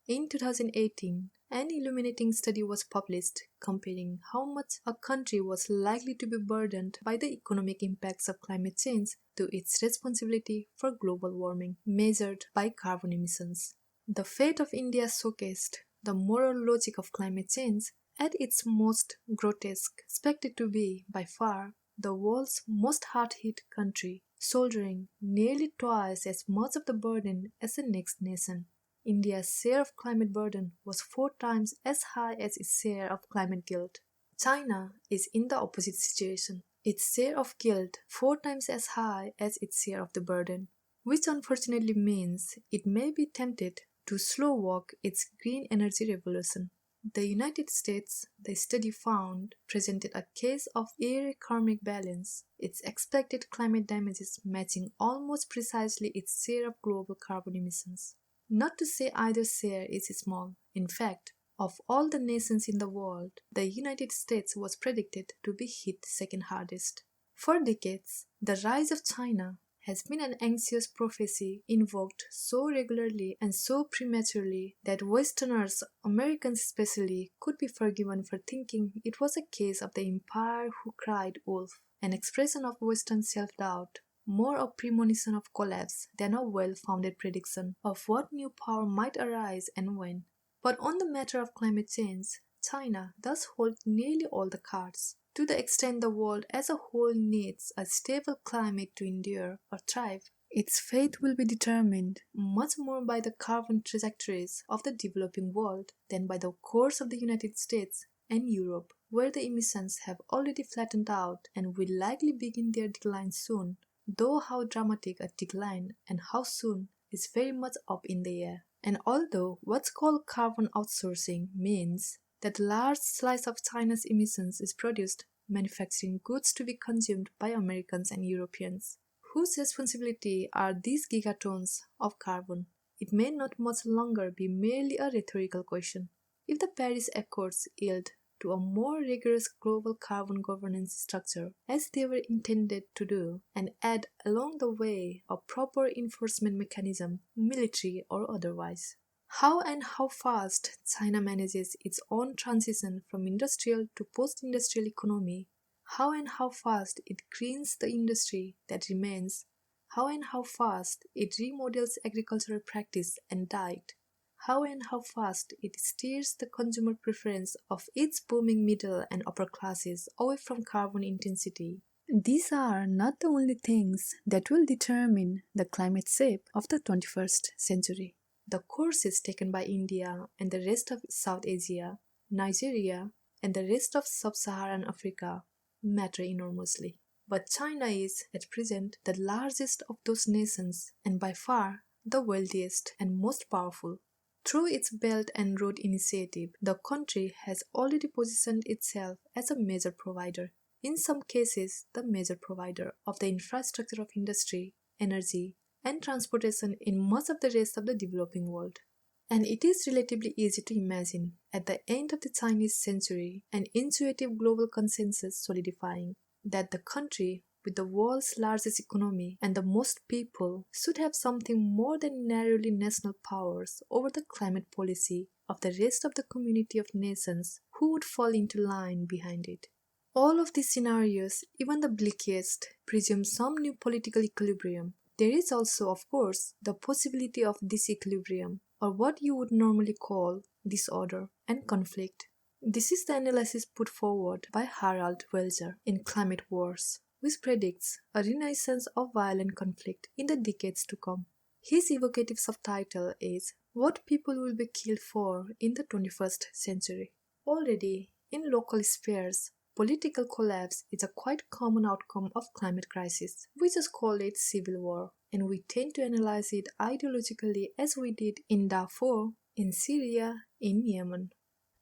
In 2018, an illuminating study was published comparing how much a country was likely to be burdened by the economic impacts of climate change to its responsibility for global warming, measured by carbon emissions. The fate of India showcased the moral logic of climate change at its most grotesque, expected to be, by far, the world's most hard-hit country, shouldering nearly twice as much of the burden as the next nation. India's share of climate burden was 4 times as high as its share of climate guilt. China is in the opposite situation. Its share of guilt 4 times as high as its share of the burden, which unfortunately means it may be tempted to slow walk its green energy revolution. The United States, the study found, presented a case of eerie karmic balance, its expected climate damages matching almost precisely its share of global carbon emissions. Not to say either share is small. In fact, of all the nations in the world, the United States was predicted to be hit second hardest. For decades, the rise of China has been an anxious prophecy invoked so regularly and so prematurely that Westerners, Americans especially, could be forgiven for thinking it was a case of the empire who cried wolf, an expression of Western self-doubt, more a premonition of collapse than a well-founded prediction of what new power might arise and when. But on the matter of climate change, China does hold nearly all the cards. To the extent the world as a whole needs a stable climate to endure or thrive, its fate will be determined much more by the carbon trajectories of the developing world than by the course of the United States and Europe, where the emissions have already flattened out and will likely begin their decline soon, though how dramatic a decline and how soon is very much up in the air. And although what's called carbon outsourcing means that a large slice of China's emissions is produced manufacturing goods to be consumed by Americans and Europeans, whose responsibility are these gigatons of carbon, it may not much longer be merely a rhetorical question. If the Paris Accords yield to a more rigorous global carbon governance structure, as they were intended to do, and add along the way a proper enforcement mechanism, military or otherwise, how and how fast China manages its own transition from industrial to post-industrial economy, how and how fast it greens the industry that remains, how and how fast it remodels agricultural practice and diet, how and how fast it steers the consumer preference of its booming middle and upper classes away from carbon intensity. These are not the only things that will determine the climate shape of the 21st century. The courses taken by India and the rest of South Asia, Nigeria, and the rest of sub-Saharan Africa matter enormously. But China is, at present, the largest of those nations and by far the wealthiest and most powerful. Through its Belt and Road Initiative, the country has already positioned itself as a major provider, in some cases the major provider of the infrastructure of industry, energy, and transportation in much of the rest of the developing world. And it is relatively easy to imagine, at the end of the Chinese century, an intuitive global consensus solidifying that the country with the world's largest economy and the most people should have something more than narrowly national powers over the climate policy of the rest of the community of nations who would fall into line behind it. All of these scenarios, even the bleakest, presume some new political equilibrium. There is also, of course, the possibility of disequilibrium, or what you would normally call disorder and conflict. This is the analysis put forward by Harald Welzer in Climate Wars, which predicts a renaissance of violent conflict in the decades to come. His evocative subtitle is What People Will Be Killed For in the 21st Century. Already, in local spheres, political collapse is a quite common outcome of climate crisis. We just call it civil war, and we tend to analyze it ideologically as we did in Darfur, in Syria, in Yemen.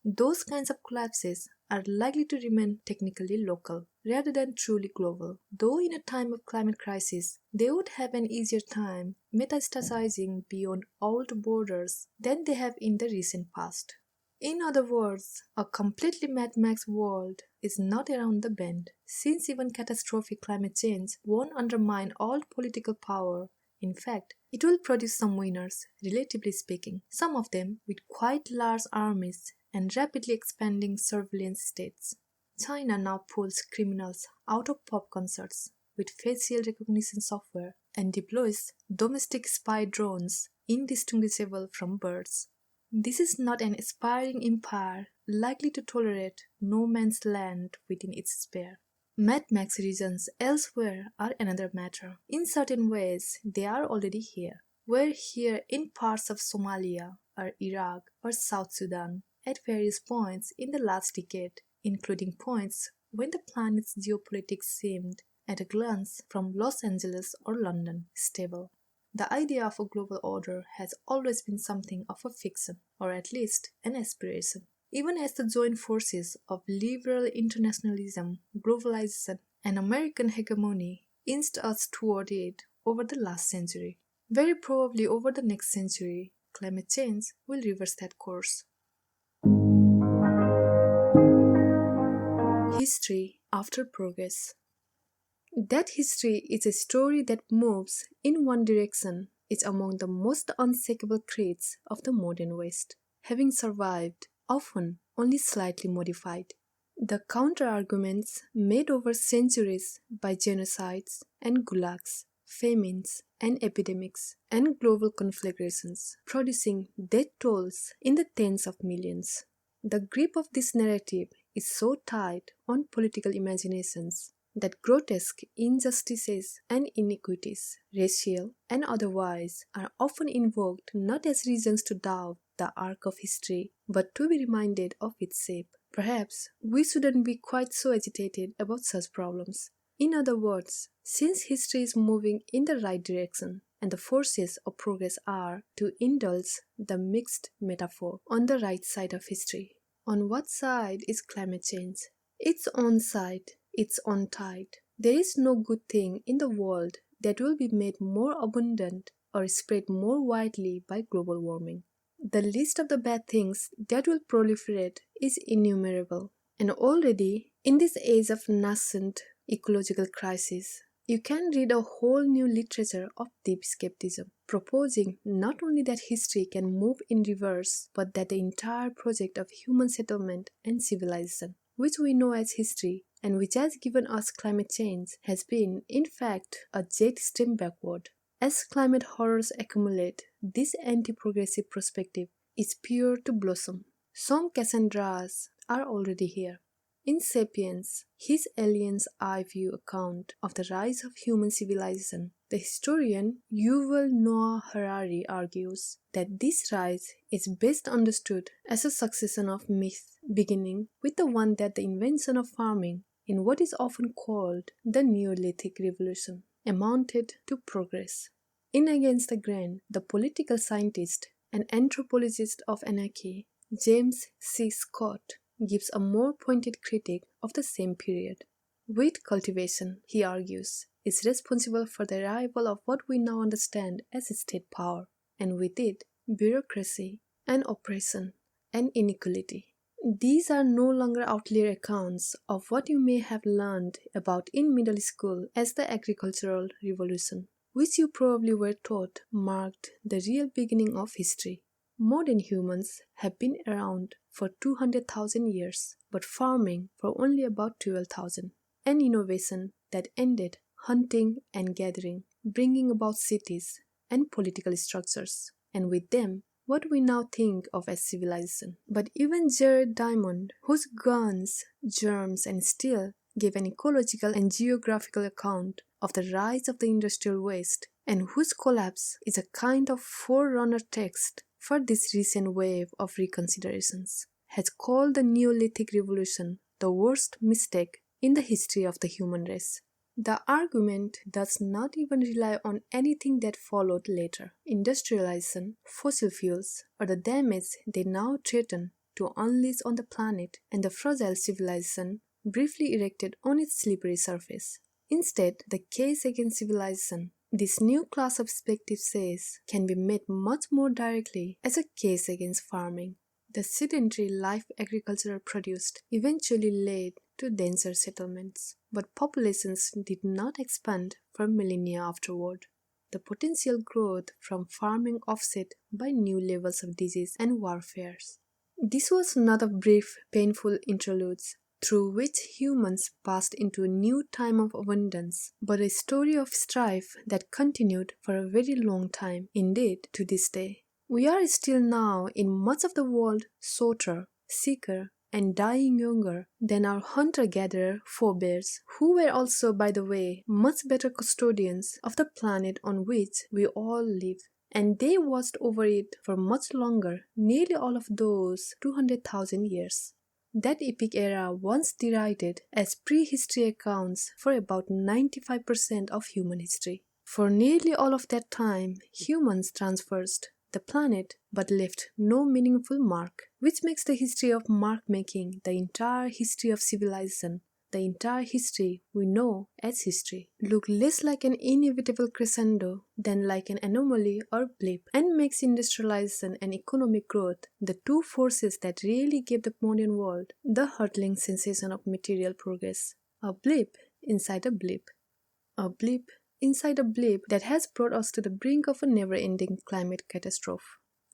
Those kinds of collapses are likely to remain technically local rather than truly global, though in a time of climate crisis, they would have an easier time metastasizing beyond old borders than they have in the recent past. In other words, a completely Mad Max world is not around the bend, since even catastrophic climate change won't undermine all political power. In fact, it will produce some winners, relatively speaking, some of them with quite large armies and rapidly expanding surveillance states. China now pulls criminals out of pop concerts with facial recognition software and deploys domestic spy drones indistinguishable from birds. This is not an aspiring empire likely to tolerate no man's land within its sphere. Mad Max regions elsewhere are another matter. In certain ways, they are already here. We're here in parts of Somalia, or Iraq, or South Sudan at various points in the last decade, including points when the planet's geopolitics seemed, at a glance from Los Angeles or London, stable. The idea of a global order has always been something of a fiction, or at least an aspiration. Even as the joint forces of liberal internationalism, globalization, and American hegemony inched us toward it over the last century. Very probably over the next century, climate change will reverse that course. History after progress. That history is a story that moves in one direction is among the most unshakable traits of the modern West, having survived, often only slightly modified. The counter-arguments made over centuries by genocides and gulags, famines and epidemics, and global conflagrations, producing death tolls in the tens of millions. The grip of this narrative is so tight on political imaginations that grotesque injustices and inequities, racial and otherwise, are often invoked not as reasons to doubt the arc of history, but to be reminded of its shape. Perhaps we shouldn't be quite so agitated about such problems. In other words, since history is moving in the right direction, and the forces of progress are, to indulge the mixed metaphor, on the right side of history. On what side is climate change? Its own side, its own tide. There is no good thing in the world that will be made more abundant or spread more widely by global warming. The list of the bad things that will proliferate is innumerable, and already, in this age of nascent ecological crisis, you can read a whole new literature of deep skepticism, proposing not only that history can move in reverse, but that the entire project of human settlement and civilization, which we know as history and which has given us climate change, has been, in fact, a jet stream backward. As climate horrors accumulate, this anti-progressive perspective is pure to blossom. Some Cassandras are already here. In *Sapiens*, his alien's eye view account of the rise of human civilization, the historian Yuval Noah Harari argues that this rise is best understood as a succession of myths, beginning with the one that the invention of farming in what is often called the Neolithic Revolution amounted to progress. In Against the Grain, the political scientist and anthropologist of anarchy, James C. Scott, gives a more pointed critique of the same period. Wheat cultivation, he argues, is responsible for the arrival of what we now understand as state power, and with it, bureaucracy and oppression and inequality. These are no longer outlier accounts of what you may have learned about in middle school as the agricultural revolution, which you probably were taught marked the real beginning of history. Modern humans have been around for 200,000 years, but farming for only about 12,000. An innovation that ended hunting and gathering, bringing about cities and political structures, and with them, what we now think of as civilization. But even Jared Diamond, whose Guns, Germs, and Steel gave an ecological and geographical account of the rise of the industrial West, and whose collapse is a kind of forerunner text for this recent wave of reconsiderations, has called the Neolithic Revolution the worst mistake in the history of the human race. The argument does not even rely on anything that followed later, industrialization, fossil fuels, or the damage they now threaten to unleash on the planet and the fragile civilization briefly erected on its slippery surface. Instead, the case against civilization, this new class of perspective says, can be made much more directly as a case against farming. The sedentary life agriculture produced eventually led to denser settlements, but populations did not expand for millennia afterward. The potential growth from farming offset by new levels of disease and warfare. This was not a brief, painful interludes through which humans passed into a new time of abundance, but a story of strife that continued for a very long time, indeed to this day. We are still now in much of the world shorter, sicker, and dying younger than our hunter-gatherer forebears, who were also, by the way, much better custodians of the planet on which we all live. And they watched over it for much longer, nearly all of those 200,000 years. That epic era once derided as prehistory accounts for about 95% of human history. For nearly all of that time, humans traversed the planet but left no meaningful mark, which makes the history of mark-making the entire history of civilization, the entire history we know as history, look less like an inevitable crescendo than like an anomaly or blip, and makes industrialization and economic growth the two forces that really gave the modern world the hurtling sensation of material progress. A blip inside a blip. A blip inside a blip that has brought us to the brink of a never-ending climate catastrophe.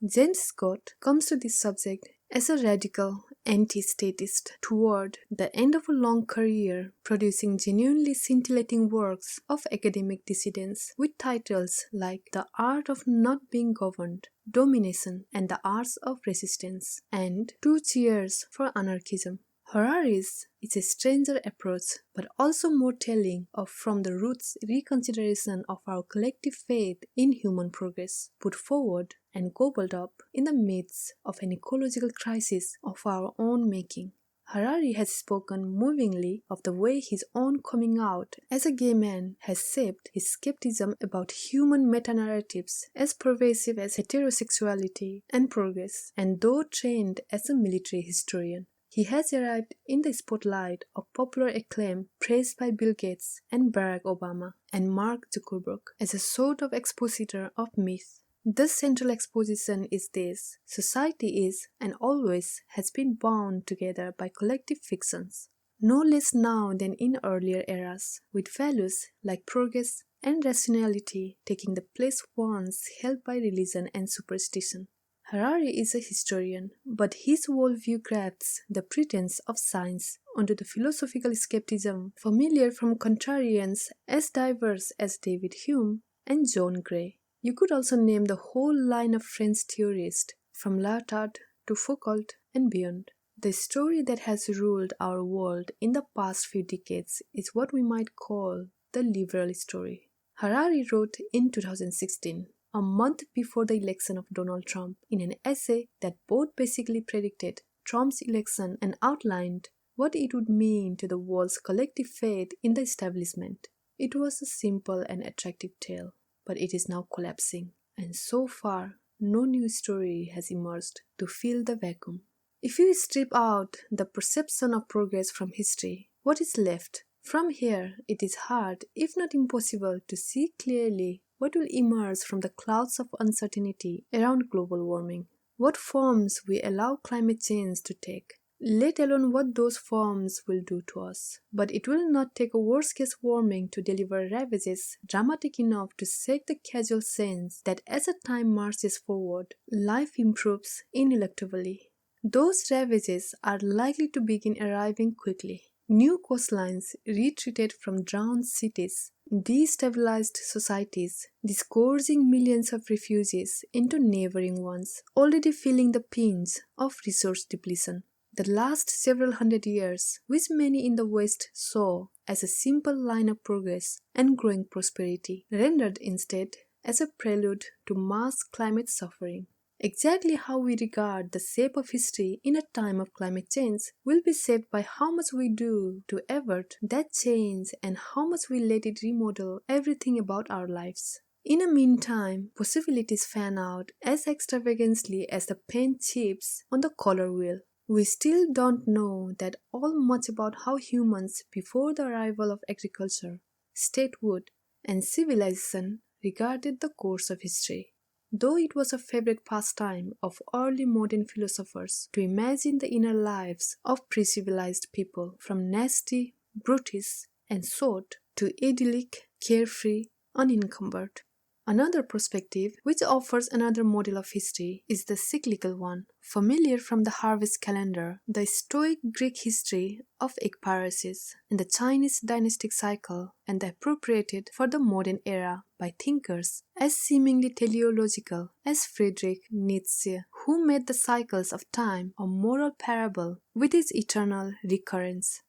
James Scott comes to this subject as a radical anti-statist toward the end of a long career producing genuinely scintillating works of academic dissidence with titles like The Art of Not Being Governed, Domination, and the Arts of Resistance, and Two Cheers for Anarchism. Harari's is a stranger approach, but also more telling of from the roots reconsideration of our collective faith in human progress, put forward and gobbled up in the midst of an ecological crisis of our own making. Harari has spoken movingly of the way his own coming out as a gay man has shaped his skepticism about human meta-narratives as pervasive as heterosexuality and progress, and though trained as a military historian, he has arrived in the spotlight of popular acclaim praised by Bill Gates and Barack Obama and Mark Zuckerberg as a sort of expositor of myth. The central exposition is this: society is and always has been bound together by collective fictions, no less now than in earlier eras, with values like progress and rationality taking the place once held by religion and superstition. Harari is a historian, but his worldview grafts the pretense of science onto the philosophical skepticism familiar from contrarians as diverse as David Hume and John Gray. You could also name the whole line of French theorists, from Lyotard to Foucault and beyond. The story that has ruled our world in the past few decades is what we might call the liberal story. Harari wrote in 2016, a month before the election of Donald Trump, in an essay that both basically predicted Trump's election and outlined what it would mean to the world's collective faith in the establishment. It was a simple and attractive tale, but it is now collapsing, and so far, no new story has emerged to fill the vacuum. If you strip out the perception of progress from history, what is left? From here, it is hard, if not impossible, to see clearly what will emerge from the clouds of uncertainty around global warming, what forms we allow climate change to take, let alone what those forms will do to us. But it will not take a worst-case warming to deliver ravages dramatic enough to shake the casual sense that as time marches forward, life improves ineluctably. Those ravages are likely to begin arriving quickly. New coastlines retreated from drowned cities, destabilized societies, disgorging millions of refugees into neighboring ones, already feeling the pinch of resource depletion. The last several hundred years, which many in the West saw as a simple line of progress and growing prosperity, rendered instead as a prelude to mass climate suffering. Exactly how we regard the shape of history in a time of climate change will be shaped by how much we do to avert that change and how much we let it remodel everything about our lives. In the meantime, possibilities fan out as extravagantly as the paint chips on the color wheel. We still don't know that all much about how humans before the arrival of agriculture, statehood, and civilization regarded the course of history. Though it was a favorite pastime of early modern philosophers to imagine the inner lives of pre-civilized people from nasty, brutish, and sort to idyllic, carefree, unencumbered. Another perspective, which offers another model of history, is the cyclical one, familiar from the harvest calendar, the Stoic Greek history of ekpyrosis, and the Chinese dynastic cycle, and appropriated for the modern era by thinkers as seemingly teleological as Friedrich Nietzsche, who made the cycles of time a moral parable with its eternal recurrence.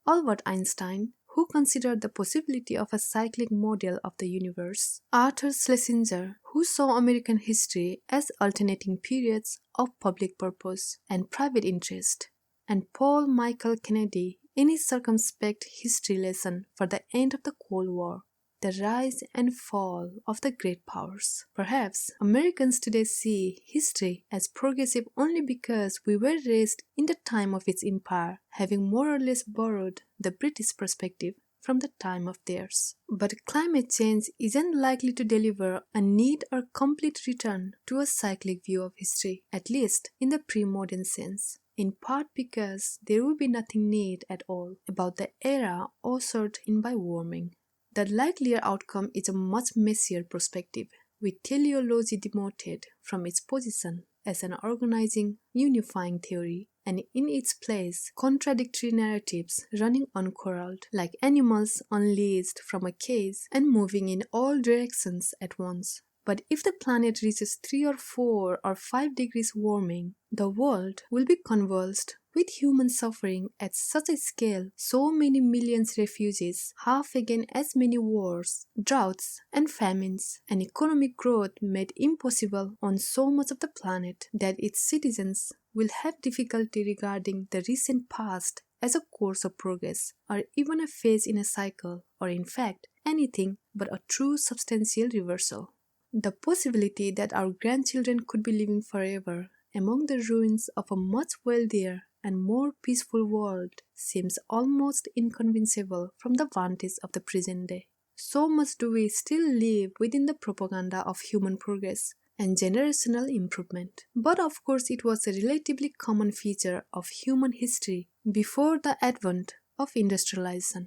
Albert Einstein, who considered the possibility of a cyclic model of the universe, Arthur Schlesinger, who saw American history as alternating periods of public purpose and private interest, and Paul Michael Kennedy in his circumspect history lesson for the end of the Cold War, the rise and fall of the great powers. Perhaps Americans today see history as progressive only because we were raised in the time of its empire, having more or less borrowed the British perspective from the time of theirs. But climate change isn't likely to deliver a neat or complete return to a cyclic view of history, at least in the pre-modern sense, in part because there will be nothing neat at all about the era ushered in by warming. The likelier outcome is a much messier perspective, with teleology demoted from its position as an organizing, unifying theory, and in its place contradictory narratives running uncorralled, like animals unleashed from a cage and moving in all directions at once. But if the planet reaches 3 or 4 or 5 degrees warming, the world will be convulsed with human suffering at such a scale, so many millions refugees, half again as many wars, droughts and famines, and economic growth made impossible on so much of the planet that its citizens will have difficulty regarding the recent past as a course of progress, or even a phase in a cycle, or in fact anything but a true substantial reversal. The possibility that our grandchildren could be living forever among the ruins of a much wealthier and more peaceful world seems almost inconceivable from the vantage of the present day. So much do we still live within the propaganda of human progress and generational improvement. But of course it was a relatively common feature of human history before the advent of industrialization.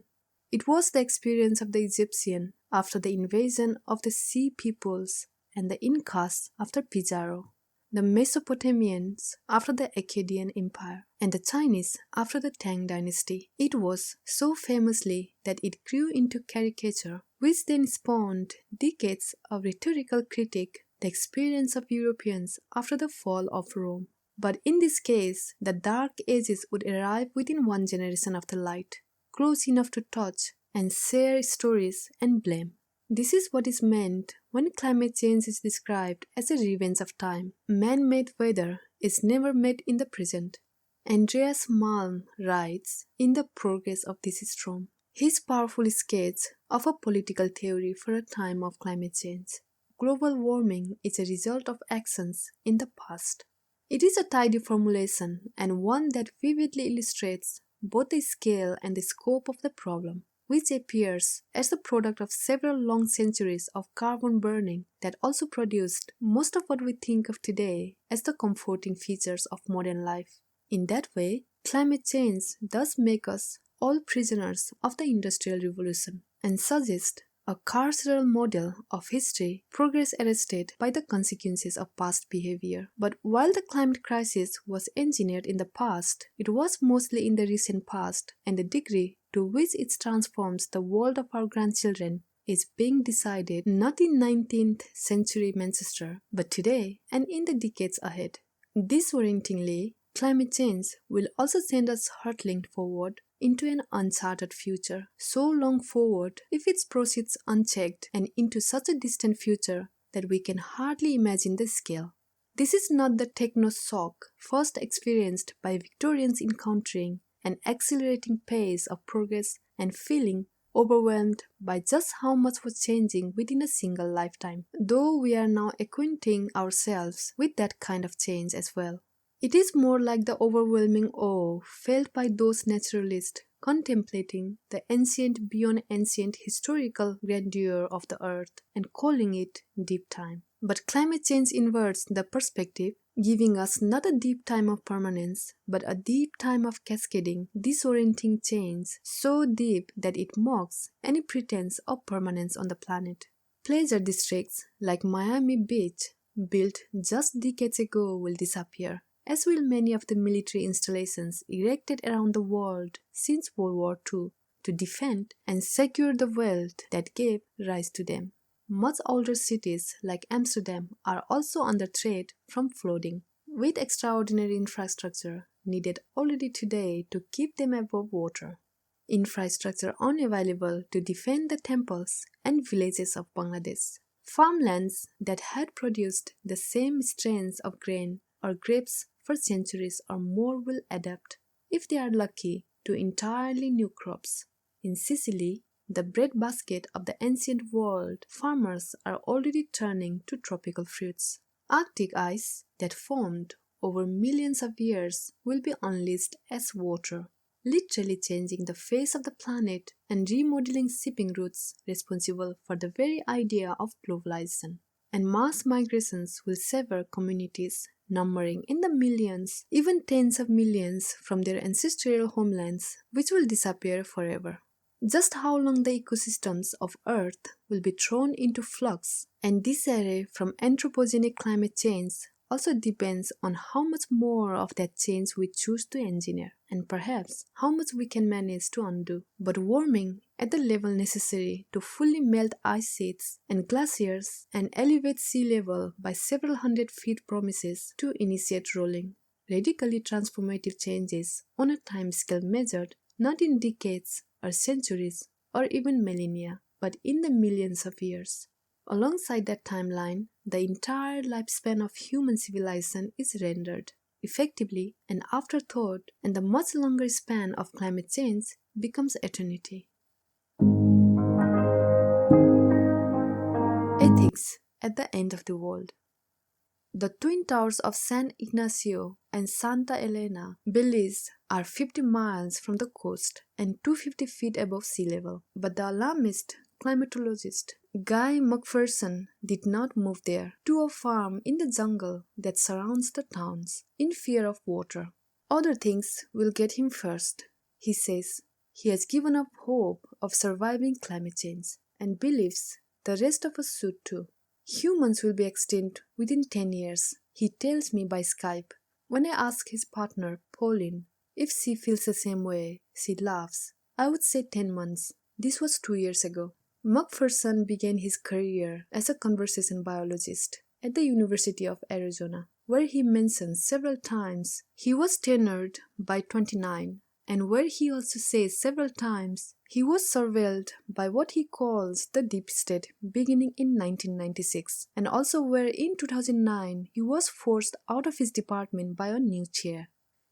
It was the experience of the Egyptian after the invasion of the Sea Peoples and the Incas after Pizarro, the Mesopotamians after the Akkadian Empire, and the Chinese after the Tang Dynasty. It was so famously that it grew into caricature, which then spawned decades of rhetorical critique, the experience of Europeans after the fall of Rome. But in this case, the Dark Ages would arrive within one generation of the light, close enough to touch and share stories and blame. This is what is meant when climate change is described as a revenge of time. Man-made weather is never made in the present. Andreas Malm writes in The Progress of this Storm his powerful sketch of a political theory for a time of climate change. Global warming is a result of actions in the past. It is a tidy formulation and one that vividly illustrates both the scale and the scope of the problem, which appears as the product of several long centuries of carbon burning that also produced most of what we think of today as the comforting features of modern life. In that way, climate change does make us all prisoners of the Industrial Revolution and suggest a carceral model of history, progress arrested by the consequences of past behavior. But while the climate crisis was engineered in the past, it was mostly in the recent past, and the degree to which it transforms the world of our grandchildren is being decided not in 19th century Manchester, but today and in the decades ahead. Disorientingly, climate change will also send us hurtling forward into an uncharted future, so long forward if it proceeds unchecked, and into such a distant future that we can hardly imagine the scale. This is not the techno-shock first experienced by Victorians encountering an accelerating pace of progress and feeling overwhelmed by just how much was changing within a single lifetime, though we are now acquainting ourselves with that kind of change as well. It is more like the overwhelming awe felt by those naturalists contemplating the ancient beyond ancient historical grandeur of the earth and calling it deep time. But climate change inverts the perspective, giving us not a deep time of permanence, but a deep time of cascading, disorienting change, so deep that it mocks any pretense of permanence on the planet. Pleasure districts like Miami Beach, built just decades ago, will disappear, as will many of the military installations erected around the world since World War II to defend and secure the wealth that gave rise to them. Much older cities like Amsterdam are also under threat from flooding, with extraordinary infrastructure needed already today to keep them above water. Infrastructure unavailable to defend the temples and villages of Bangladesh. Farmlands that had produced the same strains of grain or grapes for centuries or more will adapt, if they are lucky, to entirely new crops. In Sicily, the breadbasket of the ancient world, farmers are already turning to tropical fruits. Arctic ice that formed over millions of years will be unleashed as water, literally changing the face of the planet and remodeling shipping routes responsible for the very idea of globalization. And mass migrations will sever communities numbering in the millions, even tens of millions, from their ancestral homelands, which will disappear forever. Just how long the ecosystems of Earth will be thrown into flux and disarray from anthropogenic climate change also depends on how much more of that change we choose to engineer, and perhaps how much we can manage to undo. But warming at the level necessary to fully melt ice sheets and glaciers and elevate sea level by several hundred feet promises to initiate rolling, radically transformative changes on a timescale measured not in decades or centuries or even millennia, but in the millions of years. Alongside that timeline, the entire lifespan of human civilization is rendered effectively an afterthought, and the much longer span of climate change becomes eternity. Ethics at the end of the world. The twin towers of San Ignacio and Santa Elena, Belize, are 50 miles from the coast and 250 feet above sea level. But the alarmist climatologist Guy McPherson did not move there to a farm in the jungle that surrounds the towns in fear of water. Other things will get him first, he says. He has given up hope of surviving climate change and believes the rest of us should too. Humans will be extinct within 10 years, he tells me by Skype. When I ask his partner, Pauline, if she feels the same way, she laughs. I would say 10 months. This was 2 years ago. McPherson began his career as a conversation biologist at the University of Arizona, where he mentions several times he was tenured by 29, and where he also says several times he was surveilled by what he calls the deep state beginning in 1996, and also where in 2009 he was forced out of his department by a new chair.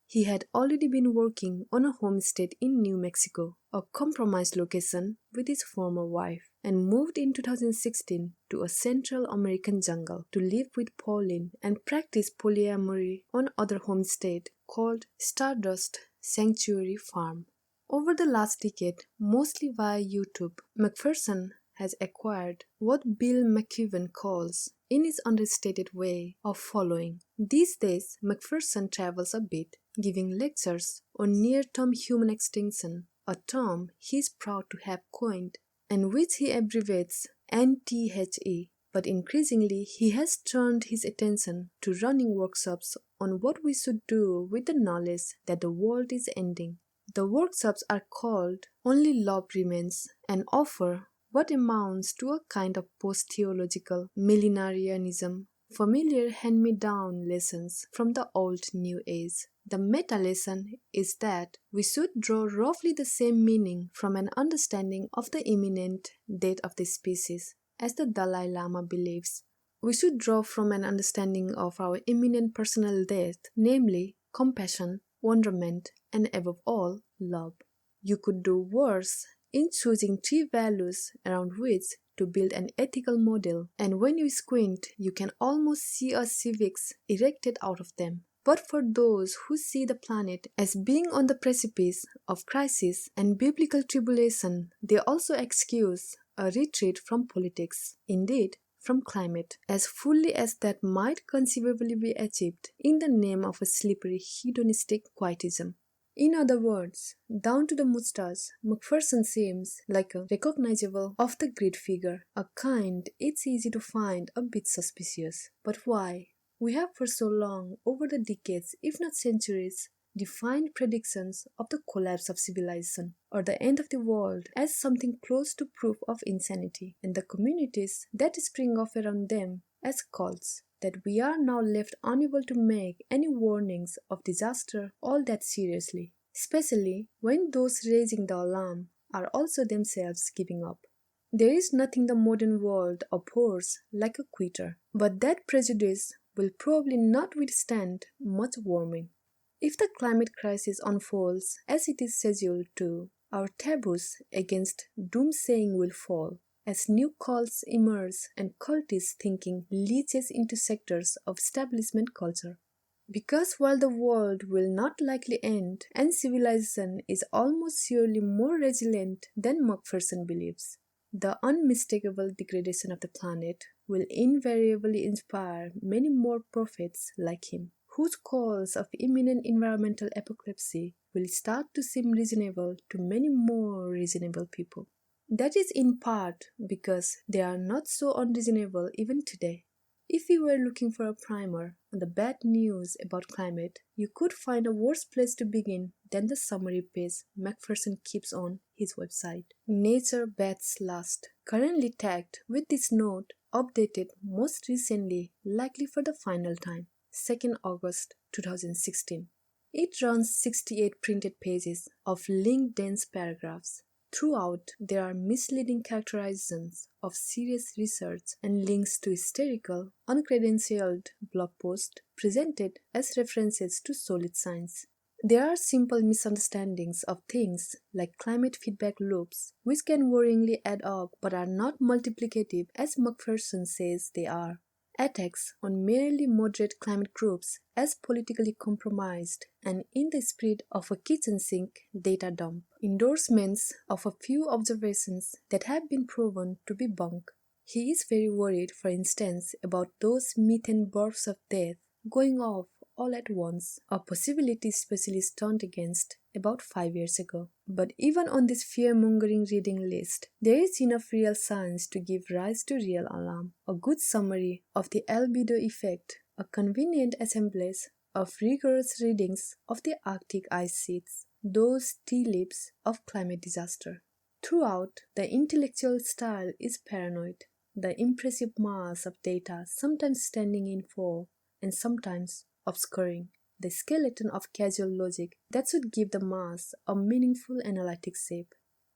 He had already been working on a homestead in New Mexico, a compromised location with his former wife, and moved in 2016 to a Central American jungle to live with Pauline and practice polyamory on other homestead called Stardust Sanctuary Farm. Over the last decade, mostly via YouTube, McPherson has acquired what Bill McKibben calls, in his understated way, of following. These days, McPherson travels a bit, giving lectures on near-term human extinction, a term he is proud to have coined, and which he abbreviates NTHE. But increasingly, he has turned his attention to running workshops on what we should do with the knowledge that the world is ending. The workshops are called Only Love Remains and offer what amounts to a kind of post-theological millenarianism, familiar hand-me-down lessons from the old New Age. The meta-lesson is that we should draw roughly the same meaning from an understanding of the imminent death of the species as the Dalai Lama believes. We should draw from an understanding of our imminent personal death, namely compassion, wonderment, and above all, love. You could do worse in choosing 3 values around which to build an ethical model, and when you squint, you can almost see a civics erected out of them. But for those who see the planet as being on the precipice of crisis and biblical tribulation, they also excuse a retreat from politics, indeed, from climate, as fully as that might conceivably be achieved in the name of a slippery hedonistic quietism. In other words, down to the moustache, Macpherson seems like a recognizable off-the-grid figure, a kind it's easy to find a bit suspicious. But why? We have for so long, over the decades, if not centuries, defined predictions of the collapse of civilization or the end of the world as something close to proof of insanity, and the communities that spring off around them as cults, that we are now left unable to make any warnings of disaster all that seriously, especially when those raising the alarm are also themselves giving up. There is nothing the modern world abhors like a quitter, but that prejudice will probably not withstand much warming. If the climate crisis unfolds as it is scheduled to, our taboos against doomsaying will fall, as new cults emerge and cultist thinking leaches into sectors of establishment culture. Because while the world will not likely end and civilization is almost surely more resilient than Macpherson believes, the unmistakable degradation of the planet will invariably inspire many more prophets like him, whose calls of imminent environmental apocalypse will start to seem reasonable to many more reasonable people. That is in part because they are not so unreasonable even today. If you were looking for a primer on the bad news about climate, you could find a worse place to begin than the summary page Macpherson keeps on his website. Nature Bats Last, currently tagged with this note, updated most recently, likely for the final time, 2nd August 2016. It runs 68 printed pages of link-dense paragraphs. Throughout, there are misleading characterizations of serious research and links to hysterical, uncredentialed blog posts presented as references to solid science. There are simple misunderstandings of things like climate feedback loops, which can worryingly add up but are not multiplicative as Macpherson says they are. Attacks on merely moderate climate groups as politically compromised and in the spirit of a kitchen sink data dump. Endorsements of a few observations that have been proven to be bunk. He is very worried, for instance, about those methane bursts of death going off all at once, a possibility specialists turned against about 5 years ago. But even on this fear-mongering reading list, there is enough real science to give rise to real alarm. A good summary of the albedo effect, a convenient assemblage of rigorous readings of the Arctic ice sheets, those tea leaves of climate disaster. Throughout, the intellectual style is paranoid, the impressive mass of data sometimes standing in for and sometimes obscuring the skeleton of causal logic that should give the mass a meaningful analytic shape.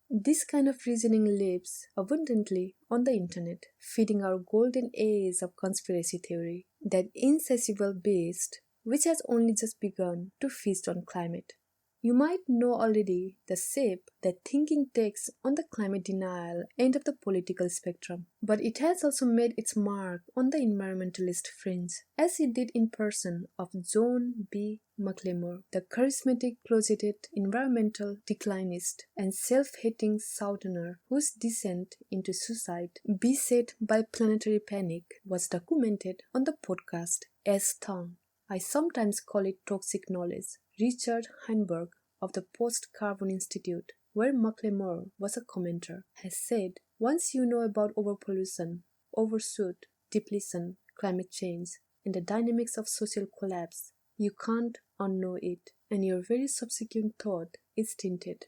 This kind of reasoning lives abundantly on the internet, feeding our golden age of conspiracy theory, that insatiable beast which has only just begun to feast on climate. You might know already the shape that thinking takes on the climate denial end of the political spectrum, but it has also made its mark on the environmentalist fringe, as it did in person of John B. McLemore, the charismatic, closeted environmental declinist and self-hating southerner whose descent into suicide, beset by planetary panic, was documented on the podcast As Town. I sometimes call it toxic knowledge. Richard Heinberg of the Post-Carbon Institute, where McLemore was a commenter, has said, once you know about overpollution, overshoot, depletion, climate change, and the dynamics of social collapse, you can't unknow it, and your very subsequent thought is tinted.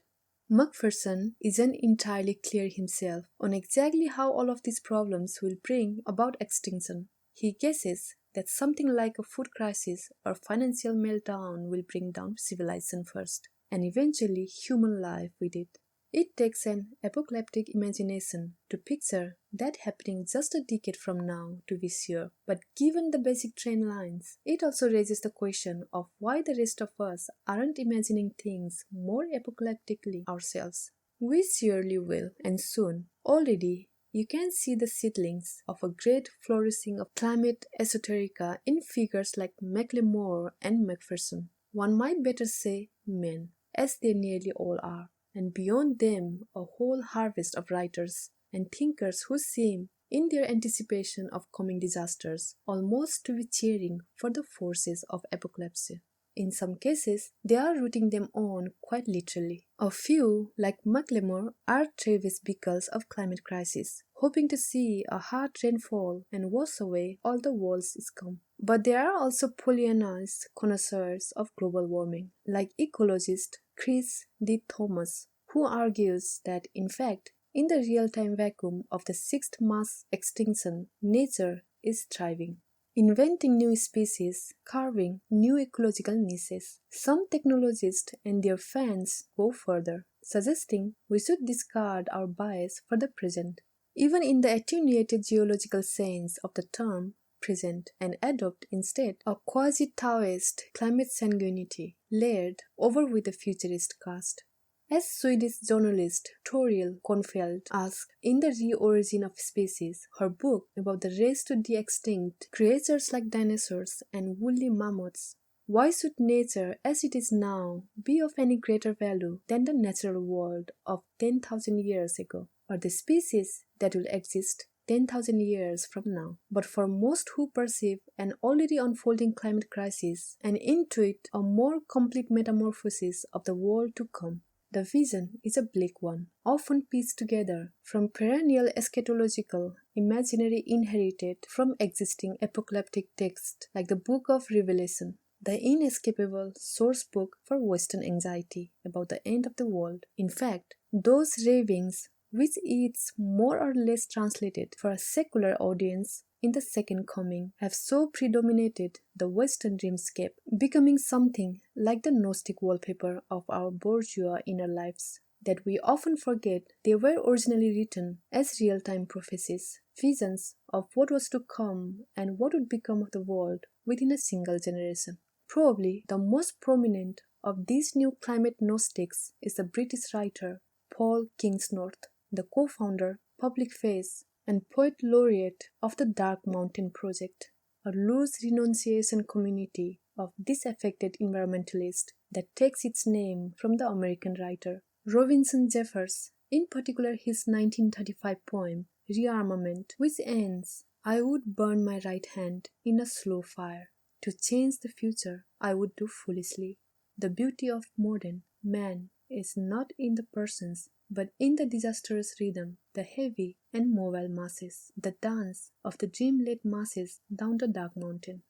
Macpherson isn't entirely clear himself on exactly how all of these problems will bring about extinction. He guesses that something like a food crisis or financial meltdown will bring down civilization first, and eventually human life with it. It takes an apocalyptic imagination to picture that happening just a decade from now, to be sure, but given the basic trend lines, it also raises the question of why the rest of us aren't imagining things more apocalyptically ourselves. We surely will, and soon. Already, you can see the seedlings of a great flourishing of climate esoterica in figures like Macklemore and Macpherson. One might better say men, as they nearly all are, and beyond them a whole harvest of writers and thinkers who seem, in their anticipation of coming disasters, almost to be cheering for the forces of apocalypse. In some cases, they are rooting them on quite literally. A few, like Macklemore, are Travis Bickles of climate crisis, hoping to see a hard rainfall and wash away all the world's scum. But there are also Pollyannas connoisseurs of global warming, like ecologist Chris D. Thomas, who argues that, in fact, in the real-time vacuum of the sixth mass extinction, nature is thriving, inventing new species, carving new ecological niches. Some technologists and their fans go further, suggesting we should discard our bias for the present, even in the attenuated geological sense of the term present, and adopt instead a quasi-Taoist climate sanguinity layered over with a futurist cast. As Swedish journalist Toril Kornfeldt asked in The Re-Origin of Species, her book about the race to de-extinct creatures like dinosaurs and woolly mammoths, why should nature as it is now be of any greater value than the natural world of 10,000 years ago, or the species that will exist 10,000 years from now? But for most who perceive an already unfolding climate crisis and intuit a more complete metamorphosis of the world to come, the vision is a bleak one, often pieced together from perennial eschatological imaginary inherited from existing apocalyptic texts like the Book of Revelation, the inescapable source book for Western anxiety about the end of the world. In fact, those ravings, which it's more or less translated for a secular audience in the Second Coming, have so predominated the Western dreamscape, becoming something like the Gnostic wallpaper of our bourgeois inner lives, that we often forget they were originally written as real-time prophecies, visions of what was to come and what would become of the world within a single generation. Probably the most prominent of these new climate Gnostics is the British writer Paul Kingsnorth, the co-founder, public face, and poet laureate of the Dark Mountain Project, a loose renunciation community of disaffected environmentalists that takes its name from the American writer Robinson Jeffers, in particular his 1935 poem Rearmament, which ends, "I would burn my right hand in a slow fire. To change the future, I would do foolishly." The beauty of modern man is not in the persons, but in the disastrous rhythm, the heavy and mobile masses, the dance of the dream-led masses down the dark mountain.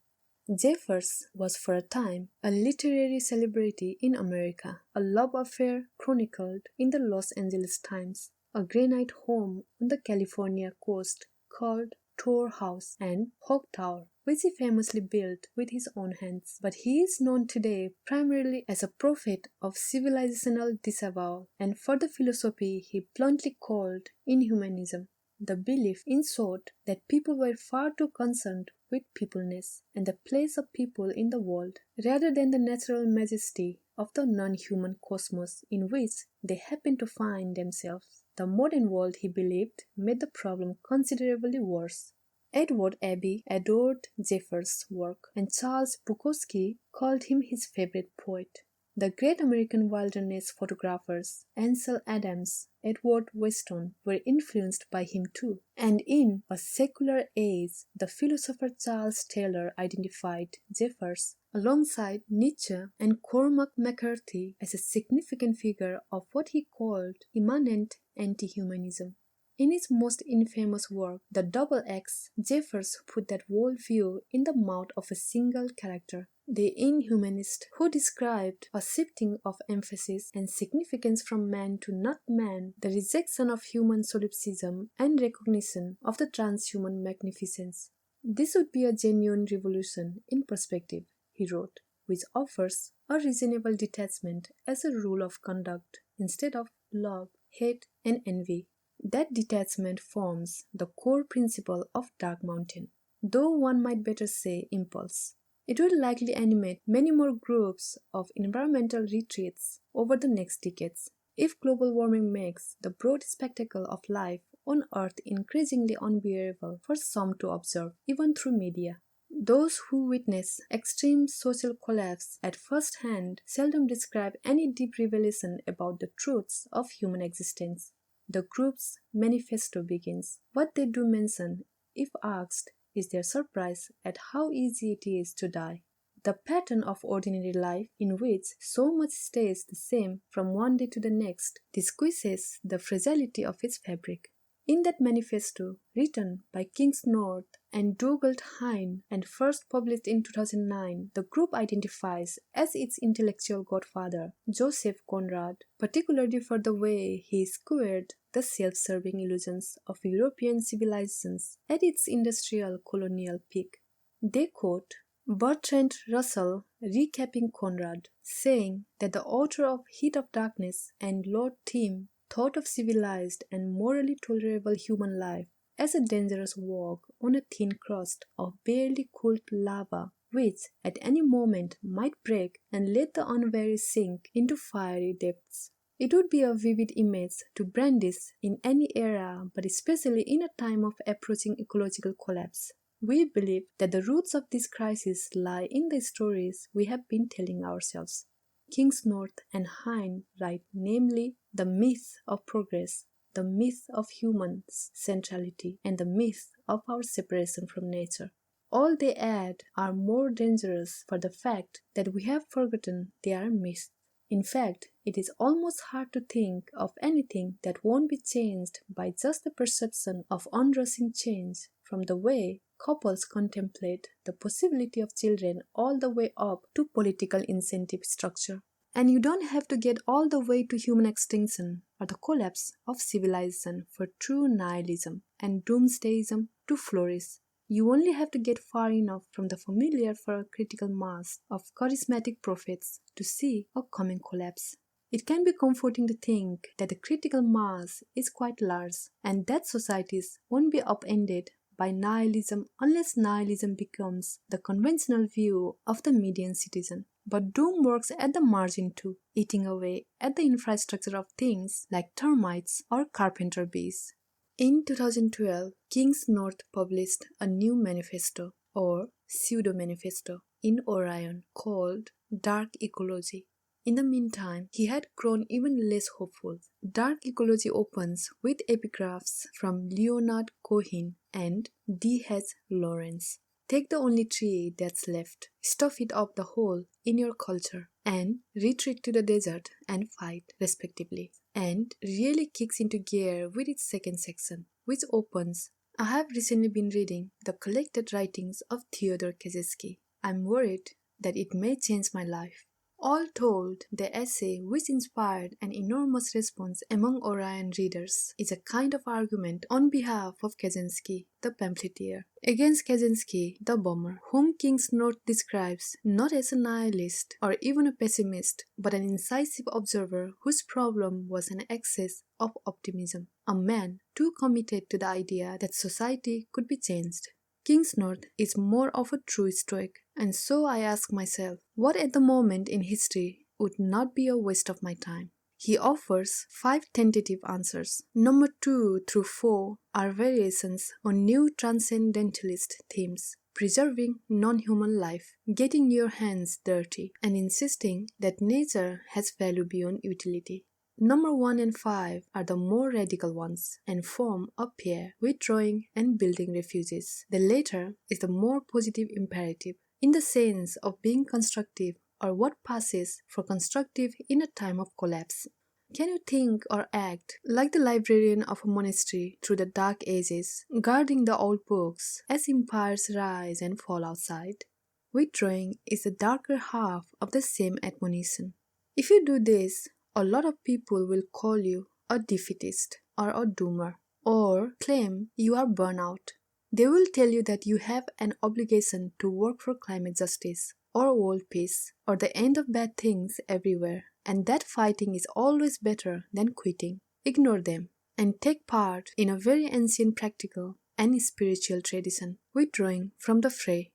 Jeffers was for a time a literary celebrity in America, a love affair chronicled in the Los Angeles Times, a granite home on the California coast called Tor House and Hawk Tower, which he famously built with his own hands. But he is known today primarily as a prophet of civilizational disavowal, and for the philosophy he bluntly called Inhumanism, the belief, in short, that people were far too concerned with peopleness and the place of people in the world, rather than the natural majesty of the non-human cosmos in which they happen to find themselves. The modern world, he believed, made the problem considerably worse. Edward Abbey adored Jeffers' work, and Charles Bukowski called him his favorite poet. The great American wilderness photographers Ansel Adams, Edward Weston were influenced by him too. And in A Secular Age, the philosopher Charles Taylor identified Jeffers alongside Nietzsche and Cormac McCarthy as a significant figure of what he called immanent anti-humanism. In his most infamous work, The Double X, Jeffers put that worldview in the mouth of a single character, the inhumanist, who described a shifting of emphasis and significance from man to not man, the rejection of human solipsism and recognition of the transhuman magnificence. "This would be a genuine revolution in perspective," he wrote, "which offers a reasonable detachment as a rule of conduct instead of love, hate, and envy. That detachment forms the core principle of Dark Mountain, though one might better say impulse. It will likely animate many more groups of environmental retreats over the next decades, if global warming makes the broad spectacle of life on Earth increasingly unbearable for some to observe, even through media. Those who witness extreme social collapse at first hand seldom describe any deep revelation about the truths of human existence. The group's manifesto begins. What they do mention, if asked, is their surprise at how easy it is to die. The pattern of ordinary life, in which so much stays the same from one day to the next, disguises the fragility of its fabric. In that manifesto, written by Kings North and Dougald Hine and first published in 2009, the group identifies as its intellectual godfather Joseph Conrad, particularly for the way he squared the self-serving illusions of European civilizations at its industrial colonial peak. They quote Bertrand Russell recapping Conrad, saying that the author of Heat of Darkness and Lord Thiem thought of civilized and morally tolerable human life as a dangerous walk on a thin crust of barely cooled lava which at any moment might break and let the unwary sink into fiery depths. It would be a vivid image to brandish in any era, but especially in a time of approaching ecological collapse. We believe that the roots of this crisis lie in the stories we have been telling ourselves. Kings North and Hine write namely the myth of progress, the myth of human centrality, and the myth of our separation from nature. All they add are more dangerous for the fact that we have forgotten they are myths. In fact, it is almost hard to think of anything that won't be changed by just the perception of unrushing change, from the way couples contemplate the possibility of children all the way up to political incentive structure. And you don't have to get all the way to human extinction or the collapse of civilization for true nihilism and doomsdayism to flourish. You only have to get far enough from the familiar for a critical mass of charismatic prophets to see a coming collapse. It can be comforting to think that the critical mass is quite large and that societies won't be upended by nihilism unless nihilism becomes the conventional view of the median citizen. But doom works at the margin too, eating away at the infrastructure of things like termites or carpenter bees. In 2012, Kings North published a new manifesto, or pseudo-manifesto, in Orion called Dark Ecology. In the meantime, he had grown even less hopeful. Dark Ecology opens with epigraphs from Leonard Cohen and D.H. Lawrence. Take the only tree that's left, stuff it up the hole in your culture, and retreat to the desert and fight, respectively. And really kicks into gear with its second section, which opens, I have recently been reading the collected writings of Theodore Kaczynski. I'm worried that it may change my life. All told, the essay, which inspired an enormous response among Orion readers, is a kind of argument on behalf of Kaczynski, the pamphleteer, against Kaczynski, the bomber, whom Kings North describes not as a nihilist or even a pessimist, but an incisive observer whose problem was an excess of optimism, a man too committed to the idea that society could be changed. Kings North is more of a true Stoic, and so I ask myself, what at the moment in history would not be a waste of my time? He offers 5 tentative answers. Number 2 through 4 are variations on new transcendentalist themes, preserving non-human life, getting your hands dirty, and insisting that nature has value beyond utility. Number 1 and 5 are the more radical ones and form a pair, withdrawing and building refuges. The latter is the more positive imperative, in the sense of being constructive or what passes for constructive in a time of collapse. Can you think or act like the librarian of a monastery through the dark ages, guarding the old books as empires rise and fall outside? Withdrawing is the darker half of the same admonition. If you do this, a lot of people will call you a defeatist or a doomer, or claim you are burnout. They will tell you that you have an obligation to work for climate justice, or world peace, or the end of bad things everywhere, and that fighting is always better than quitting. Ignore them, and take part in a very ancient practical and spiritual tradition, withdrawing from the fray.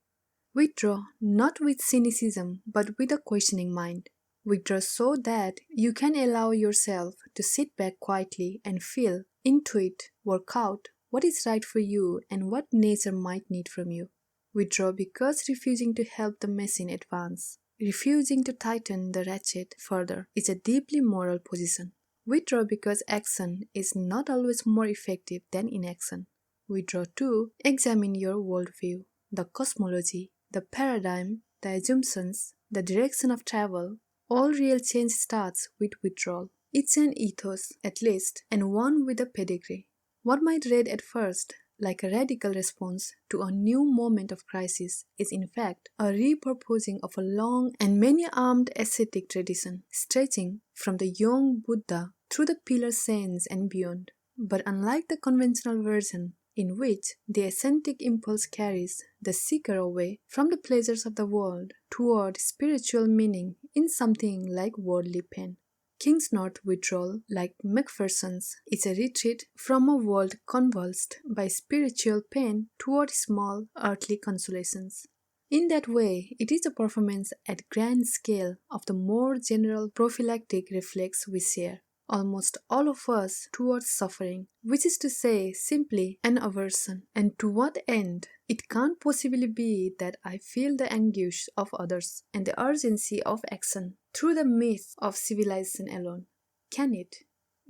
Withdraw not with cynicism, but with a questioning mind. Withdraw so that you can allow yourself to sit back quietly and feel, intuit, work out what is right for you and what nature might need from you. Withdraw because refusing to help the machine advance, refusing to tighten the ratchet further is a deeply moral position. Withdraw because action is not always more effective than inaction. Withdraw to examine your worldview, the cosmology, the paradigm, the assumptions, the direction of travel. All real change starts with withdrawal. It's an ethos, at least, and one with a pedigree. What might read at first like a radical response to a new moment of crisis is in fact a repurposing of a long and many-armed ascetic tradition, stretching from the young Buddha through the pillar saints and beyond. But unlike the conventional version, in which the ascetic impulse carries the seeker away from the pleasures of the world toward spiritual meaning in something like worldly pain, Kingsnorth withdrawal, like Macpherson's, is a retreat from a world convulsed by spiritual pain toward small earthly consolations. In that way, it is a performance at grand scale of the more general prophylactic reflex we share, almost all of us, towards suffering, which is to say, simply an aversion. And to what end? It can't possibly be that I feel the anguish of others and the urgency of action through the myth of civilization alone. Can it?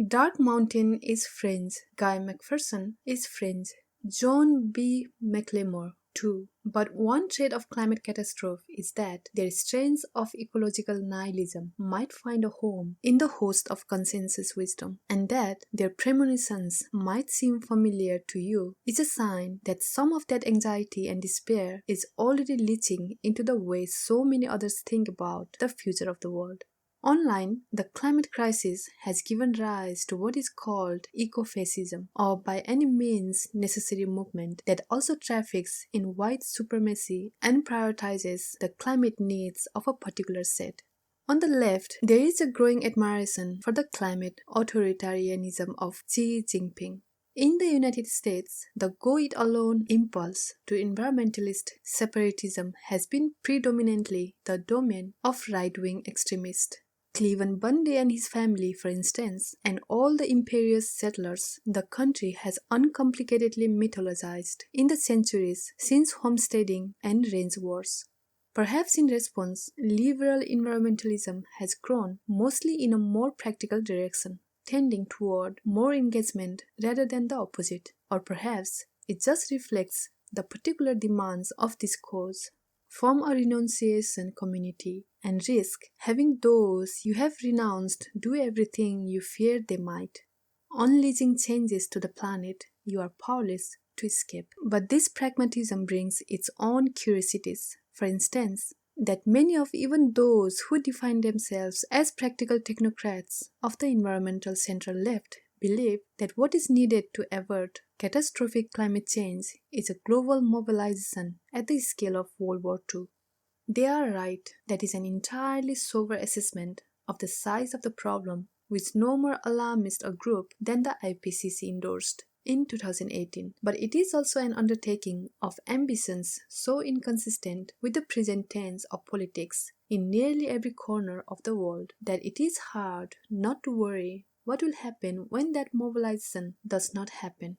Dark Mountain is French, Guy Macpherson is French, John B. McLemore too. But one trait of climate catastrophe is that their strains of ecological nihilism might find a home in the host of consensus wisdom, and that their premonitions might seem familiar to you is a sign that some of that anxiety and despair is already leaching into the way so many others think about the future of the world. Online, the climate crisis has given rise to what is called ecofascism, or by any means necessary movement that also traffics in white supremacy and prioritizes the climate needs of a particular set. On the left, there is a growing admiration for the climate authoritarianism of Xi Jinping. In the United States, the go-it-alone impulse to environmentalist separatism has been predominantly the domain of right-wing extremists. Cleveland Bundy and his family, for instance, and all the imperious settlers the country has uncomplicatedly mythologized in the centuries since homesteading and range wars. Perhaps in response, liberal environmentalism has grown mostly in a more practical direction, tending toward more engagement rather than the opposite. Or perhaps it just reflects the particular demands of this cause. Form a renunciation community and risk having those you have renounced do everything you fear they might. Unleashing changes to the planet you are powerless to escape. But this pragmatism brings its own curiosities. For instance, that many of even those who define themselves as practical technocrats of the environmental central left believe that what is needed to avert catastrophic climate change is a global mobilization at the scale of World War II. They are right. That is an entirely sober assessment of the size of the problem, which no more alarmist a group than the IPCC endorsed in 2018. But it is also an undertaking of ambitions so inconsistent with the present tense of politics in nearly every corner of the world that it is hard not to worry what will happen when that mobilization does not happen.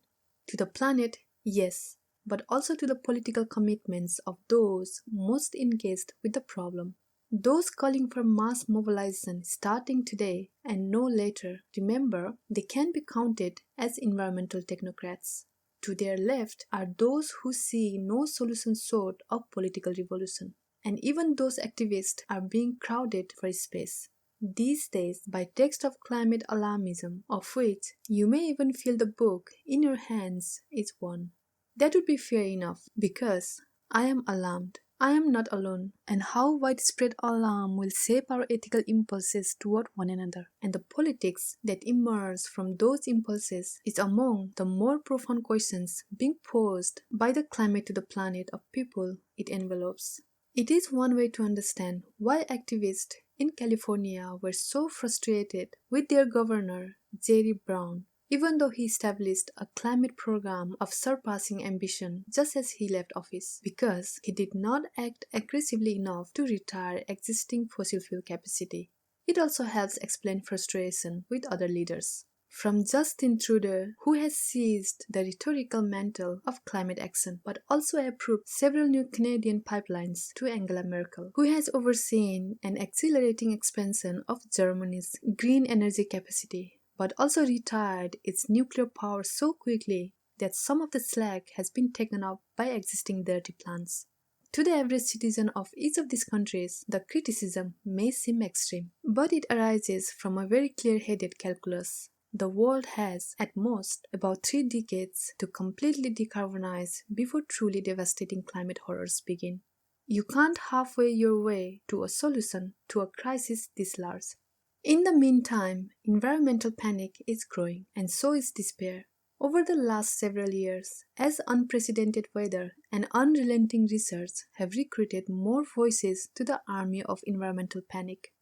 To the planet, yes, but also to the political commitments of those most engaged with the problem. Those calling for mass mobilization starting today and no later, remember, they can be counted as environmental technocrats. To their left are those who see no solution short of political revolution. And even those activists are being crowded for space these days by text of climate alarmism, of which you may even feel the book in your hands is one. That would be fair enough, because I am alarmed. I am not alone, and how widespread alarm will shape our ethical impulses toward one another, and the politics that emerge from those impulses is among the more profound questions being posed by the climate to the planet of people it envelopes. It is one way to understand why activists in California were so frustrated with their governor, Jerry Brown, even though he established a climate program of surpassing ambition just as he left office, because he did not act aggressively enough to retire existing fossil fuel capacity. It also helps explain frustration with other leaders. From Justin Trudeau, who has seized the rhetorical mantle of climate action but also approved several new Canadian pipelines, to Angela Merkel, who has overseen an accelerating expansion of Germany's green energy capacity but also retired its nuclear power so quickly that some of the slack has been taken up by existing dirty plants. To the average citizen of each of these countries, the criticism may seem extreme, but it arises from a very clear-headed calculus. The world has, at most, about 3 decades to completely decarbonize before truly devastating climate horrors begin. You can't halfway your way to a solution to a crisis this large. In the meantime, environmental panic is growing, and so is despair. Over the last several years, as unprecedented weather and unrelenting research have recruited more voices to the army of environmental panic,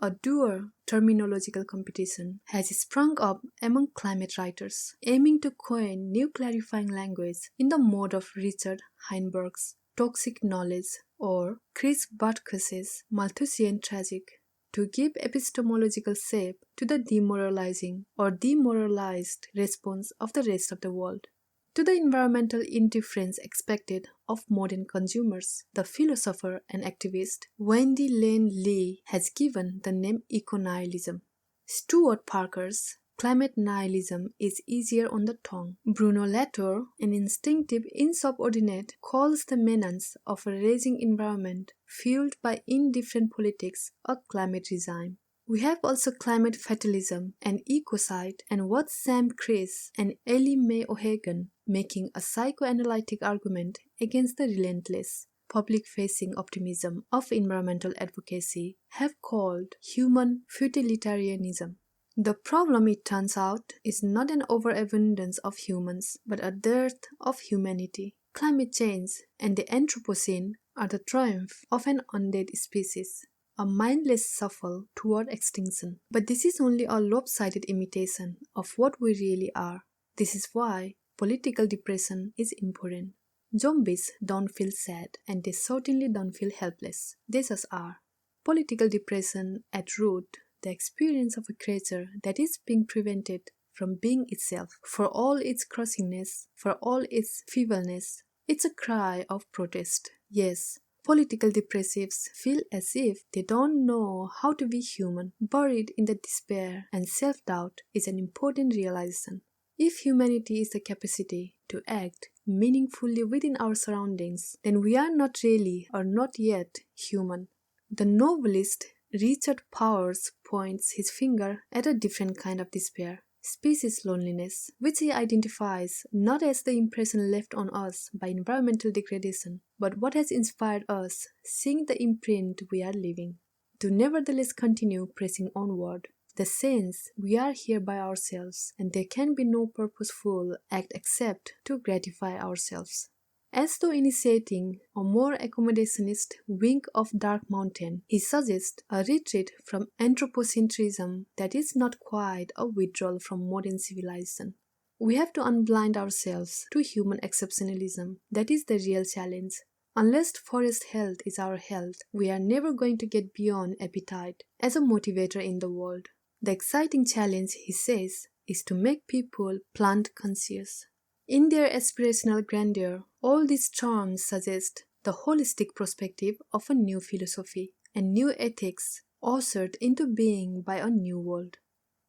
a dour terminological competition has sprung up among climate writers, aiming to coin new clarifying language in the mode of Richard Heinberg's toxic knowledge or Chris Butkus's Malthusian tragic, to give epistemological shape to the demoralizing or demoralized response of the rest of the world. To the environmental indifference expected of modern consumers, the philosopher and activist Wendy Lane Lee has given the name eco-nihilism. Stuart Parker's climate nihilism is easier on the tongue. Bruno Latour, an instinctive insubordinate, calls the menace of a raging environment fueled by indifferent politics a climate regime. We have also climate fatalism and ecocide, and what Sam Chris and Ellie Mae O'Hagan, making a psychoanalytic argument against the relentless, public-facing optimism of environmental advocacy, have called human futilitarianism. The problem, it turns out, is not an overabundance of humans, but a dearth of humanity. Climate change and the Anthropocene are the triumph of an undead species, a mindless shuffle toward extinction. But this is only a lopsided imitation of what we really are. This is why political depression is important. Zombies don't feel sad, and they certainly don't feel helpless. They just are. Political depression at root, the experience of a creature that is being prevented from being itself. For all its crushingness, for all its feebleness, it's a cry of protest. Yes, political depressives feel as if they don't know how to be human. Buried in the despair and self-doubt is an important realization. If humanity is the capacity to act meaningfully within our surroundings, then we are not really or not yet human. The novelist Richard Powers points his finger at a different kind of despair, species loneliness, which he identifies not as the impression left on us by environmental degradation, but what has inspired us, seeing the imprint we are leaving, to nevertheless continue pressing onward. The sense we are here by ourselves, and there can be no purposeful act except to gratify ourselves. As though initiating a more accommodationist wing of Dark Mountain, he suggests a retreat from anthropocentrism that is not quite a withdrawal from modern civilization. We have to unblind ourselves to human exceptionalism. That is the real challenge. Unless forest health is our health, we are never going to get beyond appetite as a motivator in the world. The exciting challenge, he says, is to make people plant conscious. In their aspirational grandeur, all these charms suggest the holistic perspective of a new philosophy and new ethics ushered into being by a new world.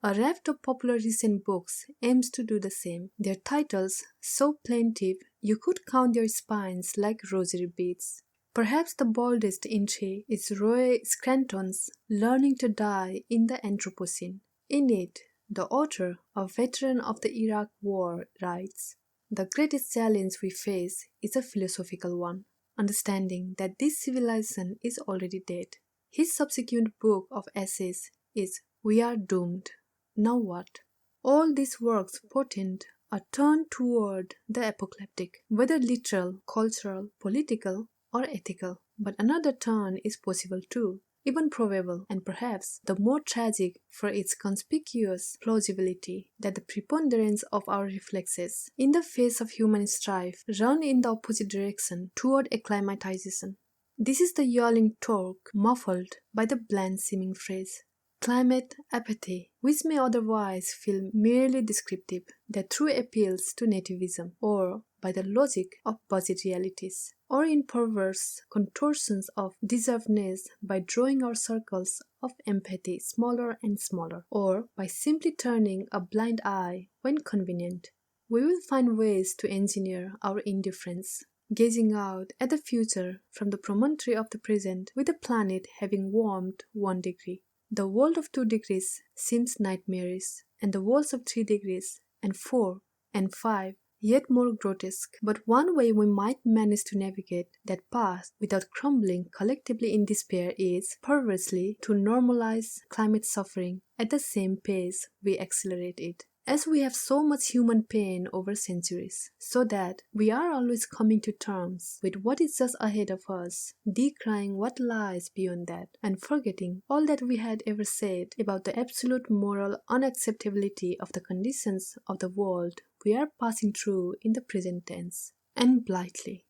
A raft of popular recent books aims to do the same. Their titles, so plaintive you could count their spines like rosary beads. Perhaps the boldest entry is Roy Scranton's Learning to Die in the Anthropocene. In it, the author, a veteran of the Iraq War, writes, "The greatest challenge we face is a philosophical one, understanding that this civilization is already dead." His subsequent book of essays is We Are Doomed. Now what? All these works portend a turn toward the apocalyptic, whether literal, cultural, political, or ethical. But another turn is possible too, even probable, and perhaps the more tragic for its conspicuous plausibility, that the preponderance of our reflexes in the face of human strife run in the opposite direction toward acclimatization. This is the yawling torque muffled by the bland seeming phrase. Climate apathy, which may otherwise feel merely descriptive, that through appeals to nativism or by the logic of budget realities, or in perverse contortions of deservedness by drawing our circles of empathy smaller and smaller, or by simply turning a blind eye when convenient, we will find ways to engineer our indifference, gazing out at the future from the promontory of the present with the planet having warmed 1 degree. The world of 2 degrees seems nightmarish, and the worlds of 3 degrees, and 4, and 5, yet more grotesque. But one way we might manage to navigate that path without crumbling collectively in despair is, perversely, to normalize climate suffering at the same pace we accelerate it. As we have so much human pain over centuries, so that we are always coming to terms with what is just ahead of us, decrying what lies beyond that, and forgetting all that we had ever said about the absolute moral unacceptability of the conditions of the world we are passing through in the present tense. And blithely,